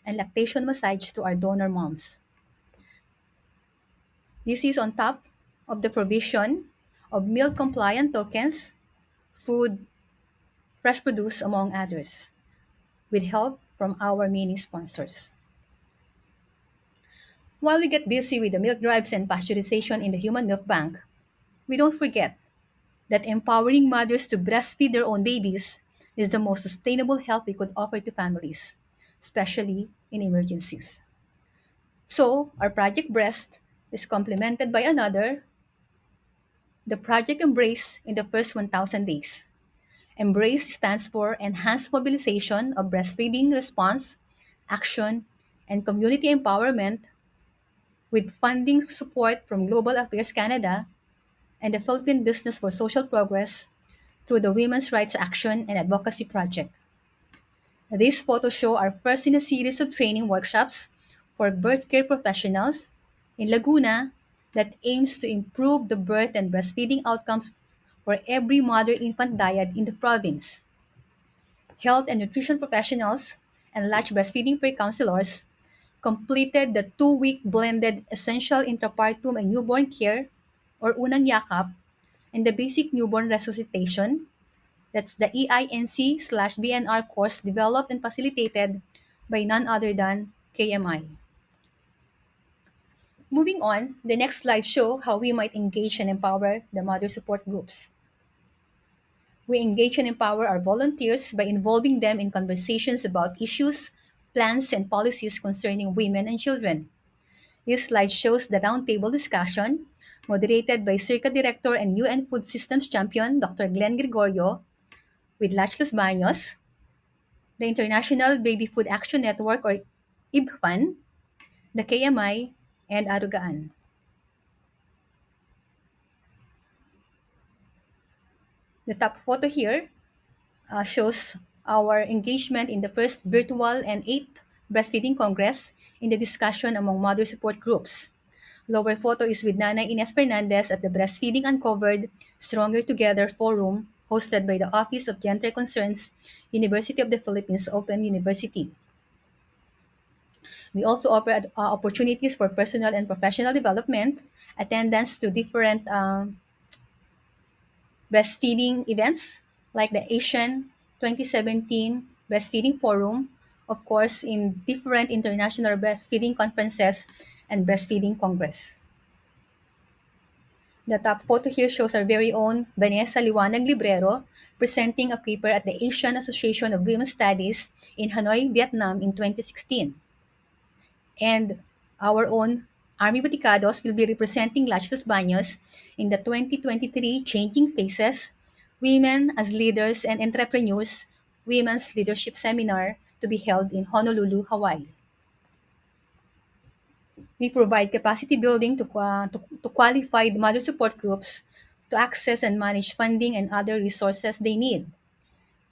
Speaker 6: and lactation massage to our donor moms. This is on top of the provision of milk compliant tokens, food, fresh produce, among others, with help from our many sponsors. While we get busy with the milk drives and pasteurization in the Human Milk Bank, we don't forget that empowering mothers to breastfeed their own babies is the most sustainable help we could offer to families, especially in emergencies. So, our Project Breast is complemented by another, the Project Embrace in the first 1,000 days. Embrace stands for Enhanced Mobilization of Breastfeeding Response, Action, and Community Empowerment with funding support from Global Affairs Canada and the Philippine Business for Social Progress through the Women's Rights Action and Advocacy Project. These photos show our first in a series of training workshops for birth care professionals in Laguna that aims to improve the birth and breastfeeding outcomes for every mother-infant dyad in the province. Health and nutrition professionals and latch breastfeeding care counselors completed the 2-week blended essential intrapartum and newborn care or unang yakap and the basic newborn resuscitation. That's the EINC/BNR course developed and facilitated by none other than KMI. Moving on, the next slides show how we might engage and empower the mother support groups. We engage and empower our volunteers by involving them in conversations about issues, plans, and policies concerning women and children. This slide shows the roundtable discussion moderated by CIRCA Director and UN Food Systems Champion Dr. Glenn Gregorio with Latch Los Baños, the International Baby Food Action Network or IBFAN, the KMI, and Arugaan. The top photo here shows our engagement in the first virtual and 8th Breastfeeding Congress in the discussion among mother support groups. Lower photo is with Nana Ines Fernandez at the Breastfeeding Uncovered Stronger Together Forum hosted by the Office of Gender Concerns, University of the Philippines Open University. We also offer opportunities for personal and professional development, attendance to different breastfeeding events like the Asian 2017 Breastfeeding Forum, of course, in different international breastfeeding conferences and breastfeeding congress. The top photo here shows our very own Vanessa Liwanag Librero presenting a paper at the Asian Association of Women's Studies in Hanoi, Vietnam in 2016. And our own Army Boticados will be representing Latch Los Baños in the 2023 Changing Faces, Women as Leaders and Entrepreneurs Women's Leadership Seminar to be held in Honolulu, Hawaii. We provide capacity building to qualified mother support groups to access and manage funding and other resources they need.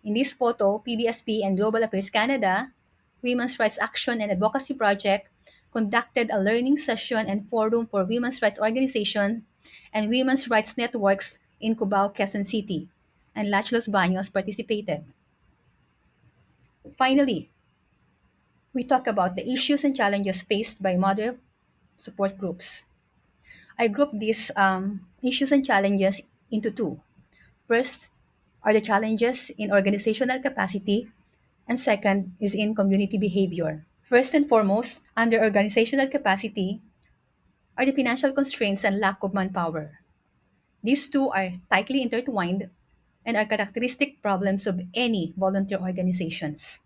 Speaker 6: In this photo, PBSP and Global Affairs Canada, Women's Rights Action and Advocacy Project conducted a learning session and forum for women's rights organizations and women's rights networks in Cubao, Quezon City, and Latch Los Baños participated. Finally, we talk about the issues and challenges faced by mother support groups. I grouped these issues and challenges into two. First are the challenges in organizational capacity, and second is in community behavior. First and foremost, under organizational capacity are the financial constraints and lack of manpower. These two are tightly intertwined and are characteristic problems of any volunteer organizations.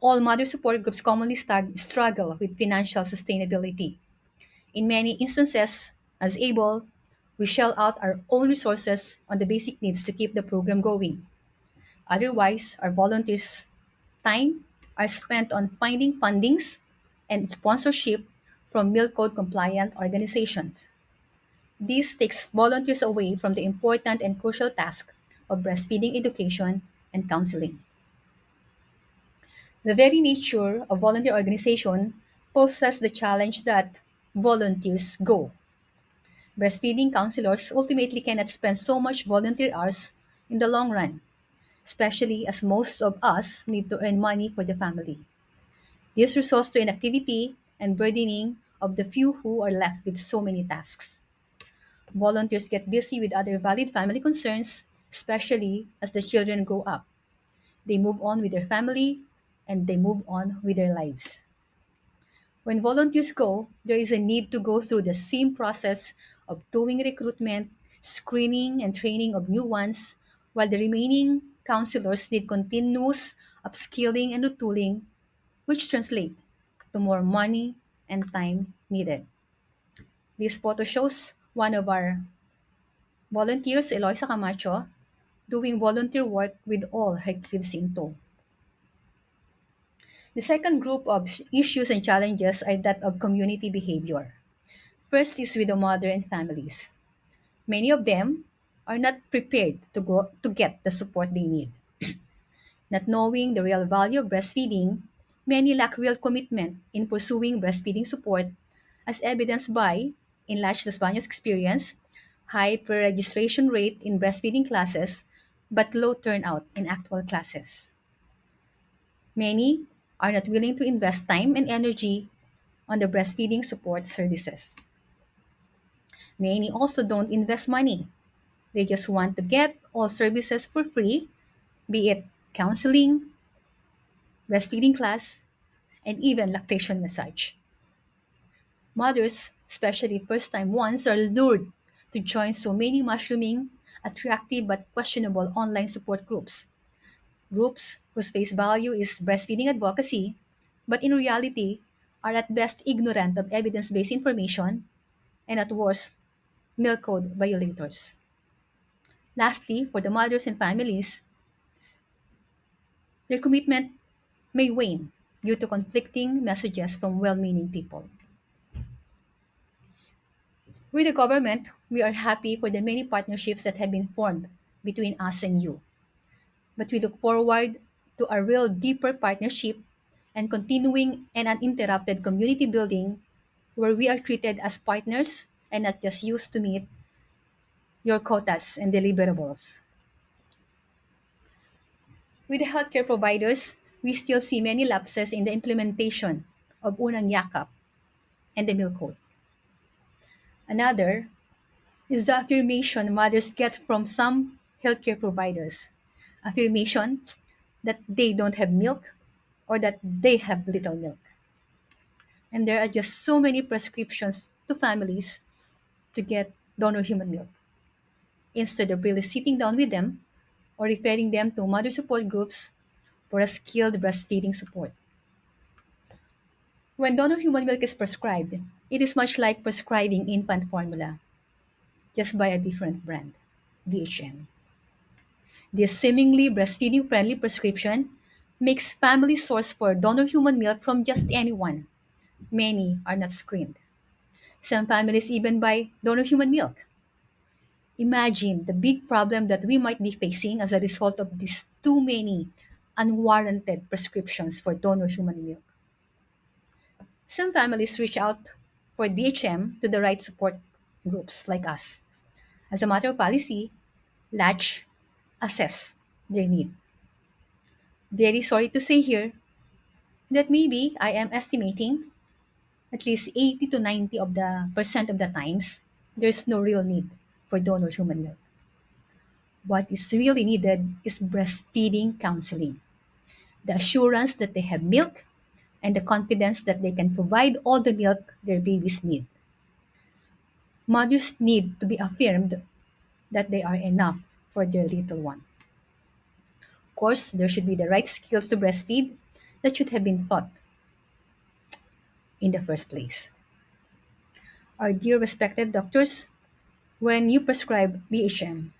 Speaker 6: All mother support groups commonly struggle with financial sustainability. In many instances, as able, we shell out our own resources on the basic needs to keep the program going. Otherwise, our volunteers' time are spent on finding fundings and sponsorship from Milk Code compliant organizations. This takes volunteers away from the important and crucial task of breastfeeding education and counseling. The very nature of volunteer organization poses the challenge that volunteers go. Breastfeeding counselors ultimately cannot spend so much volunteer hours in the long run, especially as most of us need to earn money for the family. This results to inactivity and burdening of the few who are left with so many tasks. Volunteers get busy with other valid family concerns, especially as the children grow up. They move on with their family and they move on with their lives. When volunteers go, there is a need to go through the same process of doing recruitment, screening, and training of new ones, while the remaining counselors need continuous upskilling and retooling, which translate to more money and time needed. This photo shows one of our volunteers, Eloisa Camacho, doing volunteer work with all her kids in tow. The second group of issues and challenges are that of community behavior. first is with the mother and families. Many of them are not prepared to get the support they need. Not knowing the real value of breastfeeding, many lack real commitment in pursuing breastfeeding support, as evidenced by, in Las Bañas experience, high pre-registration rate in breastfeeding classes but low turnout in actual classes. Many are not willing to invest time and energy on the breastfeeding support services. Many also don't invest money. They just want to get all services for free, be it counseling, breastfeeding class, and even lactation massage. Mothers, especially first time ones, are lured to join so many mushrooming, attractive but questionable online support groups. Groups whose face value is breastfeeding advocacy, but in reality are at best ignorant of evidence based information and at worst milk code violators. Lastly, for the mothers and families, their commitment may wane due to conflicting messages from well meaning people. With the government, we are happy for the many partnerships that have been formed between us and you. But we look forward to a real deeper partnership and continuing and uninterrupted community building where we are treated as partners and not just used to meet your quotas and deliverables. With the healthcare providers, we still see many lapses in the implementation of Unang Yakap and the Milk Code. Another is the affirmation mothers get from some healthcare providers. Affirmation that they don't have milk or that they have little milk. And there are just so many prescriptions to families to get donor human milk. Instead of really sitting down with them or referring them to mother support groups for a skilled breastfeeding support. When donor human milk is prescribed, it is much like prescribing infant formula, just by a different brand, DHM. This seemingly breastfeeding friendly prescription makes families source for donor human milk from just anyone. Many are not screened. Some families even buy donor human milk. Imagine the big problem that we might be facing as a result of these too many unwarranted prescriptions for donor human milk. Some families reach out for DHM to the right support groups like us. As a matter of policy, Latch assess their need. Very sorry to say here that maybe I am estimating at least 80 to 90 of the percent of the times there's no real need for donor human milk. What is really needed is breastfeeding counseling, the assurance that they have milk, and the confidence that they can provide all the milk their babies need. Mothers need to be affirmed that they are enough for their little one. Of course, there should be the right skills to breastfeed that should have been taught in the first place. Our dear respected doctors, when you prescribe DHM,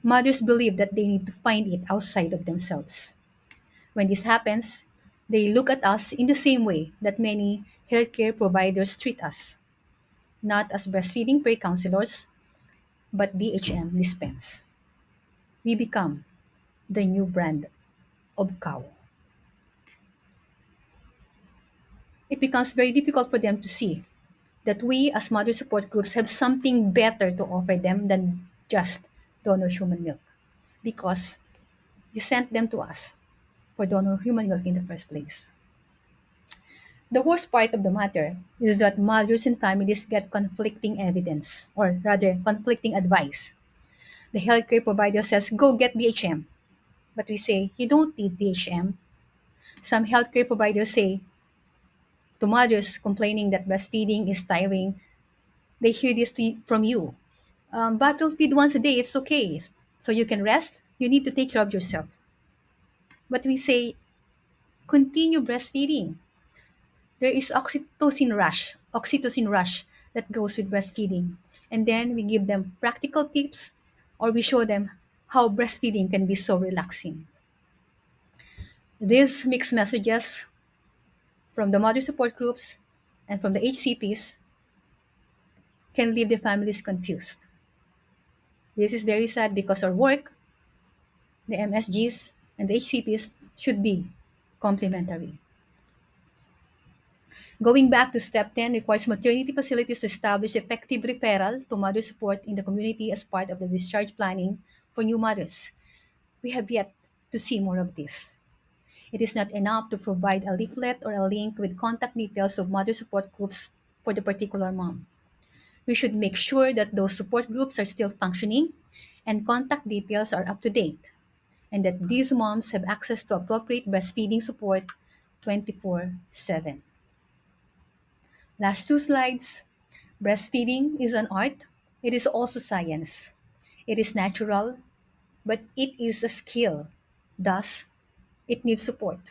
Speaker 6: mothers believe that they need to find it outside of themselves. When this happens, they look at us in the same way that many healthcare providers treat us, not as breastfeeding pre-counselors, but DHM dispense. We become the new brand of cow. It becomes very difficult for them to see that we as mother support groups have something better to offer them than just donor human milk because you sent them to us for donor human milk in the first place. The worst part of the matter is that mothers and families get conflicting evidence, or rather, conflicting advice. The healthcare provider says, go get DHM. But we say, you don't need DHM. Some healthcare providers say to mothers complaining that breastfeeding is tiring, they hear this from you. Battlefield once a day, it's okay. So you can rest, you need to take care of yourself. But we say, continue breastfeeding. There is oxytocin rush that goes with breastfeeding. And then we give them practical tips or we show them how breastfeeding can be so relaxing. These mixed messages from the mother support groups and from the HCPs can leave the families confused. This is very sad because our work, the MSGs and the HCPs, should be complementary. Going back to step 10 requires maternity facilities to establish effective referral to mother support in the community as part of the discharge planning for new mothers. We have yet to see more of this. It is not enough to provide a leaflet or a link with contact details of mother support groups for the particular mom. We should make sure that those support groups are still functioning and contact details are up to date, and that these moms have access to appropriate breastfeeding support 24/7. Last two slides. Breastfeeding is an art. It is also science. It is natural, but it is a skill. Thus, it needs support.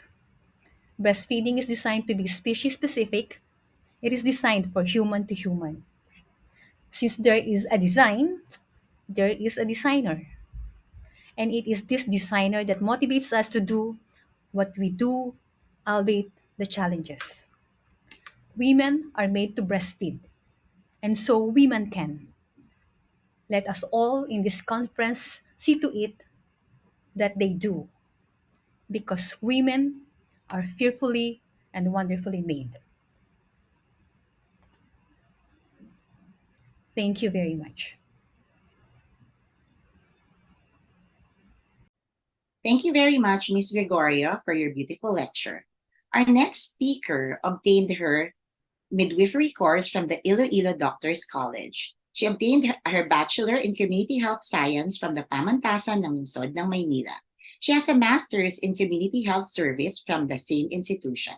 Speaker 6: Breastfeeding is designed to be species specific. It is designed for human to human. Since there is a design, there is a designer. And it is this designer that motivates us to do what we do, albeit the challenges. Women are made to breastfeed, and so women can. Let us all in this conference see to it that they do, because women are fearfully and wonderfully made. Thank you very much.
Speaker 2: Thank you very much, Ms. Gregorio, for your beautiful lecture. Our next speaker obtained her midwifery course from the Iloilo Doctors College. She obtained her Bachelor in Community Health Science from the Pamantasan ng Lungsod ng Maynila. She has a Master's in Community Health Service from the same institution.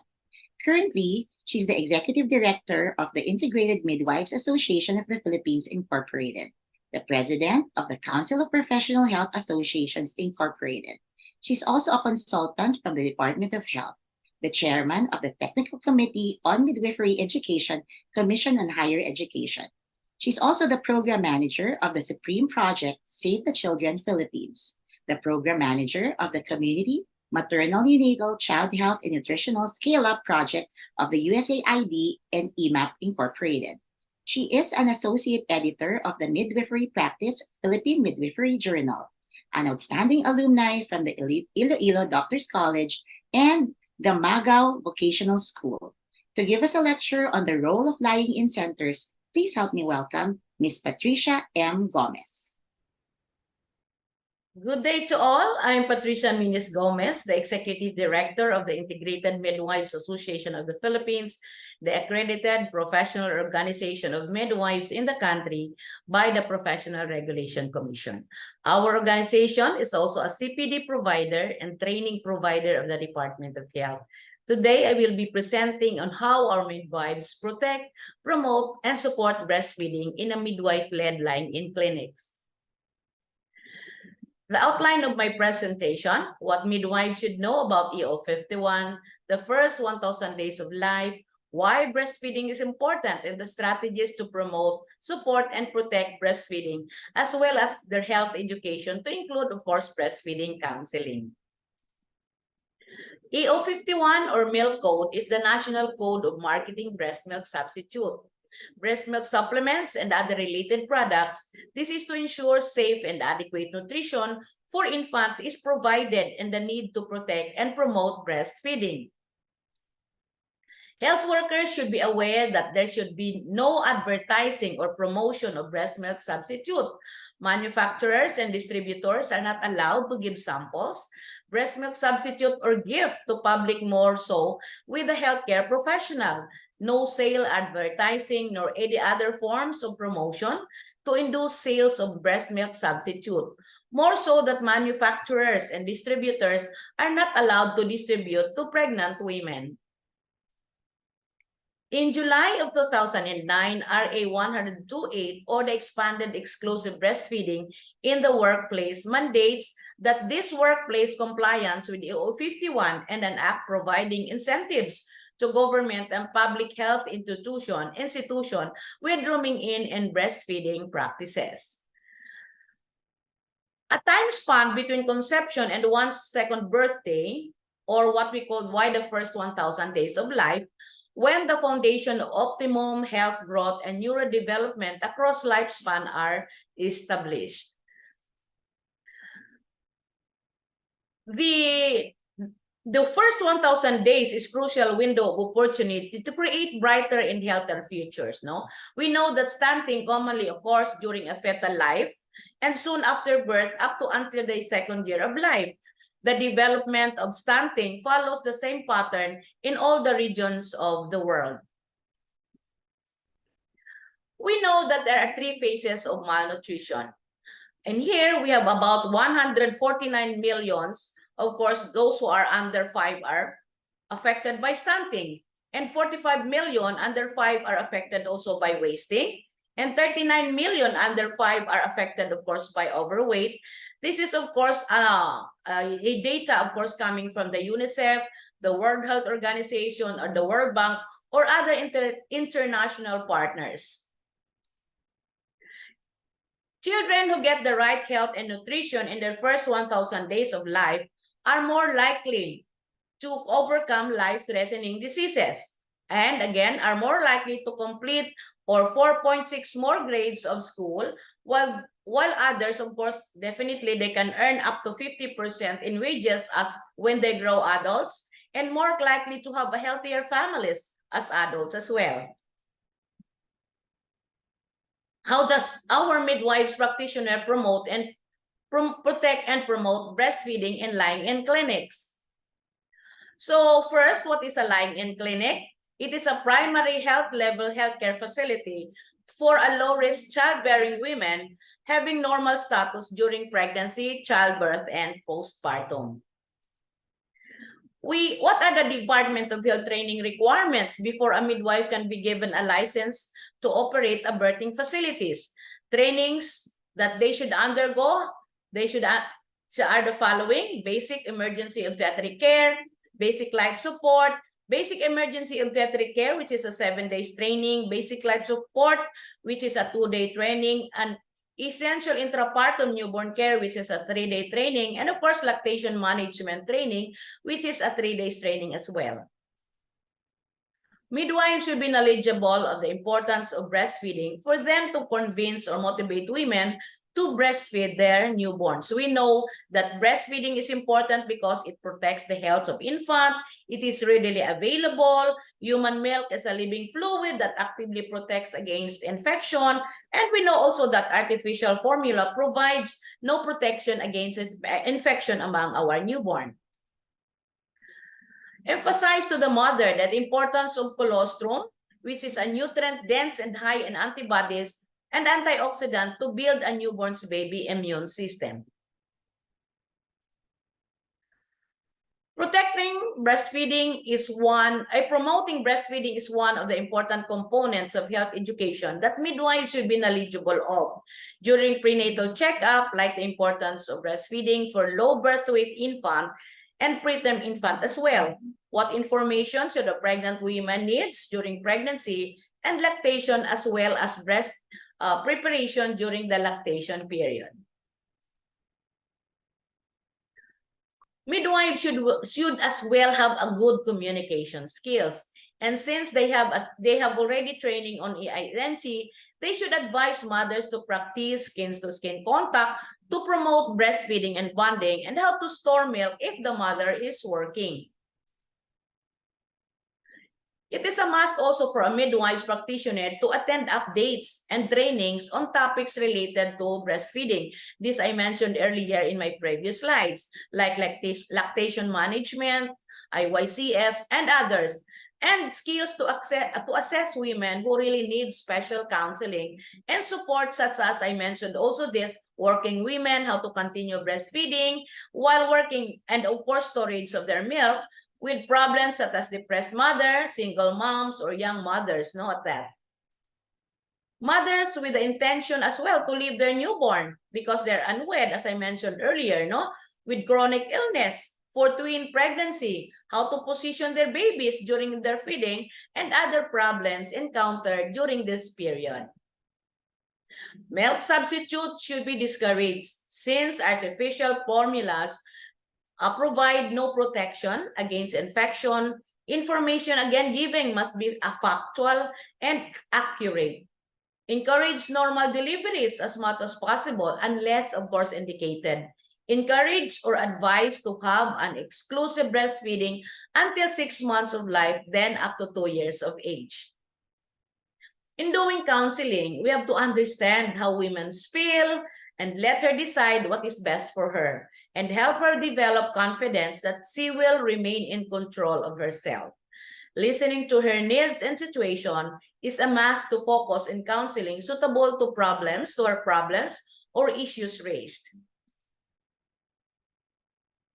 Speaker 2: Currently, she's the Executive Director of the Integrated Midwives Association of the Philippines, Incorporated, the President of the Council of Professional Health Associations, Incorporated. She's also a consultant from the Department of Health, the Chairman of the Technical Committee on Midwifery Education, Commission on Higher Education. She's also the Program Manager of the Supreme Project Save the Children Philippines, the Program Manager of the Community Maternal Neonatal Child Health and Nutritional Scale-Up Project of the USAID and EMAP Incorporated. She is an Associate Editor of the Midwifery Practice Philippine Midwifery Journal, an outstanding alumni from the Iloilo Doctors College and the Magao Vocational School. To give us a lecture on the role of lying-in centers, please help me welcome Ms. Patricia M. Gomez.
Speaker 7: Good day to all. I'm Patricia Minis Gomez, the Executive Director of the Integrated Midwives Association of the Philippines, the accredited professional organization of midwives in the country by the Professional Regulation Commission. Our organization is also a CPD provider and training provider of the Department of Health. Today, I will be presenting on how our midwives protect, promote, and support breastfeeding in a midwife-led line-in clinics. The outline of my presentation, what midwives should know about EO 51, the first 1,000 days of life, why breastfeeding is important, and the strategies to promote, support, and protect breastfeeding, as well as their health education to include, of course, breastfeeding counseling. EO 51 or Milk Code is the National Code of Marketing Breast Milk Substitute. Breast milk supplements and other related products. This is to ensure safe and adequate nutrition for infants is provided and the need to protect and promote breastfeeding. Health workers should be aware that there should be no advertising or promotion of breast milk substitute. Manufacturers and distributors are not allowed to give samples, breast milk substitute, or gift to public, more so with a healthcare professional. No sale, advertising, nor any other forms of promotion to induce sales of breast milk substitute. More so that manufacturers and distributors are not allowed to distribute to pregnant women. In July of 2009, RA 128, or the Expanded Exclusive Breastfeeding in the Workplace, mandates that this workplace compliance with EO 51 and an act providing incentives to government and public health institution with rooming in and breastfeeding practices. A time span between conception and one's second birthday, or what we call why the first 1,000 days of life, when the foundation of optimum health growth and neurodevelopment across lifespan are established. The first 1,000 days is crucial window of opportunity to create brighter and healthier futures. No, we know that stunting commonly occurs during a fetal life and soon after birth up to until the 2nd year of life. The development of stunting follows the same pattern in all the regions of the world. We know that there are 3 phases of malnutrition. And here we have about 149 millions. Of course, those who are under 5 are affected by stunting. And 45 million under 5 are affected also by wasting. And 39 million under 5 are affected, of course, by overweight. This is, of course, a data, of course, coming from the UNICEF, the World Health Organization, or the World Bank, or other international partners. Children who get the right health and nutrition in their first 1,000 days of life are more likely to overcome life-threatening diseases, and again, are more likely to complete or 4.6 more grades of school, while others, of course, definitely they can earn up to 50% in wages as when they grow adults, and more likely to have a healthier families as adults as well. How does our midwives practitioner promote and protect and promote breastfeeding in lying-in clinics? So first, what is a lying-in clinic? It is a primary health level healthcare facility for a low-risk childbearing women having normal status during pregnancy, childbirth, and postpartum. What are the Department of Health training requirements before a midwife can be given a license to operate a birthing facilities? Trainings that they should undergo, are the following: basic emergency obstetric care, basic life support, basic emergency obstetric care, which is a 7 days training, basic life support, which is a 2-day training, and essential intrapartum newborn care, which is a 3-day training, and of course, lactation management training, which is a 3 days training as well. Midwives should be knowledgeable of the importance of breastfeeding for them to convince or motivate women to breastfeed their newborns. We know that breastfeeding is important because it protects the health of infant. It is readily available. Human milk is a living fluid that actively protects against infection. And we know also that artificial formula provides no protection against infection among our newborn. Emphasize to the mother that the importance of colostrum, which is a nutrient dense and high in antibodies and antioxidant to build a newborn's baby immune system. Promoting breastfeeding is one of the important components of health education that midwives should be knowledgeable of. During prenatal checkup, like the importance of breastfeeding for low birth weight infant and preterm infant as well. What information should a pregnant woman needs during pregnancy and lactation, as well as breast preparation during the lactation period. Midwives should as well have a good communication skills. And since they have already training on EINC, they should advise mothers to practice skin-to-skin contact to promote breastfeeding and bonding, and how to store milk if the mother is working. It is a must also for a midwife practitioner to attend updates and trainings on topics related to breastfeeding. This I mentioned earlier in my previous slides, like lactation management, IYCF, and others. And skills to assess women who really need special counseling and support, such as I mentioned also this, working women, how to continue breastfeeding while working, and of course storage of their milk, with problems such as depressed mother, single moms, or young mothers, at that. Mothers with the intention as well to leave their newborn because they're unwed, as I mentioned earlier, with chronic illness, for twin pregnancy, how to position their babies during their feeding, and other problems encountered during this period. Milk substitutes should be discouraged since artificial formulas provide no protection against infection Information, again, giving must be factual and accurate. Encourage normal deliveries as much as possible, unless, of course, indicated. Encourage or advise to have an exclusive breastfeeding until 6 months of life, then up to 2 years of age. In doing counseling, we have to understand how women feel and let her decide what is best for her and help her develop confidence that she will remain in control of herself. Listening to her needs and situation is a must to focus in counseling suitable to her problems or issues raised.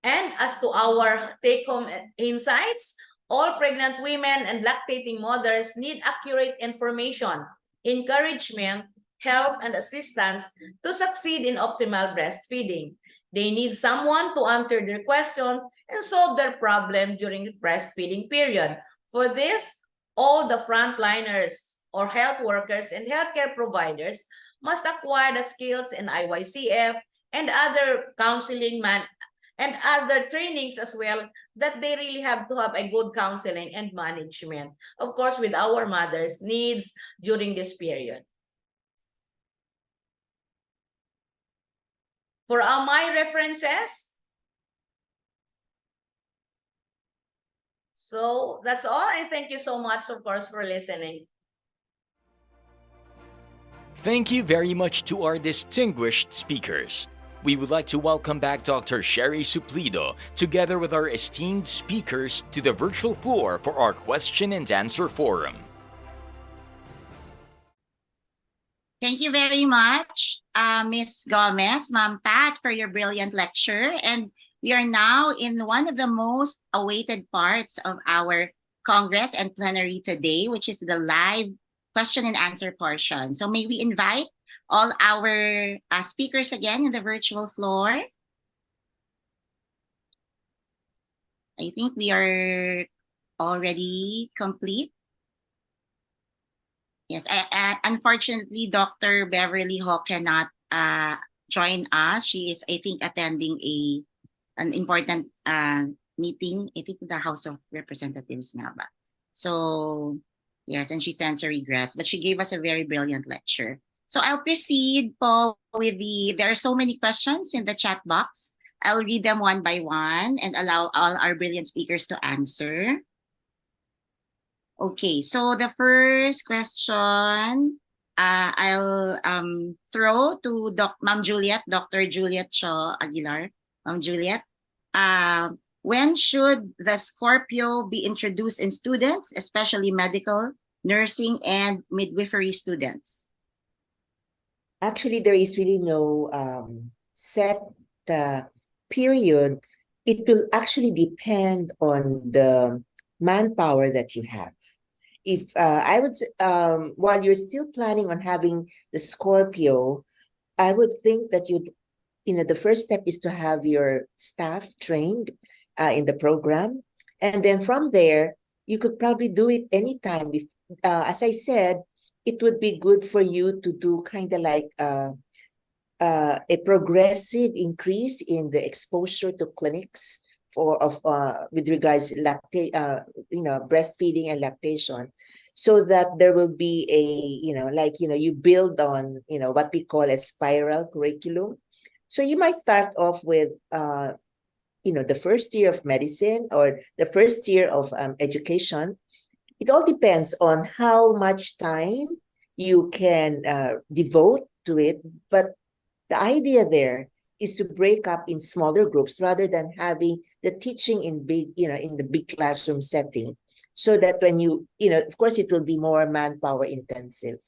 Speaker 7: And as to our take-home insights, all pregnant women and lactating mothers need accurate information, encouragement, help, and assistance to succeed in optimal breastfeeding. They need someone to answer their question and solve their problem during the breastfeeding period. For this, all the frontliners or health workers and healthcare providers must acquire the skills in IYCF and other counseling and other trainings as well, that they really have to have a good counseling and management, of course, with our mothers' needs during this period. For my references, so that's all, and thank you so much, of course, for listening.
Speaker 1: Thank you very much to our distinguished speakers. We would like to welcome back Dr. Sherry Suplido, together with our esteemed speakers, to the virtual floor for our question and answer forum.
Speaker 2: Thank you very much, Ms. Gomez, Ma'am Pat, for your brilliant lecture. And we are now in one of the most awaited parts of our Congress and plenary today, which is the live question and answer portion. So may we invite all our speakers again in the virtual floor. I think we are already complete. Yes, unfortunately, Dr. Beverly Hawk cannot join us. She is, I think, attending an important meeting, I think, in the House of Representatives now. So, yes, and she sends her regrets, but she gave us a very brilliant lecture. So I'll proceed po with there are so many questions in the chat box. I'll read them one by one and allow all our brilliant speakers to answer. Okay, so the first question I'll throw to Ma'am Juliet, Dr. Juliet Shaw Aguilar. Ma'am Juliet, when should the Scorpio be introduced in students, especially medical, nursing, and midwifery students?
Speaker 4: Actually, there is really no set period. It will actually depend on the manpower that you have. If I would, while you're still planning on having the Scorpio, I would think that the first step is to have your staff trained in the program. And then from there, you could probably do it anytime. As I said, it would be good for you to do kind of like a progressive increase in the exposure to clinics with regards to breastfeeding and lactation, so that there will be you build on what we call a spiral curriculum. So you might start off with the first year of medicine or the first year of education. It all depends on how much time you can devote to it, but the idea there is to break up in smaller groups rather than having the teaching in the big classroom setting, so that when of course, it will be more manpower intensive.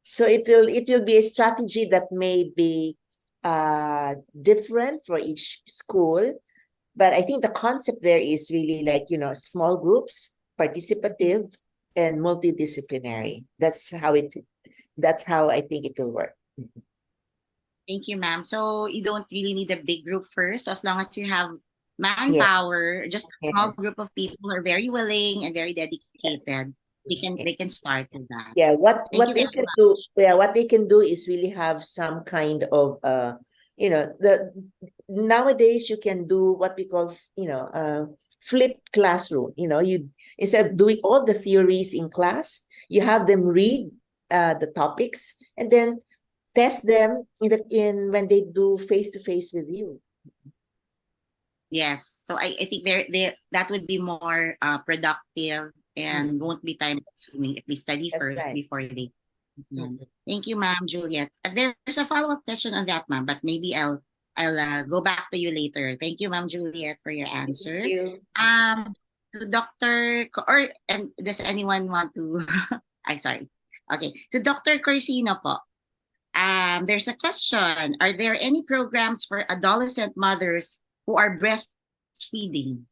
Speaker 4: So it will be a strategy that may be different for each school, but I think the concept there is really like small groups, participative, and multidisciplinary. That's how I think it will work.
Speaker 2: Thank you, ma'am. So you don't really need a big group first. As long as you have manpower, just a small group of people who are very willing and very dedicated, they can start with that.
Speaker 4: Yeah, what they can do, what they can do is really have some kind of nowadays you can do what we call flipped classroom. You instead of doing all the theories in class, you have them read the topics and then test them in when they do face to face with you.
Speaker 2: Yes. So I think that would be more productive and won't be time consuming if they study
Speaker 4: That's
Speaker 2: first
Speaker 4: right.
Speaker 2: before they. Thank you, Ma'am Juliet. There's a follow-up question on that, Ma'am, but maybe I'll go back to you later. Thank you, Ma'am Juliet, for your answer.
Speaker 5: Thank you.
Speaker 2: To and does anyone want to? I'm sorry. Okay, to Dr. Corsino po. There's a question. Are there any programs for adolescent mothers who are breastfeeding?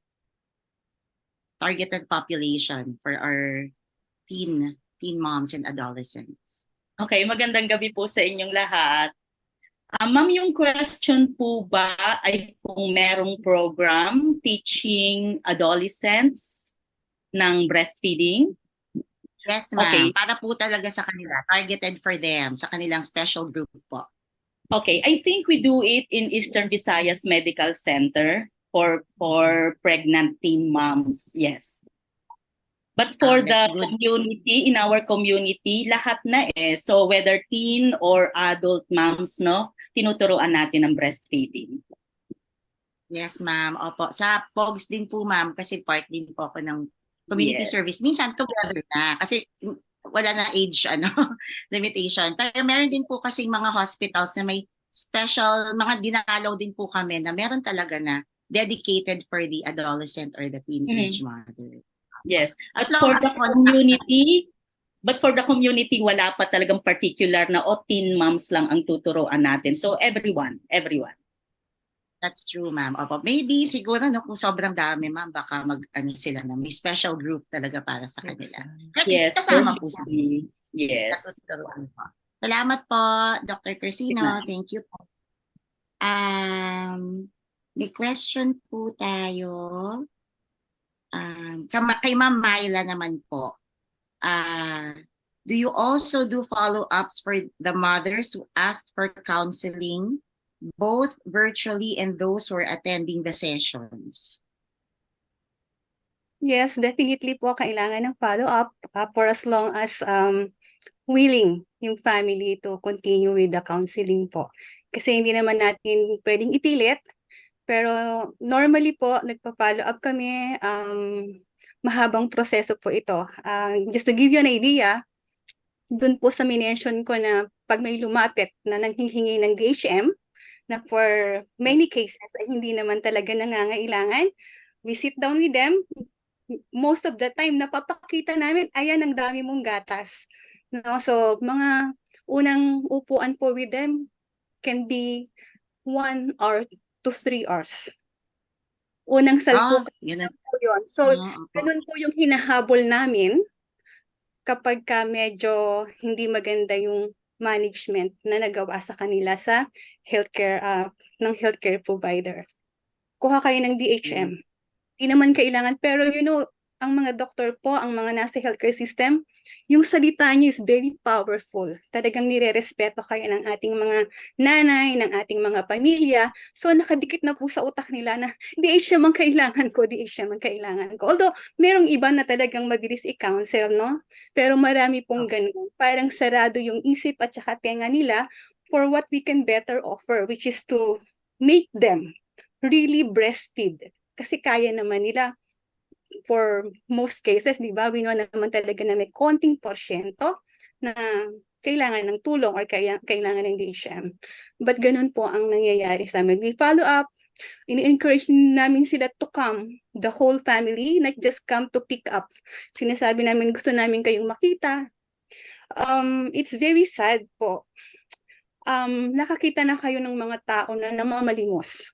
Speaker 2: Targeted population for our teen moms and adolescents.
Speaker 5: Okay, magandang gabi po sa inyong lahat. Ma'am, yung question po ba ay kung merong program teaching adolescents ng breastfeeding?
Speaker 2: Yes, ma'am.
Speaker 5: Okay.
Speaker 2: Para po talaga sa kanila. Targeted for them. Sa kanilang special group po.
Speaker 5: Okay, I think we do it in Eastern Visayas Medical Center for pregnant teen moms. Yes. But for the
Speaker 2: That's good.
Speaker 5: community, in our community, lahat na eh. So whether teen or adult moms, no, tinuturuan natin ang breastfeeding.
Speaker 2: Yes, ma'am. Opo. Sa POGS din po, ma'am, kasi part din po ako ng community
Speaker 5: Yes.
Speaker 2: service. Minsan together na kasi wala na age limitation. Pero meron din po kasing mga hospitals na may special, mga dinalaw din po kami na meron talaga na dedicated for the adolescent or the teenage mother.
Speaker 5: Yes.
Speaker 2: As
Speaker 5: But
Speaker 2: long
Speaker 5: for
Speaker 2: as
Speaker 5: the community, wala pa talagang particular na teen moms lang ang tuturuan natin. So everyone.
Speaker 2: That's true, ma'am. Opo. Maybe siguro kung sobrang dami, ma'am, baka sila na may special group talaga para sa kanila.
Speaker 5: Yes,
Speaker 2: Kasama po sila.
Speaker 5: Yes.
Speaker 2: Salamat po, Dr. Corsino. Thank you po. May question po tayo. Kay Ma'am Myla naman po. Do you also do follow-ups for the mothers who asked for counseling, both virtually and those who are attending the sessions?
Speaker 6: Yes, definitely po kailangan ng follow-up for as long as willing yung family to continue with the counseling po. Kasi hindi naman natin pwedeng ipilit, pero normally po nagpa-follow up kami, mahabang proseso po ito. Just to give you an idea, dun po sa minention ko na pag may lumapit na nanghihingi ng DHM, na for many cases ay hindi naman talaga nangangailangan, we sit down with them. Most of the time, napapakita namin, ayan, ang dami mong gatas. No? So, mga unang upuan po with them can be 1 hour to 3 hours. Unang salpok po yun. So, ganun po yung hinahabol namin kapag medyo hindi maganda yung management na nagawa sa kanila sa healthcare ng healthcare provider. Kuha kayo ng DHM. Hindi naman kailangan, pero ang mga doktor po, ang mga nasa healthcare system, yung salita niyo is very powerful. Talagang nire-respeto kayo ng ating mga nanay, ng ating mga pamilya. So nakadikit na po sa utak nila na DHM ang kailangan ko, DHM ang kailangan ko. Although merong iba na talagang mabilis i-counsel, no? Pero marami pong ganun. Parang sarado yung isip at saka tenga nila for what we can better offer, which is to make them really breastfeed. Kasi kaya naman nila. For most cases, di ba, we know naman talaga na may konting porsyento na kailangan ng tulong or kailangan ng DHM. But ganun po ang nangyayari sa amin. We follow up, ini-encourage namin sila to come, the whole family, not just come to pick up. Sinasabi namin, gusto namin kayong makita. It's very sad po. Nakakita na kayo ng mga tao na namamalimos.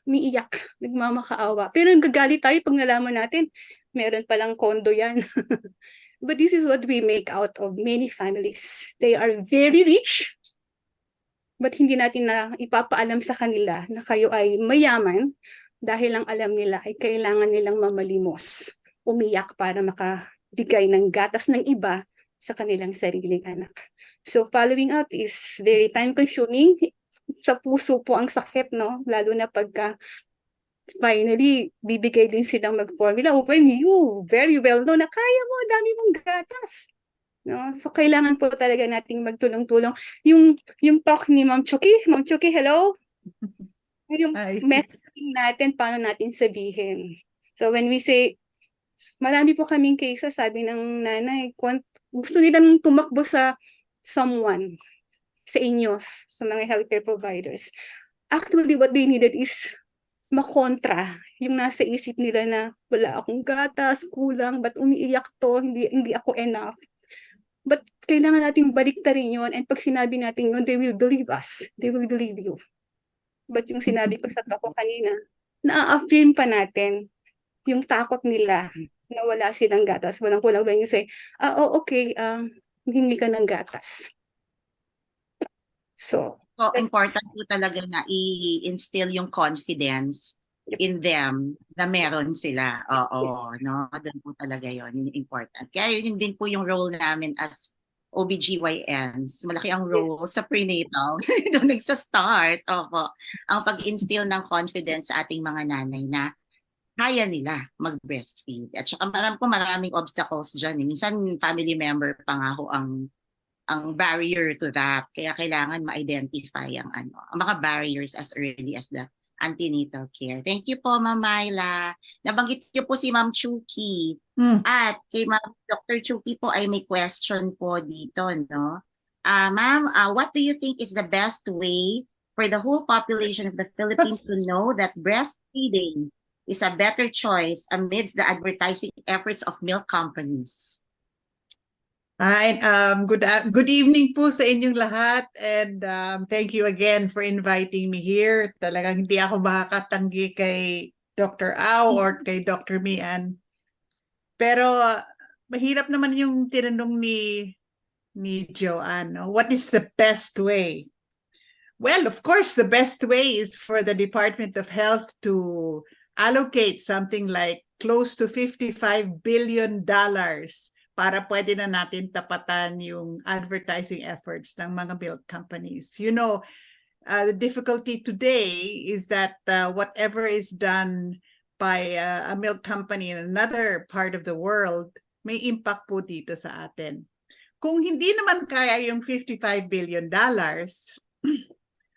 Speaker 6: Umiiyak, nagmamakaawa. Pero nagagalit tayo pag nalaman natin, meron palang kondo yan. But this is what we make out of many families. They are very rich, but hindi natin na ipapaalam sa kanila na kayo ay mayaman dahil ang alam nila ay kailangan nilang mamalimos, umiyak para makabigay ng gatas ng iba sa kanilang sariling anak. So following up is very time-consuming. Sa puso po ang sakit, no? Lalo na pagka
Speaker 8: finally, bibigay din silang mag-formula when you very well know na kaya mo, dami mong gatas. No? So, kailangan po talaga nating magtulong-tulong. Yung talk ni Ma'am Chucky, hello? Yung messaging natin, paano natin sabihin. So, when we say, marami po kaming cases, sabi ng nanay, gusto nilang tumakbo sa someone, sa inyo, sa mga healthcare providers. Actually, what they needed is makontra yung nasa isip nila na wala akong gatas, kulang, ba't umiiyak to, hindi ako enough. But kailangan natin baliktarin yun, and pag sinabi natin yun, they will believe us. They will believe you. But yung sinabi ko sa tako kanina, na-affirm pa natin yung takot nila na wala silang gatas, walang kulang. When you say, okay, hingi ka ng gatas. So
Speaker 2: important po talaga na i-instill yung confidence in them na meron sila. Oo, no? Doon po talaga yun, important. Kaya yun din po yung role namin as OBGYNs. Malaki ang role sa prenatal. Doon nagsa-start. Opo. Ang pag-instill ng confidence sa ating mga nanay na kaya nila mag-breastfeed. At saka maraming obstacles dyan. Minsan family member pa nga ho ang barrier to that. Kaya kailangan ma-identify ang mga barriers as early as the antenatal care. Thank you po, Ma'am Myla. Nabanggit niyo po si Ma'am Chucky. At kay Ma'am Dr. Chucky po ay may question po dito, no? Ma'am, what do you think is the best way for the whole population of the Philippines to know that breastfeeding is a better choice amidst the advertising efforts of milk companies?
Speaker 9: Hi, good evening po sa inyong lahat, and thank you again for inviting me here. Talagang hindi ako makakatanggi kay Dr. Au or kay Dr. Mian. Pero mahirap naman yung tinanong ni Joanne. What is the best way? Well, of course, the best way is for the Department of Health to allocate something like close to $55 billion para pwede na natin tapatan yung advertising efforts ng mga milk companies. You know, the difficulty today is that whatever is done by a milk company in another part of the world, may impact po dito sa atin. Kung hindi naman kaya yung $55 billion,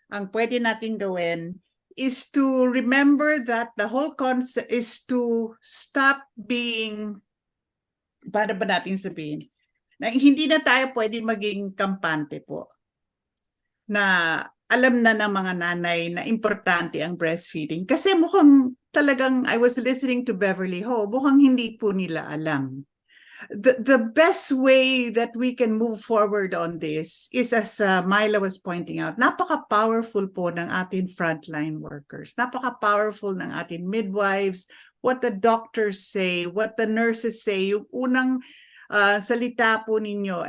Speaker 9: ang pwede natin gawin is to remember that the whole concept is to stop being, para ba natin sabihin, na hindi na tayo pwede maging kampante po. Na alam na ng mga nanay na importante ang breastfeeding. Kasi mukhang talagang, I was listening to Beverly Ho, mukhang hindi po nila alam. The best way that we can move forward on this is, as Myla was pointing out, napaka-powerful po ng ating frontline workers. Napaka-powerful ng ating midwives, what the doctors say, what the nurses say, yung unang salita po ninyo,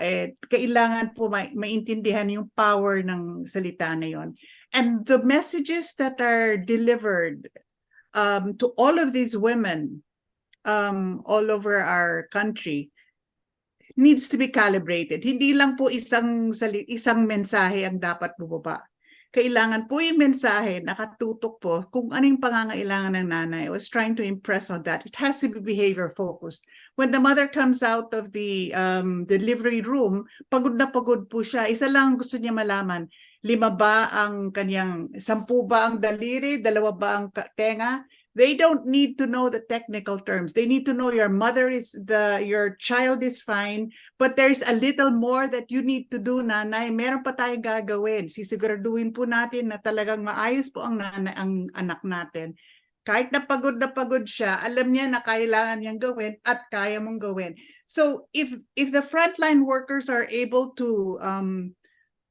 Speaker 9: kailangan po maintindihan yung power ng salita na yon. And the messages that are delivered to all of these women all over our country needs to be calibrated. Hindi lang po isang mensahe ang dapat bumaba. Kailangan po yung mensahe nakatutok po kung anong pangangailangan ng nanay. I was trying to impress on that. It has to be behavior focused. When the mother comes out of the delivery room, pagod na pagod po siya. Isa lang gusto niya malaman, 5 ba ang kanyang, 10 ba ang daliri, 2 ba ang tenga? They don't need to know the technical terms. They need to know your child is fine, but there's a little more that you need to do, nanay. Meron pa tayong gagawin. Sisiguraduhin po natin na talagang maayos po ang anak natin. Kahit na pagod siya, alam niya na kailangan niyang gawin at kaya mong gawin. So if the frontline workers are able to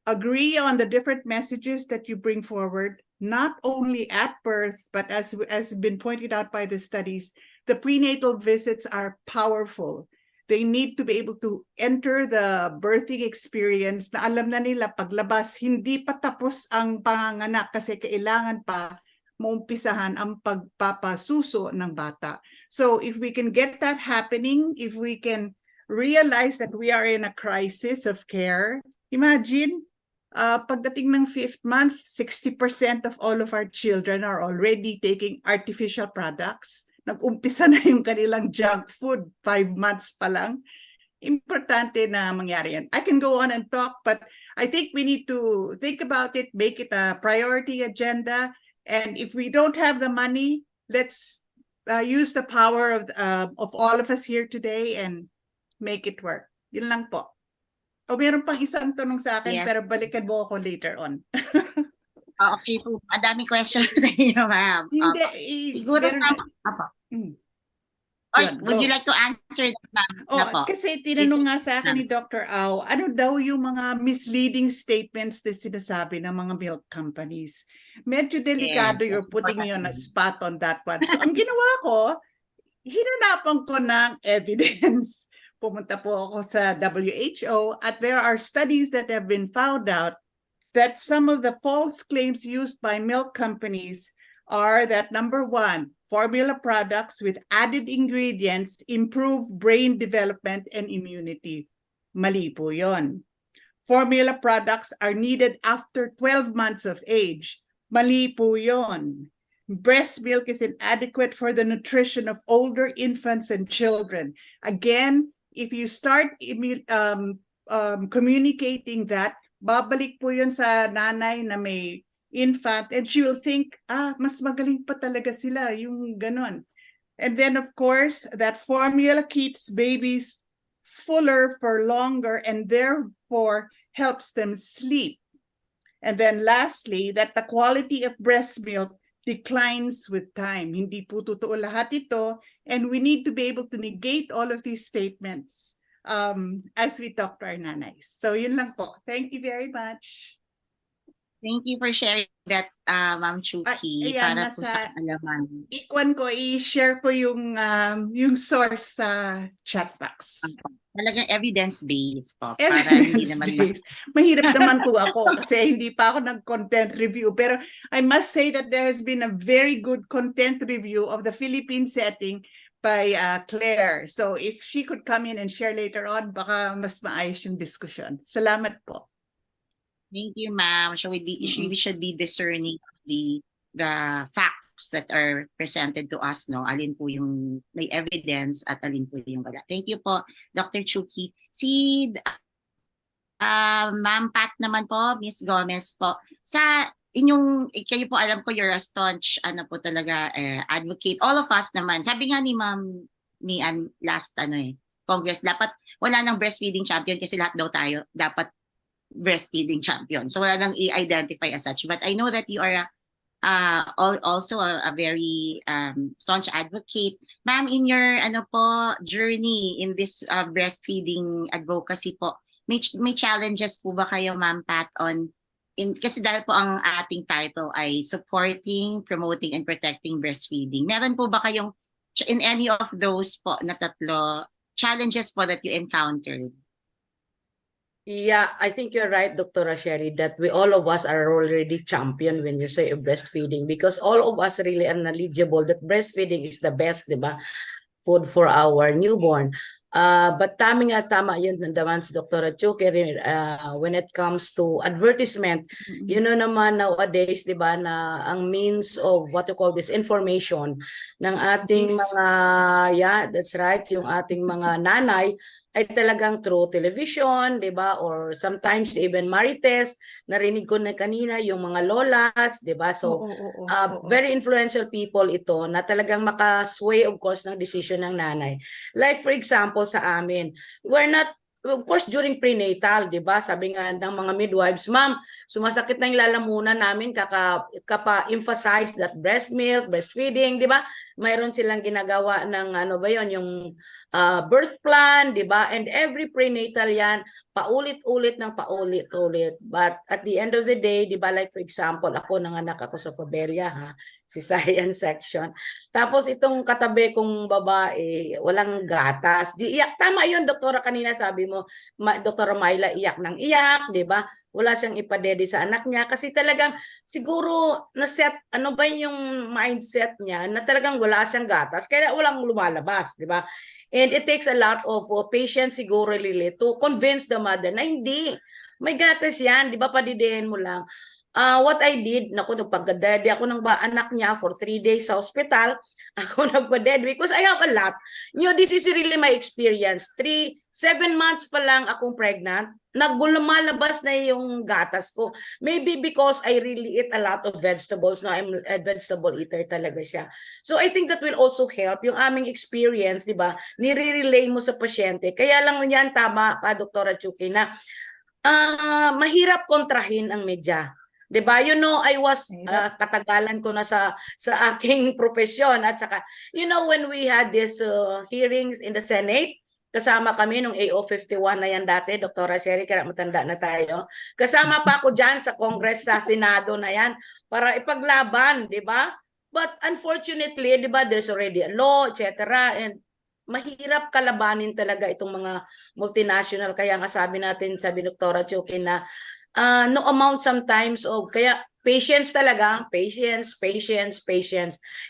Speaker 9: agree on the different messages that you bring forward, not only at birth, but as been pointed out by the studies, the prenatal visits are powerful. They need to be able to enter the birthing experience na alam na nila paglabas, hindi pa tapos ang panganganak kasi kailangan pa maumpisahan ang pagpapasuso ng bata. So if we can get that happening, if we can realize that we are in a crisis of care, imagine, pagdating ng 5th month, 60% of all of our children are already taking artificial products. Nag-umpisa na yung kanilang junk food 5 months pa lang. Importante na mangyari yan. I can go on and talk, but I think we need to think about it, make it a priority agenda. And if we don't have the money, let's use the power of all of us here today and make it work. Yun lang po. O meron pang isang tanong sa akin,
Speaker 2: Yes.
Speaker 9: pero balikan mo ako later on.
Speaker 2: Okay po. Ang dami questions sa inyo, ma'am.
Speaker 9: Hindi,
Speaker 2: Siguro
Speaker 9: meron
Speaker 2: sa...
Speaker 9: na-
Speaker 2: Oy,
Speaker 9: Yun,
Speaker 2: would
Speaker 9: go.
Speaker 2: you like to answer that, ma'am? Na po.
Speaker 9: Kasi tinanong nga sa akin ni Dr. Au, ano daw yung mga misleading statements na sinasabi ng mga milk companies. Medyo delikado,
Speaker 2: Yes,
Speaker 9: you're putting me on a
Speaker 2: important.
Speaker 9: spot on that one. So ang ginawa ko, hinanapan ko ng evidence. Pumunta po ako sa WHO at there are studies that have been found out that some of the false claims used by milk companies are that, number one, formula products with added ingredients improve brain development and immunity. Mali po yun. Formula products are needed after 12 months of age. Mali po yun. Breast milk is inadequate for the nutrition of older infants and children. Again, if you start communicating that, babalik po yun sa nanay na may infant and she will think, mas magaling pa talaga sila, yung ganon. And then of course, that formula keeps babies fuller for longer and therefore helps them sleep. And then lastly, that the quality of breast milk declines with time. Hindi po totoo lahat ito, and we need to be able to negate all of these statements as we talk to our nanays. So yun lang po. Thank you very much.
Speaker 2: Thank you for sharing that, Ma'am Chuki,
Speaker 9: ayan,
Speaker 2: para po sa alaman.
Speaker 9: Ikwan ko, i-share ko yung source sa chat box.
Speaker 2: Talagang evidence-based po. Para hindi naman
Speaker 9: Mahirap naman po ako kasi hindi pa ako nag-content review. Pero I must say that there has been a very good content review of the Philippine setting by Claire. So if she could come in and share later on, baka mas maayos yung discussion. Salamat po.
Speaker 2: Thank you, ma'am. So we should be discerning the facts that are presented to us, no? Alin po yung may evidence at alin po yung wala. Thank you po, Dr. Chuki. Si Ma'am Pat naman po, Miss Gomez po. Sa inyong, kayo po alam ko, you're a staunch, ano po talaga, advocate. All of us naman. Sabi nga ni Ma'am, last, Congress, dapat wala nang breastfeeding champion kasi lahat daw tayo dapat breastfeeding champion. So wala nang i-identify as such. But I know that you are also a very staunch advocate. Ma'am, in your journey in this breastfeeding advocacy po, may challenges po ba kayo, Ma'am Pat, kasi dahil po ang ating title ay supporting, promoting, and protecting breastfeeding. Meron po ba kayong, in any of those po na tatlo, challenges po that you encountered?
Speaker 7: Yeah, I think you're right, Dr. Sherry, that all of us are already champion when you say breastfeeding, because all of us really are knowledgeable that breastfeeding is the best, diba, food for our newborn. But tama yun naman si Dr. Chuki, when it comes to advertisement, you know naman nowadays, diba, na ang means of what you call this information ng ating mga, yeah, that's right, yung ating mga nanay ay talagang through television, di ba? Or sometimes even marites, narinig ko na kanina yung mga lolas, di ba? So, very influential people ito na talagang makasway, of course, ng decision ng nanay. Like for example, sa amin, we're not, of course, during prenatal, di ba? Sabi nga ng mga midwives, ma'am, sumasakit na yung lalamunan namin, kapa-emphasize that breast milk, breastfeeding, di ba? Mayroon silang ginagawa ng yung birth plan, di ba? And every prenatal yan, paulit-ulit ng paulit-ulit. But at the end of the day, di ba, like for example, ako nanganak ako sa Faberia, cesarean section. Tapos itong katabi kong babae, walang gatas. Di iyak. Tama yun, doktora, kanina sabi mo, Dr. Myla, iyak ng iyak, di ba? Wala siyang ipadede sa anak niya kasi talagang siguro na-set, ano ba yung mindset niya na talagang wala siyang gatas kaya walang lumalabas, di ba? And it takes a lot of patience siguro really to convince the mother na hindi, May gatas yan, di ba? Padidihin mo lang. What I did, naku, nagpagdadede ako ng anak niya for 3 days sa hospital. Ako nagpa-dead because I have a lot. This is really my experience. 7 months pa lang akong pregnant, lumalabas na yung gatas ko. Maybe because I really eat a lot of vegetables. No, I'm a vegetable eater talaga siya. So I think that will also help yung aming experience, di ba? Nire-relay mo sa pasyente. Kaya lang yan, tama ka, Dr. Chucky, na mahirap kontrahin ang media. 'Di ba? I was katagalan ko na sa aking profesyon at saka when we had this hearings in the Senate, kasama kami nung AO 51 na yan dati, Dr. Sherry, kaya matanda na tayo. Kasama pa ako diyan sa Congress, sa Senado na yan para ipaglaban, 'di ba? But unfortunately, 'di ba, there's already a law, etc. And mahirap kalabanin talaga itong mga multinational. Kaya nga sabi natin, sabi Dr. Chucky, na no amount sometimes of, kaya patience talaga, patience.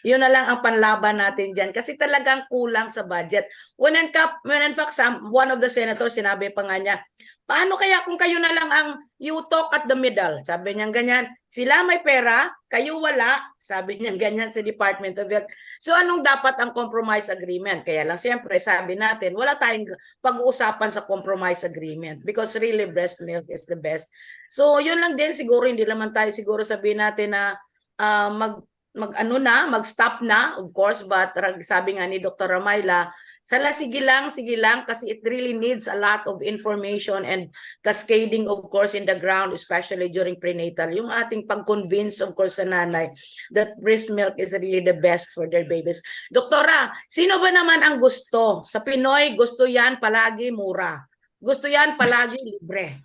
Speaker 7: Yun na lang ang panlaban natin dyan kasi talagang kulang sa budget. When in fact, one of the senators, sinabi pa nga niya, paano kaya kung kayo na lang ang you talk at the middle? Sabi niya ganyan, sila may pera, kayo wala. Sabi niya ganyan sa Department of Health. So anong dapat ang compromise agreement? Kaya lang siyempre sabi natin, wala tayong pag-uusapan sa compromise agreement because really breast milk is the best. So yun lang din siguro, hindi naman tayo siguro sabihin natin na mag-stop na, of course, but sabi nga ni Dr. Ramayla, sige lang kasi it really needs a lot of information and cascading, of course, in the ground, especially during prenatal. Yung ating pag-convince, of course, sa nanay that breast milk is really the best for their babies. Doktora, sino ba naman ang gusto? Sa Pinoy, gusto yan palagi mura. Gusto yan palagi libre.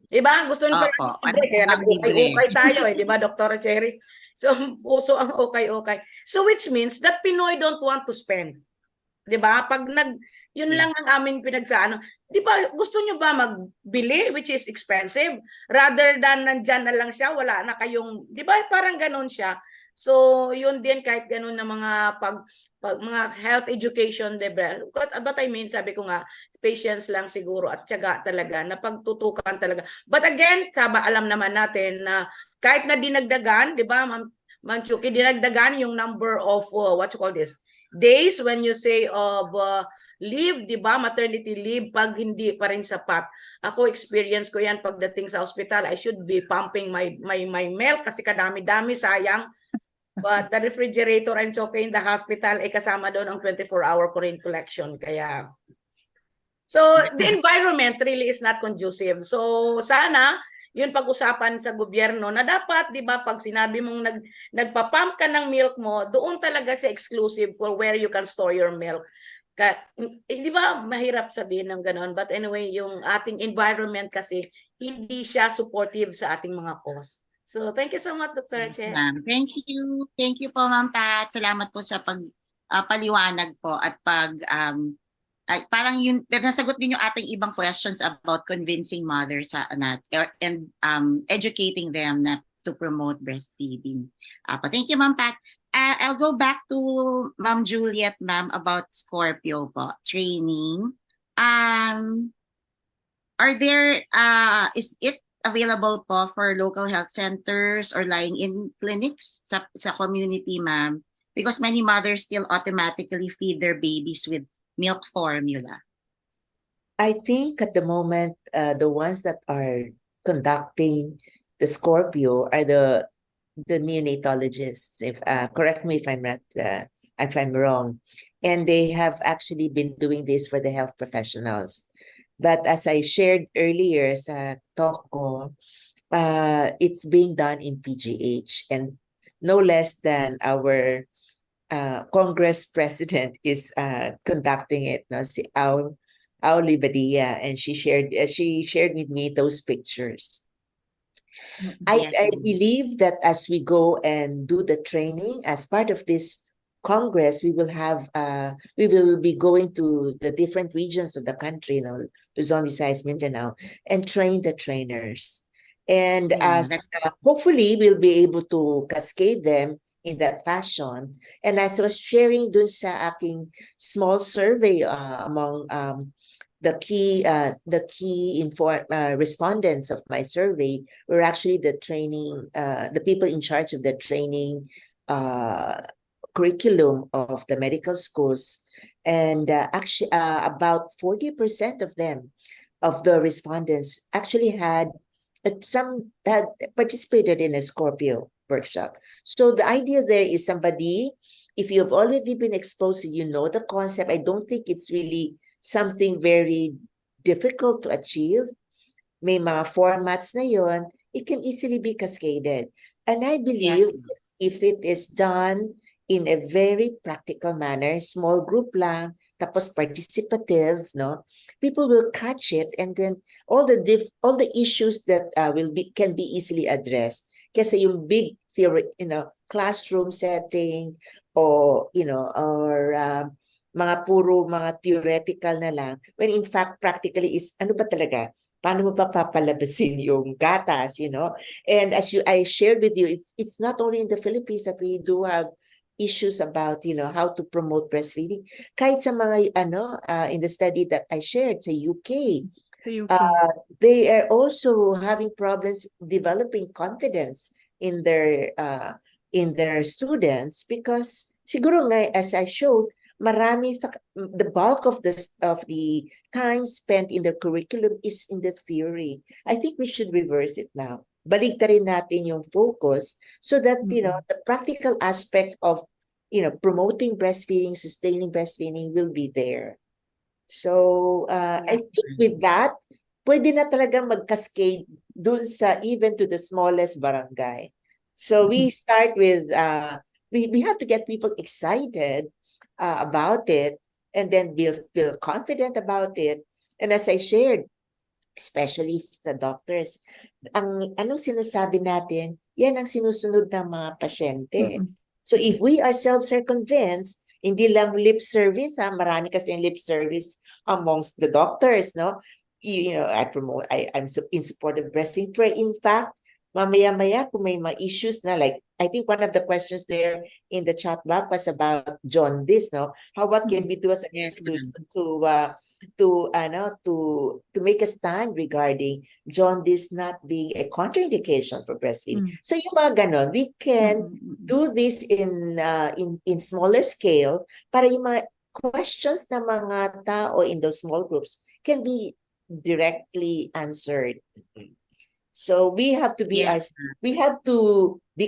Speaker 7: Diba? Gusto yan palagi libre. Kaya nag-ukay-ukay tayo, diba, Dr. Cherry? So, puso ang okay. So, which means that Pinoy don't want to spend. 'Di ba? Pag yun lang ang aming pinagsaano. 'Di ba gusto niyo ba magbili, which is expensive, rather than nandyan na lang siya, wala na kayong, 'di ba? Parang ganoon siya. So, yun din kahit ganoon na mga mga health education, 'di ba? But I mean, sabi ko nga, patience lang siguro at tiyaga talaga na pagtutukan talaga. But again, alam naman natin na kahit na dinagdagan, 'di ba, Ma'am Chucky, dinagdagan yung number of what you call this, days when you say of leave, 'di ba, maternity leave, pag hindi pa rin sapat. Ako experience ko 'yan pagdating sa hospital. I should be pumping my milk kasi kadami-dami, sayang. But the refrigerator I'm choking in the hospital ay kasama doon ang 24-hour current collection. Kaya so the environment really is not conducive. So sana yun pag-usapan sa gobyerno na dapat, 'di ba, pag sinabi mong nagpa-pump ka ng milk mo, doon talaga sa exclusive for where you can store your milk. Di ba, mahirap sabihin ng ganoon, but anyway, yung ating environment kasi hindi siya supportive sa ating mga cause. So, thank you so much, Dr. Che.
Speaker 2: Thank you. Thank you po, Ma'am Pat. Salamat po sa paliwanag po at parang yun, nasagot din yung ating ibang questions about convincing mothers and educating them to promote breastfeeding. Thank you, Ma'am Pat. I'll go back to Ma'am Juliet, ma'am, about Scorpio po, training. Is it available po for local health centers or lying-in clinics sa community, ma'am? Because many mothers still automatically feed their babies with milk formula.
Speaker 4: I think at the moment, the ones that are conducting the Scorpio are the neonatologists. If correct me if I'm wrong, and they have actually been doing this for the health professionals. But as I shared earlier sa talk ko, it's being done in PGH, and no less than our Congress president is conducting it. No, si Auli Badia, and she shared with me those pictures. I believe that as we go and do the training as part of this Congress, we will be going to the different regions of the country, Luzon, Visayas, Mindanao, and train the trainers. And hopefully we'll be able to cascade them in that fashion. And as I was sharing dun sa aking small survey among the key respondents of my survey were actually the people in charge of the training curriculum of the medical schools, and actually about 40% of them, of the respondents, actually had participated in a Scorpio workshop. So the idea there is somebody, if you've already been exposed to, the concept, I don't think it's really something very difficult to achieve. May mga formats na yon, it can easily be cascaded. And I believe if it is done in a very practical manner, small group lang, tapos participative, no, people will catch it, and then all the issues that can be easily addressed. Kasi yung big theory, classroom setting, or mga puro mga theoretical na lang, when in fact practically is ano ba talaga, paano mo pa papalabasin yung gatas, and I shared with you, it's not only in the Philippines that we do have issues about how to promote breastfeeding. Kahit sa mga in the study that I shared sa UK, they are also having problems developing confidence in their students, because siguro nga, as I showed, the bulk of the time spent in the curriculum is in the theory. I think we should reverse it now. Baligtarin natin yung focus, so that the practical aspect of promoting breastfeeding, sustaining breastfeeding will be there. So I think with that, pwede na talaga mag-cascade dun sa even to the smallest barangay. So we start with we have to get people excited about it, and then feel confident about it. And as I shared, especially sa doctors, anong sinasabi natin, yan ang sinusunod ng mga pasyente. So if we ourselves are convinced, hindi lang lip service, marami kasi lip service amongst the doctors, no? I'm in support of breastfeeding. But in fact, mamaya-maya kung may mga issues na, like, I think one of the questions there in the chat box was about jaundice, no? What can we do as an institution to make a stand regarding jaundice not being a contraindication for breastfeeding? So yung mga ganon, we can do this in smaller scale, para yung mga questions ng mga tao in those small groups can be directly answered. So we have to be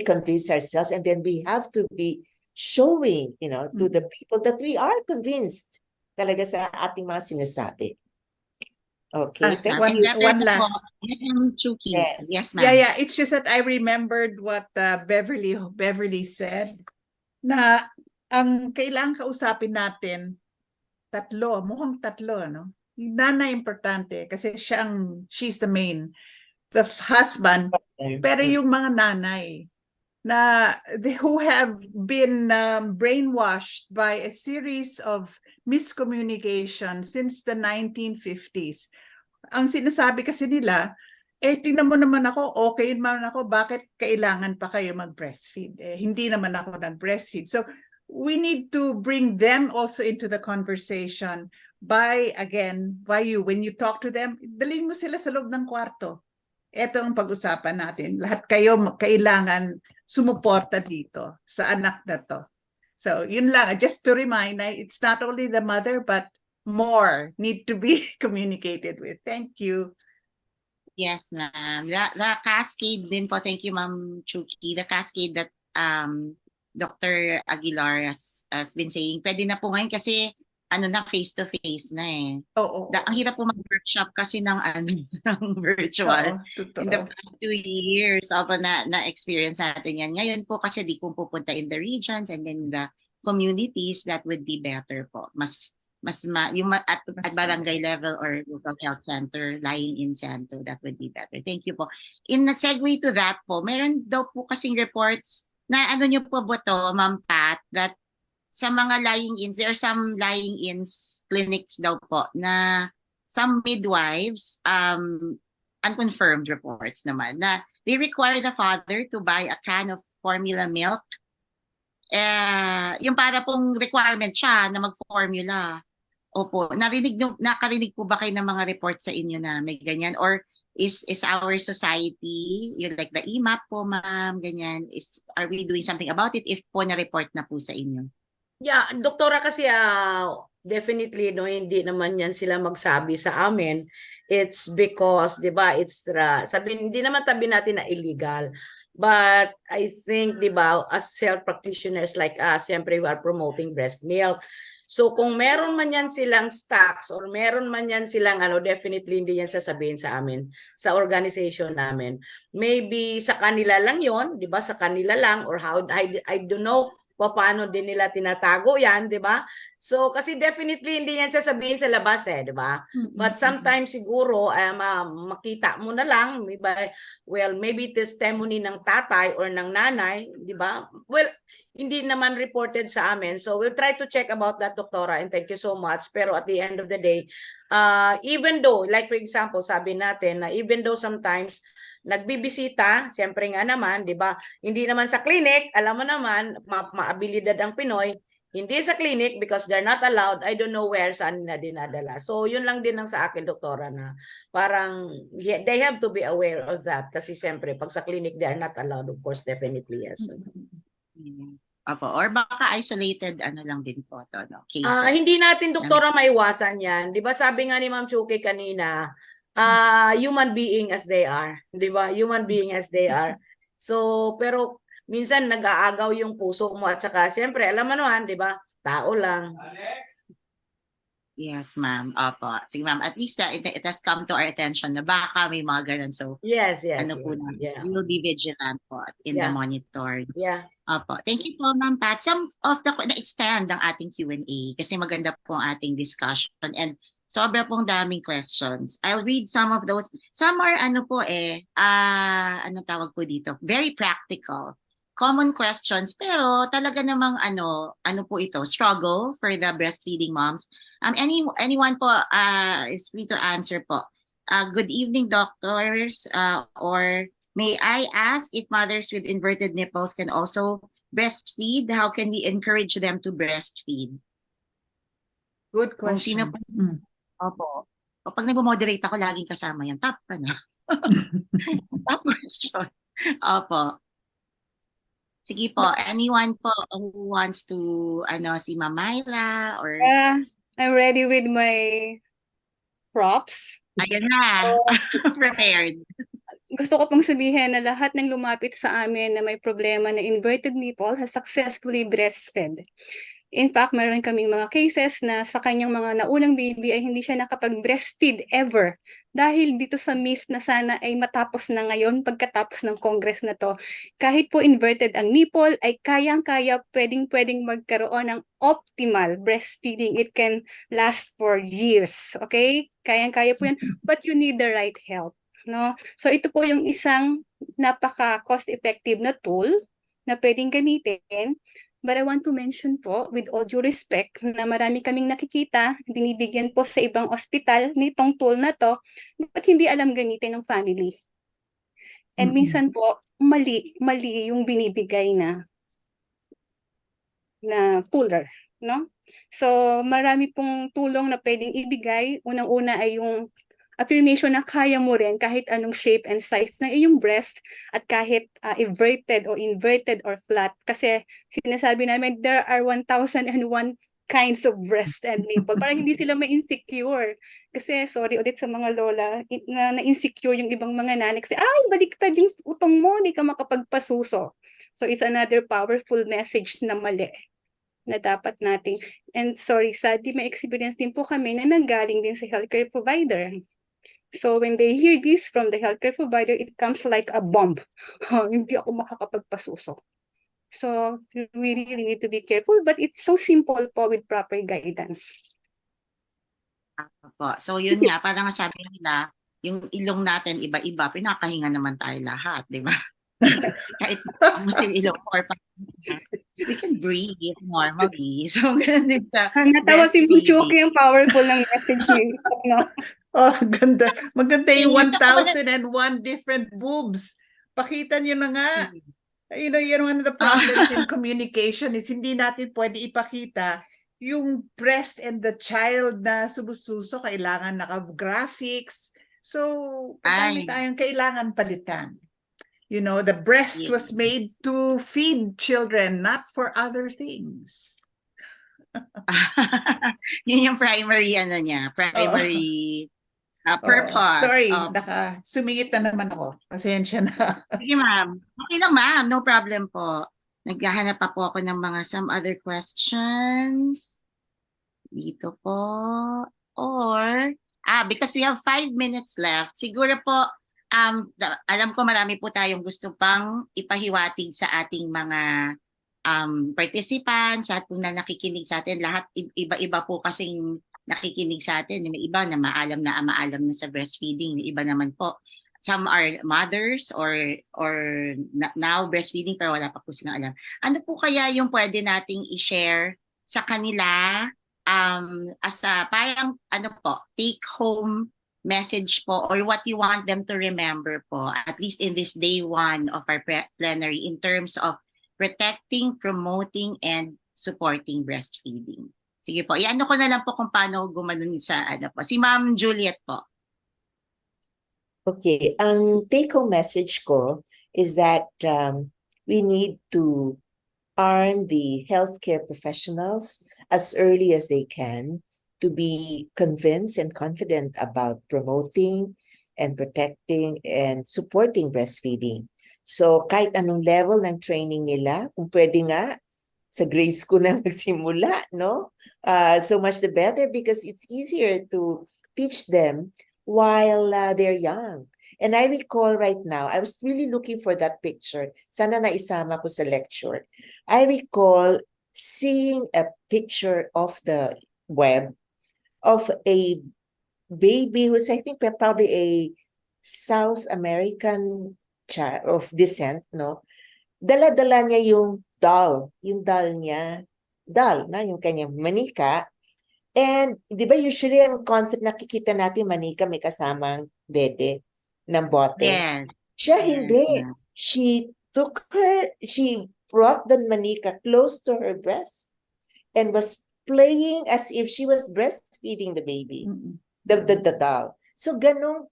Speaker 4: convinced ourselves, and then we have to be showing, to the people that we are convinced talaga sa ating mga sinasabi. Okay.
Speaker 9: One last.
Speaker 2: Yes, ma'am.
Speaker 9: Yeah. It's just that I remembered what Beverly said, na ang kailangan kausapin natin, mukhang tatlo, no? Yung nanay importante kasi she's the main, the husband, pero yung mga nanay na who have been brainwashed by a series of miscommunication since the 1950s. Ang sinasabi kasi nila, tingnan mo naman ako, okay naman ako, bakit kailangan pa kayo mag-breastfeed? Hindi naman ako nag-breastfeed. So we need to bring them also into the conversation when you talk to them, dalhin mo sila sa loob ng kwarto. Ito ang pag-usapan natin. Lahat kayo kailangan sumuporta dito sa anak na to. So, yun lang. Just to remind, it's not only the mother, but more need to be communicated with. Thank you.
Speaker 2: Yes, ma'am. The cascade din po, thank you, Ma'am Chucky. The cascade that Dr. Aguilar has been saying, pwede na po ngayon kasi face-to-face na eh. Ang hirap po mag-workshop kasi ng virtual. In the past 2 years, na-experience natin yan. Ngayon po kasi di po pupunta in the regions and then the communities, that would be better po. At barangay level or local health center, lying-in center, that would be better. Thank you po. In the segue to that po, meron daw po kasing reports na nyo po ba to, Ma'am Pat, that sa mga lying-ins, there are some lying-ins clinics daw po na some midwives, unconfirmed reports naman, na they require the father to buy a can of formula milk. Yung para pong requirement siya na mag-formula. Opo, nakarinig po ba kayo ng mga report sa inyo na may ganyan? Or is our society, yung like the EMAP po ma'am, ganyan, are we doing something about it if po na-report na po sa inyo?
Speaker 7: Yeah, doktora kasi definitely no, hindi naman yan sila magsabi sa amin. It's because, 'di ba, hindi naman tabi natin na illegal. But I think, 'di ba, as health practitioners like us, siyempre we are promoting breast milk. So kung meron man yan silang stocks or meron man yan silang definitely hindi yan sasabihin sa amin, sa organization namin. Maybe sa kanila lang yon, 'di ba? Sa kanila lang, or how I don't know paano din nila tinatago yan, di ba? So, kasi definitely hindi yan sasabihin sa labas di ba? But sometimes siguro, makita mo na lang, maybe testimony ng tatay or ng nanay, di ba? Well, hindi naman reported sa amin. So, we'll try to check about that, doktora, and thank you so much. Pero at the end of the day, even though, like for example, sabi natin na even though sometimes, nagbibisita, siyempre nga naman, di ba? Hindi naman sa clinic, alam mo naman, maabilidad ang Pinoy, hindi sa clinic because they're not allowed. I don't know where, saan na dinadala. So, yun lang din ang sa akin, doktora, na parang they have to be aware of that kasi siyempre, pag sa clinic, they are not allowed. Of course, definitely, yes.
Speaker 2: Opo, or baka isolated lang din po to, no? Cases.
Speaker 7: Hindi natin, doktora, maiwasan yan. Di ba sabi nga ni Ma'am Chuki kanina, human being as they are, 'di ba? Human being as they are. So, pero minsan nag-aagaw yung puso mo at saka siyempre alam mo naman, 'di ba? Tao lang.
Speaker 2: Yes, ma'am. Opo. Sige, ma'am. At least it has come to our attention na baka may mga ganun. So,
Speaker 7: yes,
Speaker 2: po na, we will be vigilant po in the monitor.
Speaker 7: Yeah.
Speaker 2: Opo. Thank you po, Ma'am Pat. Some of na-extend ang ating Q&A kasi maganda po ang ating discussion and sobra pong daming questions. I'll read some of those. Some are anong tawag po dito? Very practical. Common questions, pero talaga namang ano po ito, struggle for the breastfeeding moms. Anyone po is free to answer po. Good evening, doctors. Or may I ask if mothers with inverted nipples can also breastfeed? How can we encourage them to breastfeed?
Speaker 9: Good
Speaker 2: Kung sino
Speaker 9: question.
Speaker 2: po, opo. Pag nag-moderate ako, laging kasama yan. Top ka na. Top question. Opo. Sige po, anyone po who wants to, si Mamayla or...
Speaker 8: I'm ready with my props.
Speaker 2: Ayan na. Prepared.
Speaker 8: Gusto ko pong sabihin na lahat ng lumapit sa amin na may problema na inverted nipple has successfully breastfed. In fact, meron kaming mga cases na sa kanyang mga naunang baby ay hindi siya nakapag-breastfeed ever. Dahil dito sa miss na sana ay matapos na ngayon pagkatapos ng Congress na to. Kahit po inverted ang nipple ay kayang-kaya pwedeng magkaroon ng optimal breastfeeding. It can last for years. Okay? Kayang-kaya po yan. But you need the right help. No? So ito po yung isang napaka cost-effective na tool na pwedeng gamitin. But I want to mention po, with all due respect, na marami kaming nakikita, binibigyan po sa ibang ospital nitong tool na to, but hindi alam gamitin ng family. And minsan po, mali yung binibigay na puller, no? So, marami pong tulong na pwedeng ibigay. Unang-una ay yung affirmation na kaya mo rin kahit anong shape and size ng iyong breast at kahit inverted or flat. Kasi sinasabi namin, there are 1,001 kinds of breast and nipple. Para hindi sila ma-insecure. Kasi, sorry ulit sa mga lola, na-insecure yung ibang mga nanay. Kasi, ay, baliktad yung utong mo, hindi ka makapagpasuso. So, it's another powerful message na mali na dapat nating, and sorry, sadly, may experience din po kami na nanggaling din sa healthcare provider. So when they hear this from the healthcare provider, it comes like a bomb. Hindi ako makakapagpasuso. So we really need to be careful, but it's so simple po with proper guidance.
Speaker 2: Po. So yun nga, parang sabi nila, yung ilong natin iba-iba, pinakahinga naman tayo lahat, di ba? Kahit musil ilong or we can breathe normally. So ganun din sa
Speaker 8: natawa si Chuki yung powerful ng message niyo.
Speaker 9: Oh, ganda. Maganda yung 1,001 different boobs. Pakita niyo na nga. You know, one of the problems in communication is hindi natin pwede ipakita yung breast and the child na sumususo, kailangan naka-graphics. So,
Speaker 2: Ay.
Speaker 9: madami tayong kailangan palitan. You know, the breast
Speaker 2: Yeah.
Speaker 9: was made to feed children, not for other things.
Speaker 2: Yun yung primary ano niya, primary purpose.
Speaker 9: Sorry,
Speaker 2: of-
Speaker 9: sumingit na naman ako. Pasensya na.
Speaker 2: Sige ma'am. Okay lang ma'am, no problem po. Naghahanap pa po ako ng mga some other questions. Dito po. Or, because we have 5 minutes left, siguro po, alam ko marami po tayong gusto pang ipahiwatig sa ating mga participants, at po na nakikinig sa atin. Lahat iba-iba po kasing nakikinig sa atin. May iba na maalam na sa breastfeeding. May iba naman po, some are mothers or now breastfeeding pero wala pa po silang alam. Ano po kaya yung pwede nating i-share sa kanila as a parang ano po, take home message po, or what you want them to remember po, at least in this day 1 of our plenary, in terms of protecting, promoting, and supporting breastfeeding. Sige po, iano ko na lang po kung paano gumanon sa ano po. Si Ma'am Juliet po.
Speaker 4: Okay, ang take-home message ko is that we need to arm the healthcare professionals as early as they can to be convinced and confident about promoting and protecting and supporting breastfeeding. So kahit anong level ng training nila, kung pwede nga, sa grade school na magsimula, no? So much the better because it's easier to teach them while they're young. And I recall right now, I was really looking for that picture. Sana naisama ko sa lecture. I recall seeing a picture of the web of a baby who's, I think, probably a South American child of descent, no? Dala-dala niya yung doll niya, yung kanyang manika. And di ba usually ang concept nakikita natin manika may kasamang dede ng bote.
Speaker 2: Yes.
Speaker 4: Siya
Speaker 2: Yes,
Speaker 4: hindi.
Speaker 2: ma'am.
Speaker 4: She brought the manika close to her breast and was playing as if she was breastfeeding the baby, the doll. So ganun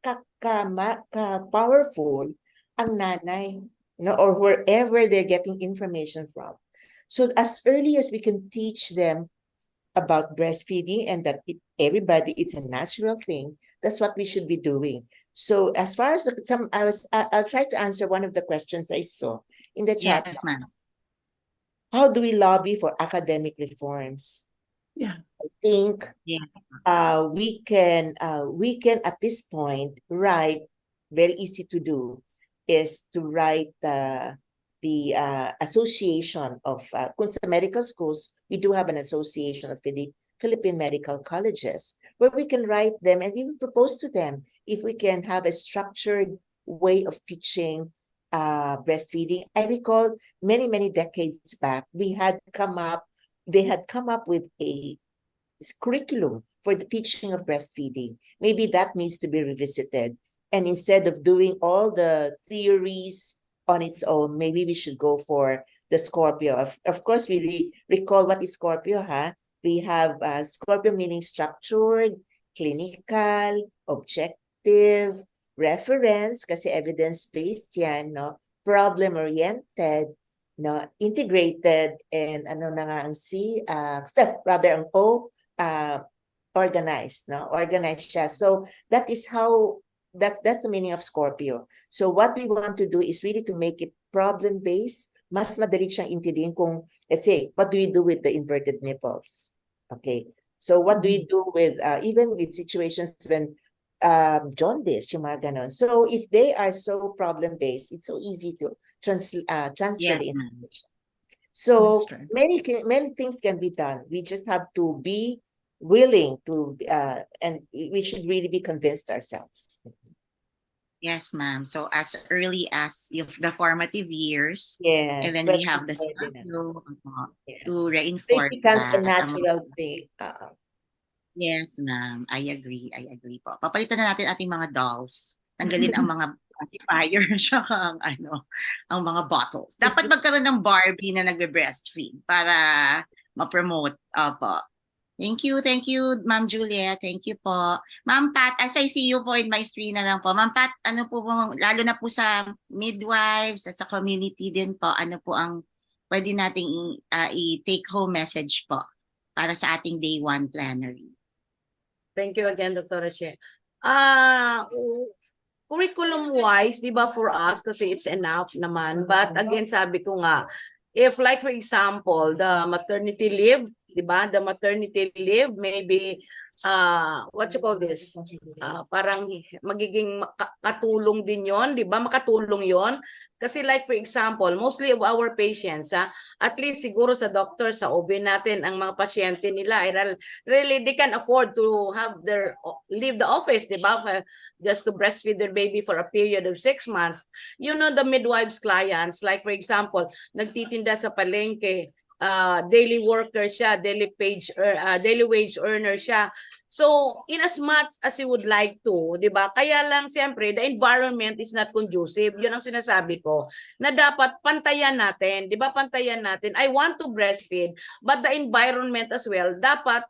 Speaker 4: ka-powerful ang nanay, no, or wherever they're getting information from. So as early as we can teach them about breastfeeding and that everybody, it's a natural thing, that's what we should be doing. So as far as I'll try to answer one of the questions I saw in the chat.
Speaker 2: Yes, ma'am.
Speaker 4: How do we lobby for academic reforms?
Speaker 9: Yeah.
Speaker 4: I think
Speaker 2: Yeah.
Speaker 4: we can at this point write, very easy to do, is to write the association of kung sa medical schools, we do have an association of Philippine medical colleges where we can write them and even propose to them if we can have a structured way of teaching breastfeeding. I recall many decades back they had come up with a curriculum for the teaching of breastfeeding. Maybe that needs to be revisited, and instead of doing all the theories on its own, maybe we should go for the Scorpio. Of course, we recall what is Scorpio, huh? We have Scorpio meaning structured, clinical, objective, reference, kasi evidence-based yan, no? Problem-oriented, no? Integrated, and ano na nga ang C, rather ang O, organized, no? Organized siya. So that is how that's the meaning of Scorpio. So what we want to do is really to make it problem-based. Mas madali siyang intindihin kung, let's say, what do we do with the inverted nipples? Okay. So what do we do with, even with situations when jaundice, yung mga ganon. So if they are so problem-based, it's so easy to transfer the information. So many things can be done. We just have to be willing to, and we should really be convinced ourselves.
Speaker 2: Yes, ma'am. So as early as the formative years,
Speaker 4: Yes,
Speaker 2: and then we have the Scorpio to reinforce
Speaker 4: it becomes a
Speaker 2: that.
Speaker 4: natural thing.
Speaker 2: Yes, ma'am. I agree po. Papalitan na natin ating mga dolls. Tanggalin ang mga pacifier saka ang mga bottles. Dapat magkaroon ng Barbie na nagbe-breastfeed para ma-promote po Thank you, Ma'am Juliet. Thank you po. Ma'am Pat, as I see you po in my screen na lang po. Ma'am Pat, ano po, lalo na po sa midwives, sa community din po, ano po ang pwede nating i-take home message po para sa ating Day 1 Plenary?
Speaker 7: Thank you again, Dr. Che. Curriculum-wise, di ba, for us, kasi it's enough naman. But again, sabi ko nga, if like for example, the maternity leave, di ba, the maternity leave, maybe, what you call this? Parang magiging katulong din yon, di ba? Makatulong yon. Kasi like for example, mostly of our patients, at least siguro sa doctor, sa OB natin, ang mga pasyente nila, really, they can afford to have leave the office, di ba? Just to breastfeed their baby for a period of 6 months. You know, the midwives clients, like for example, nagtitinda sa palengke, daily worker siya, daily wage earner siya. So, in as much as you would like to, di ba? Kaya lang, siyempre, the environment is not conducive. Yun ang sinasabi ko, na dapat pantayan natin, di ba? Pantayan natin. I want to breastfeed, but the environment as well, dapat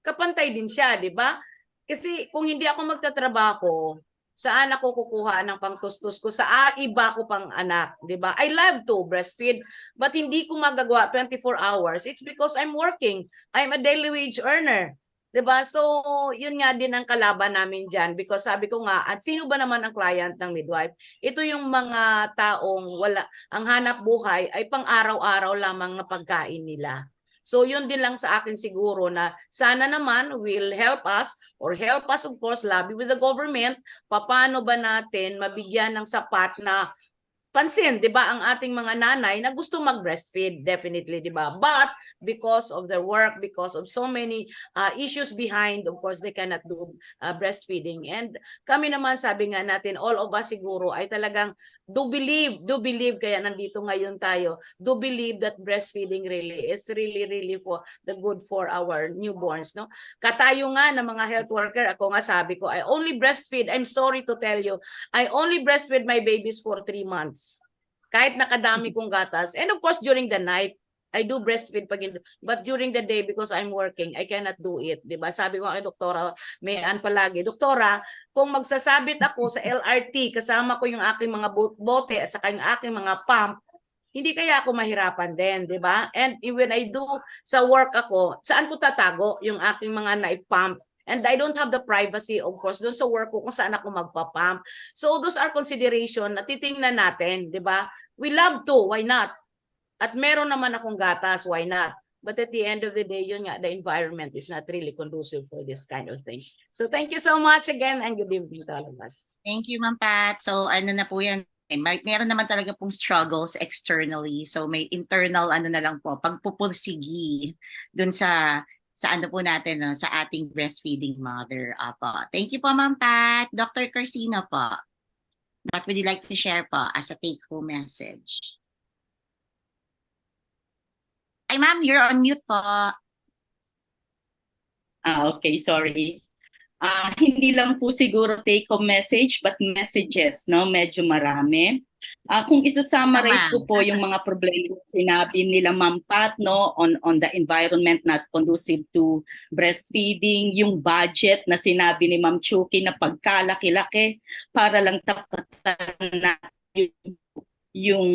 Speaker 7: kapantay din siya, di ba? Kasi kung hindi ako magtatrabaho, saan ako kukuha ng pangtustos ko sa iba ko pang anak, di ba? I love to breastfeed, but hindi ko magagawa 24 hours. It's because I'm working. I'm a daily wage earner. Diba? So, yun nga din ang kalaban namin dyan because sabi ko nga, at sino ba naman ang client ng midwife? Ito yung mga taong ang hanap buhay ay pang araw-araw lamang na pagkain nila. So, yun din lang sa akin siguro na sana naman will help us of course lobby with the government. Paano ba natin mabigyan ng sapat na pansin, 'di ba, ang ating mga nanay na gusto mag-breastfeed, definitely, 'di ba? But because of their work, because of so many issues behind, of course, they cannot do breastfeeding. And kami naman, sabi nga natin, all of us siguro ay talagang do believe, kaya nandito ngayon tayo, do believe that breastfeeding really is really for the good for our newborns, no? Katayo nga ng mga health worker, ako nga sabi ko, I only breastfeed, I'm sorry to tell you, I only breastfeed my babies for 3 months. Kahit nakadami kong gatas. And of course, during the night, I do breastfeed but during the day, because I'm working, I cannot do it. Diba? Sabi ko kay Doktora, Mayan palagi, Doktora, kung magsasabit ako sa LRT, kasama ko yung aking mga bote at saka yung aking mga pump, hindi kaya ako mahirapan din, di ba? And when I do sa work ako, saan ko tatago yung aking mga naipump? And I don't have the privacy, of course, doon sa work ko kung saan ako magpapump. So those are consideration na titingnan natin, di ba? We love to, why not? At meron naman akong gatas, why not? But at the end of the day, yun nga, the environment is not really conducive for this kind of thing. So thank you so much again and good evening to all of us.
Speaker 2: Thank you, Ma'am Pat. So ano na po yan, meron naman talaga pong struggles externally. So may internal ano na lang po, pagpupursigi dun sa ano po natin, no, sa ating breastfeeding mother. Thank you po, Ma'am Pat. Dr. Carcino po. What would you like to share po as a take-home message? Ay, ma'am, you're on mute po.
Speaker 5: Okay, sorry. Hindi lang po siguro take-home message, but messages, no? Medyo marami. Kung isa-summarize ko po yung mga problema na sinabi nila Ma'am Pat, no, on the environment not conducive to breastfeeding, yung budget na sinabi ni Ma'am Chuki na pagkalaki-laki para lang tapatan na yung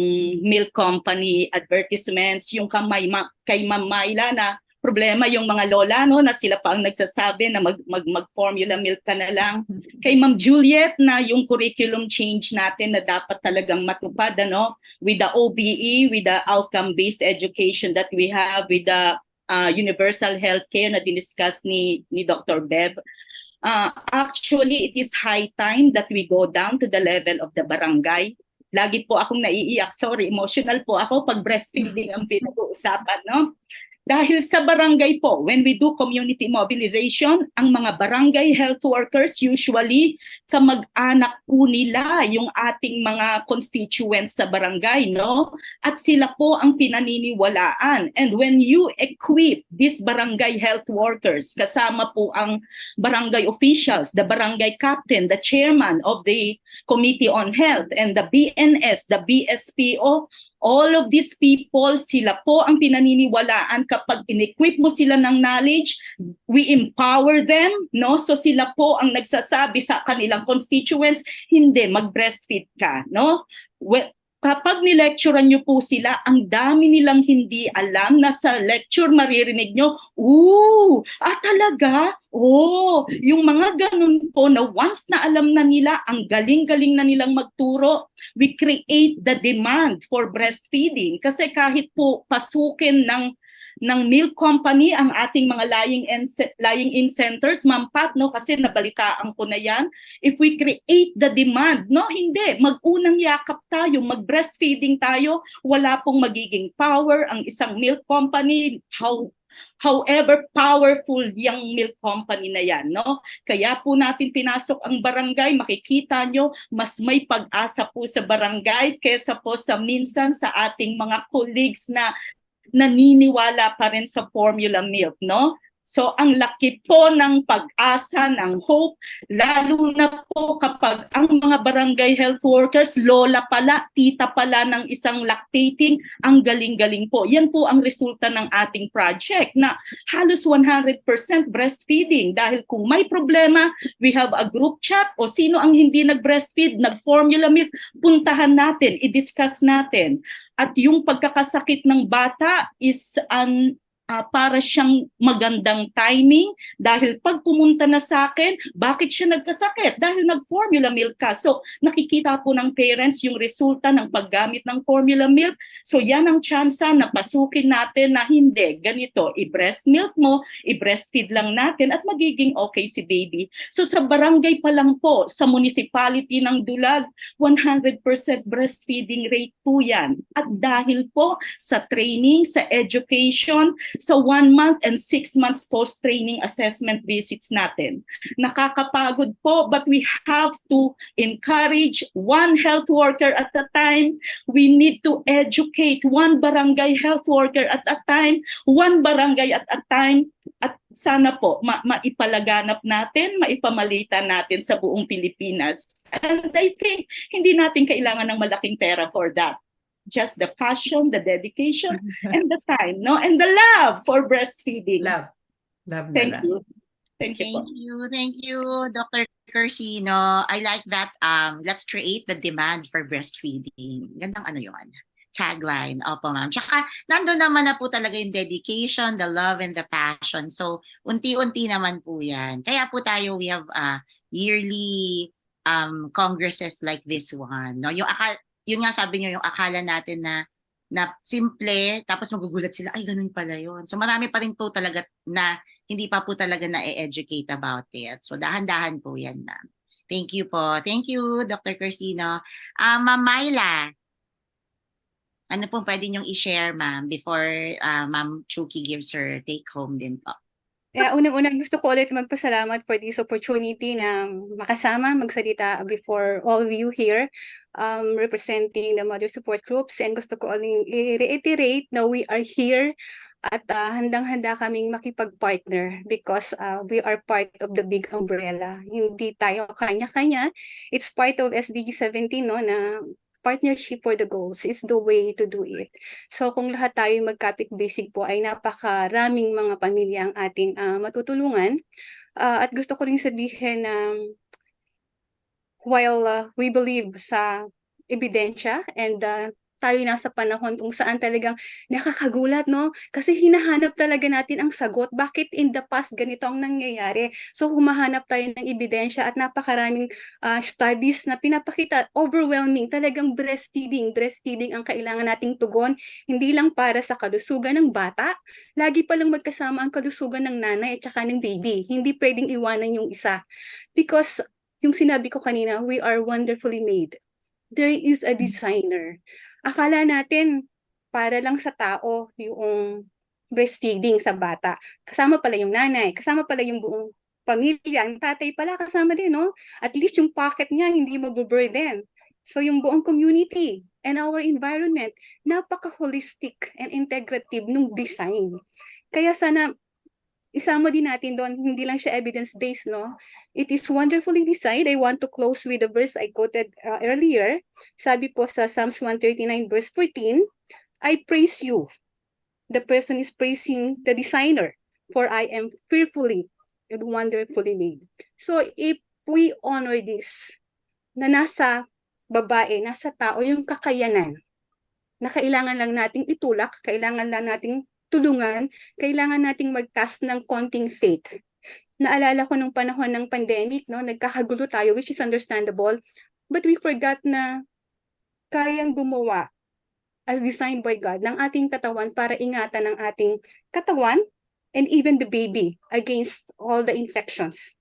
Speaker 5: milk company advertisements, yung kay Ma'am Mayla na problema yung mga lola, no, na sila pa ang nagsasabi na mag-formula milk ka na lang. Kay Ma'am Juliet na yung curriculum change natin na dapat talagang matupad, ano, with the OBE, with the outcome-based education that we have, with the universal healthcare na diniscuss ni Dr. Bev. Actually, it is high time that we go down to the level of the barangay. Lagi po akong naiiyak. Sorry, emotional po ako pag breastfeeding ang pinag-uusapan, no? Dahil sa barangay po, when we do community mobilization, ang mga barangay health workers usually kamag-anak po nila yung ating mga constituents sa barangay, no? At sila po ang pinaniniwalaan. And when you equip these barangay health workers, kasama po ang barangay officials, the barangay captain, the chairman of the Committee on Health, and the BNS, the BSPO, All of these people, sila po ang pinaniniwalaan kapag in-equip mo sila ng knowledge, we empower them, no? So sila po ang nagsasabi sa kanilang constituents, hindi, mag-breastfeed ka, no? Well, kapag nilecturean nyo po sila, ang dami nilang hindi alam na sa lecture maririnig nyo, talaga? Yung mga ganun po na once na alam na nila, ang galing-galing na nilang magturo, we create the demand for breastfeeding. Kasi kahit po pasukin ng milk company ang ating mga lying-in centers, Ma'am Pat, no, kasi nabalitaan ko na yan. If we create the demand, no, hindi, mag-unang yakap tayo, mag-breastfeeding tayo, wala pong magiging power ang isang milk company, however powerful yung milk company na yan, no? Kaya po natin pinasok ang barangay, makikita nyo, mas may pag-asa po sa barangay kesa po sa minsan sa ating mga colleagues na naniniwala pa rin sa formula milk, no? So ang laki po ng pag-asa, ng hope, lalo na po kapag ang mga barangay health workers, lola pala, tita pala ng isang lactating, ang galing-galing po. Yan po ang resulta ng ating project na halos 100% breastfeeding. Dahil kung may problema, we have a group chat o sino ang hindi nag-breastfeed, nag-formula milk, puntahan natin, i-discuss natin. At yung pagkakasakit ng bata is para siyang magandang timing dahil pag pumunta na sa akin, bakit siya nagkasakit? Dahil nag-formula milk ka. So nakikita po ng parents yung resulta ng paggamit ng formula milk. So yan ang tsansa na pasukin natin na hindi, ganito, i-breast milk mo, i-breastfeed lang natin at magiging okay si baby. So sa barangay pa lang po, sa municipality ng Dulag, 100% breastfeeding rate po yan. At dahil po sa training, sa education, sa 1 month and 6 months post-training assessment visits natin. Nakakapagod po, but we have to encourage one health worker at a time. We need to educate one barangay health worker at a time, one barangay at a time. At sana po maipalaganap natin, maipamalita natin sa buong Pilipinas. And I think hindi natin kailangan ng malaking pera for that. Just the passion, the dedication, and the time, no, and the love for breastfeeding.
Speaker 9: Love na
Speaker 5: Thank
Speaker 9: lang.
Speaker 5: you. Thank you.
Speaker 2: Thank you, Dr. Cursino. I like that. Let's create the demand for breastfeeding. Gandang yon. Tagline. Opo, ma'am. Tsaka, nandun naman na po talaga yung dedication, the love, and the passion. So, unti-unti naman po yan. Kaya po tayo, we have yearly congresses like this one. No? Yun nga sabi niyo, yung akala natin na simple, tapos magugulat sila, ay ganun pala yun. So marami pa rin po talaga na hindi pa po talaga na-educate about it. So dahan-dahan po yan, ma'am. Thank you po. Thank you, Dr. Cursino. Ma'am Myla, ano pong pwede niyong i-share, ma'am, before Ma'am Chuki gives her take-home din po?
Speaker 8: Unang-unang gusto ko ulit magpasalamat for this opportunity na makasama, magsalita before all of you here, representing the mother support groups. And gusto ko ulit i-reiterate na we are here at handang-handa kaming makipag-partner because we are part of the big umbrella. Hindi tayo kanya-kanya. It's part of SDG 17, no, na partnership for the goals is the way to do it. So kung lahat tayo magkapit basic po ay napakaraming mga pamilya ang ating matutulungan. At gusto ko rin sabihin na while we believe sa ebidensya and tayo nasa panahon kung saan talagang nakakagulat, no? Kasi hinahanap talaga natin ang sagot. Bakit in the past ganito ang nangyayari? So humahanap tayo ng ebidensya at napakaraming studies na pinapakita, overwhelming, talagang breastfeeding ang kailangan nating tugon, hindi lang para sa kalusugan ng bata, lagi palang magkasama ang kalusugan ng nanay at saka ng baby. Hindi pwedeng iwanan yung isa. Because yung sinabi ko kanina, we are wonderfully made. There is a designer. Akala natin para lang sa tao yung breastfeeding sa bata. Kasama pala yung nanay, kasama pala yung buong pamilya, ang tatay pala kasama din, no? At least yung pocket niya hindi mag-burden. So yung buong community and our environment, napaka-holistic and integrative nung design. Kaya sana isama din natin doon, hindi lang siya evidence-based, no? It is wonderfully designed. I want to close with the verse I quoted earlier. Sabi po sa Psalms 139 verse 14, I praise you. The person is praising the designer, for I am fearfully and wonderfully made. So if we honor this, na nasa babae, nasa tao, yung kakayanan, na kailangan lang nating itulak, kailangan lang nating tulungan, kailangan nating mag-cast ng konting faith. Naalala ko nung panahon ng pandemic, no, nagkakagulo tayo, which is understandable, but we forgot na kayang gumawa as designed by God ng ating katawan para ingatan ng ating katawan and even the baby against all the infections.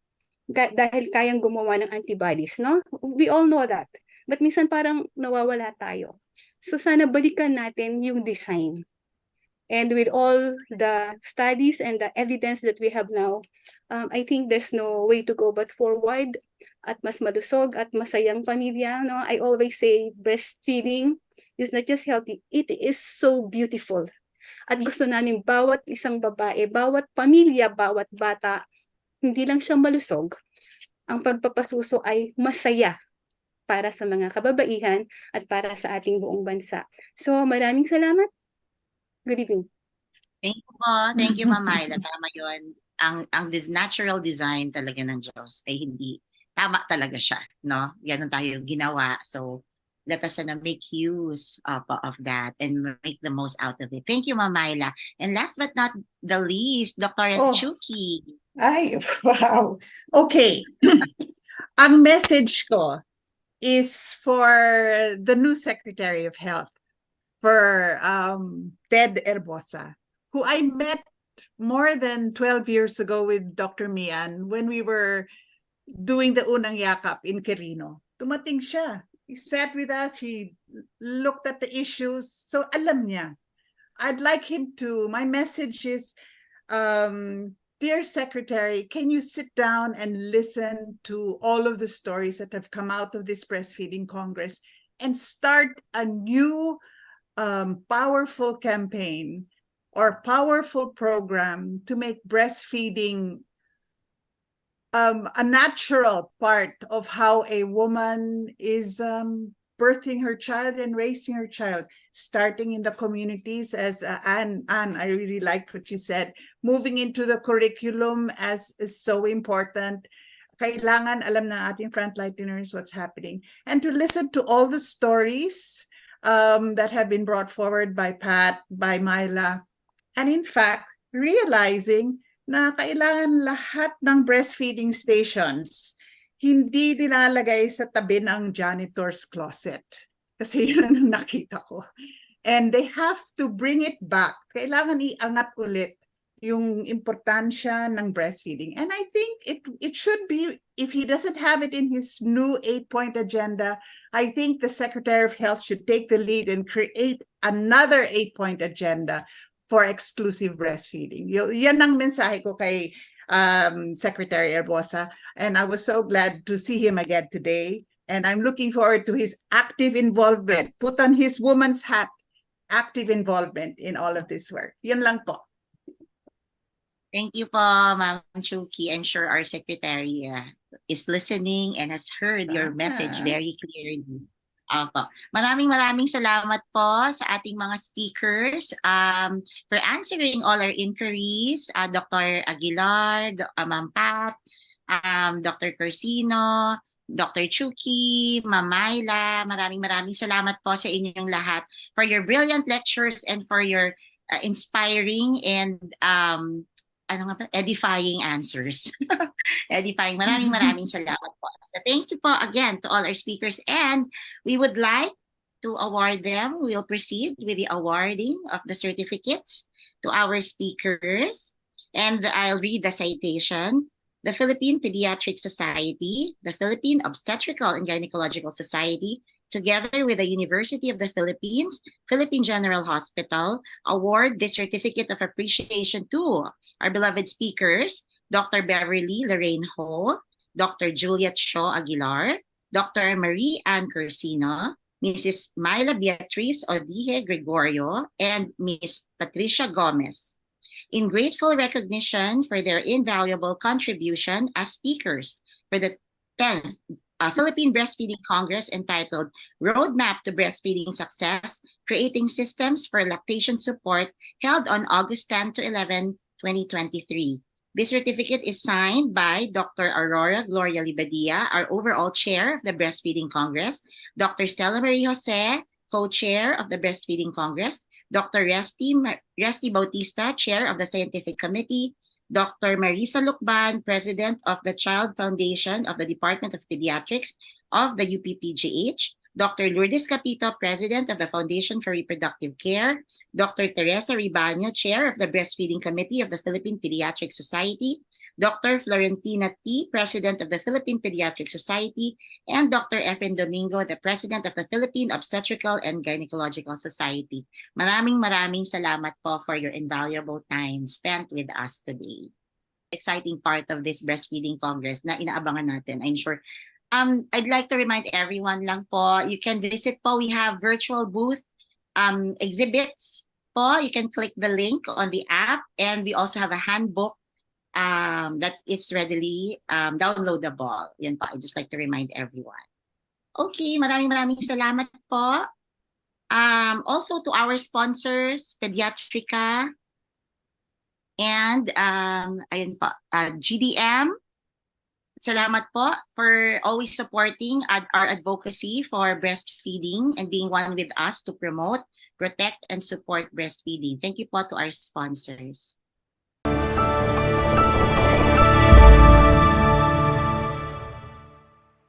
Speaker 8: Dahil kayang gumawa ng antibodies, no? We all know that. But minsan parang nawawala tayo. So sana balikan natin yung design. And with all the studies and the evidence that we have now, I think there's no way to go but forward at mas malusog at masayang pamilya. No? I always say breastfeeding is not just healthy, it is so beautiful. At gusto namin bawat isang babae, bawat pamilya, bawat bata, hindi lang siya malusog, ang pagpapasuso ay masaya para sa mga kababaihan at para sa ating buong bansa. So maraming salamat. Good evening.
Speaker 2: Thank you po. Thank you, Ma'am Myla. Tama yun. Ang natural design talaga ng Diyos ay hindi, tama talaga siya. No? Ganun tayo ginawa. So, let us make use of that and make the most out of it. Thank you, Ma'am Myla. And last but not the least, Dr. Chucky.
Speaker 9: Ay, wow. Okay. Ang message ko is for the new Secretary of Health, for Ted Herbosa, who I met more than 12 years ago with Dr. Mian when we were doing the Unang Yakap in Quirino. Tumating siya. He sat with us. He looked at the issues. So alam niya. I'd like him to, my message is, dear Secretary, can you sit down and listen to all of the stories that have come out of this Breastfeeding Congress and start a new powerful campaign or powerful program to make breastfeeding a natural part of how a woman is birthing her child and raising her child, starting in the communities as Anne, I really liked what you said. Moving into the curriculum as is so important. Kailangan alam ng ating frontliners what's happening. And to listen to all the stories that have been brought forward by Pat, by Myla. And in fact, realizing na kailangan lahat ng breastfeeding stations hindi nilalagay sa tabi ng janitor's closet. Kasi yun ang nakita ko. And they have to bring it back. Kailangan iangat ulit yung importansya ng breastfeeding. And I think it should be, if he doesn't have it in his new 8-point agenda, I think the Secretary of Health should take the lead and create another 8-point agenda for exclusive breastfeeding. Yan ang mensahe ko kay Secretary Herbosa, and I was so glad to see him again today, and I'm looking forward to his active involvement, put on his woman's hat, active involvement in all of this work. Yan lang po.
Speaker 2: Thank you po, Ma'am Chucky. I'm sure our Secretary is listening and has heard your message very clearly. Maraming salamat po sa ating mga speakers for answering all our inquiries. Dr. Aguilar, Ma'am Pat, Dr. Corsino, Dr. Chucky, Ma'am Myla, maraming salamat po sa inyong lahat for your brilliant lectures and for your inspiring and edifying answers. Edifying. Maraming salamat po. So thank you po again to all our speakers, and we would like to award them. We'll proceed with the awarding of the certificates to our speakers, and I'll read the citation. The Philippine Pediatric Society, the Philippine Obstetrical and Gynecological Society, together with the University of the Philippines, Philippine General Hospital, award this certificate of appreciation to our beloved speakers, Dr. Beverly Lorraine Ho, Dr. Juliet Shaw Aguilar, Dr. Marie Ann Corsino, Mrs. Myla Beatriz Odije Gregorio, and Ms. Patricia Gomez. In grateful recognition for their invaluable contribution as speakers for the 10th Philippine Breastfeeding Congress entitled Roadmap to Breastfeeding Success, Creating Systems for Lactation Support, held on August 10 to 11, 2023. This certificate is signed by Dr. Aurora Gloria Libadia, our overall chair of the Breastfeeding Congress, Dr. Stella Marie Jose, co-chair of the Breastfeeding Congress, Dr. Resty Bautista, chair of the Scientific Committee, Dr. Marisa Lucban, president of the Child Foundation of the Department of Pediatrics of the UPPGH, Dr. Lourdes Capito, president of the Foundation for Reproductive Care, Dr. Teresa Ribaño, chair of the Breastfeeding Committee of the Philippine Pediatric Society, Dr. Florentina T., president of the Philippine Pediatric Society, and Dr. Efren Domingo, the president of the Philippine Obstetrical and Gynecological Society. Maraming salamat po for your invaluable time spent with us today. Exciting part of this Breastfeeding Congress na inaabangan natin, I'm sure. I'd like to remind everyone lang po, you can visit po, we have virtual booth exhibits po. You can click the link on the app, and we also have a handbook that is readily downloadable. Yan po, I'd just like to remind everyone. Okay, maraming salamat po. Also to our sponsors, Pediatrica, and ayun po, GDM. Salamat po for always supporting our advocacy for breastfeeding and being one with us to promote, protect, and support breastfeeding. Thank you po to our sponsors.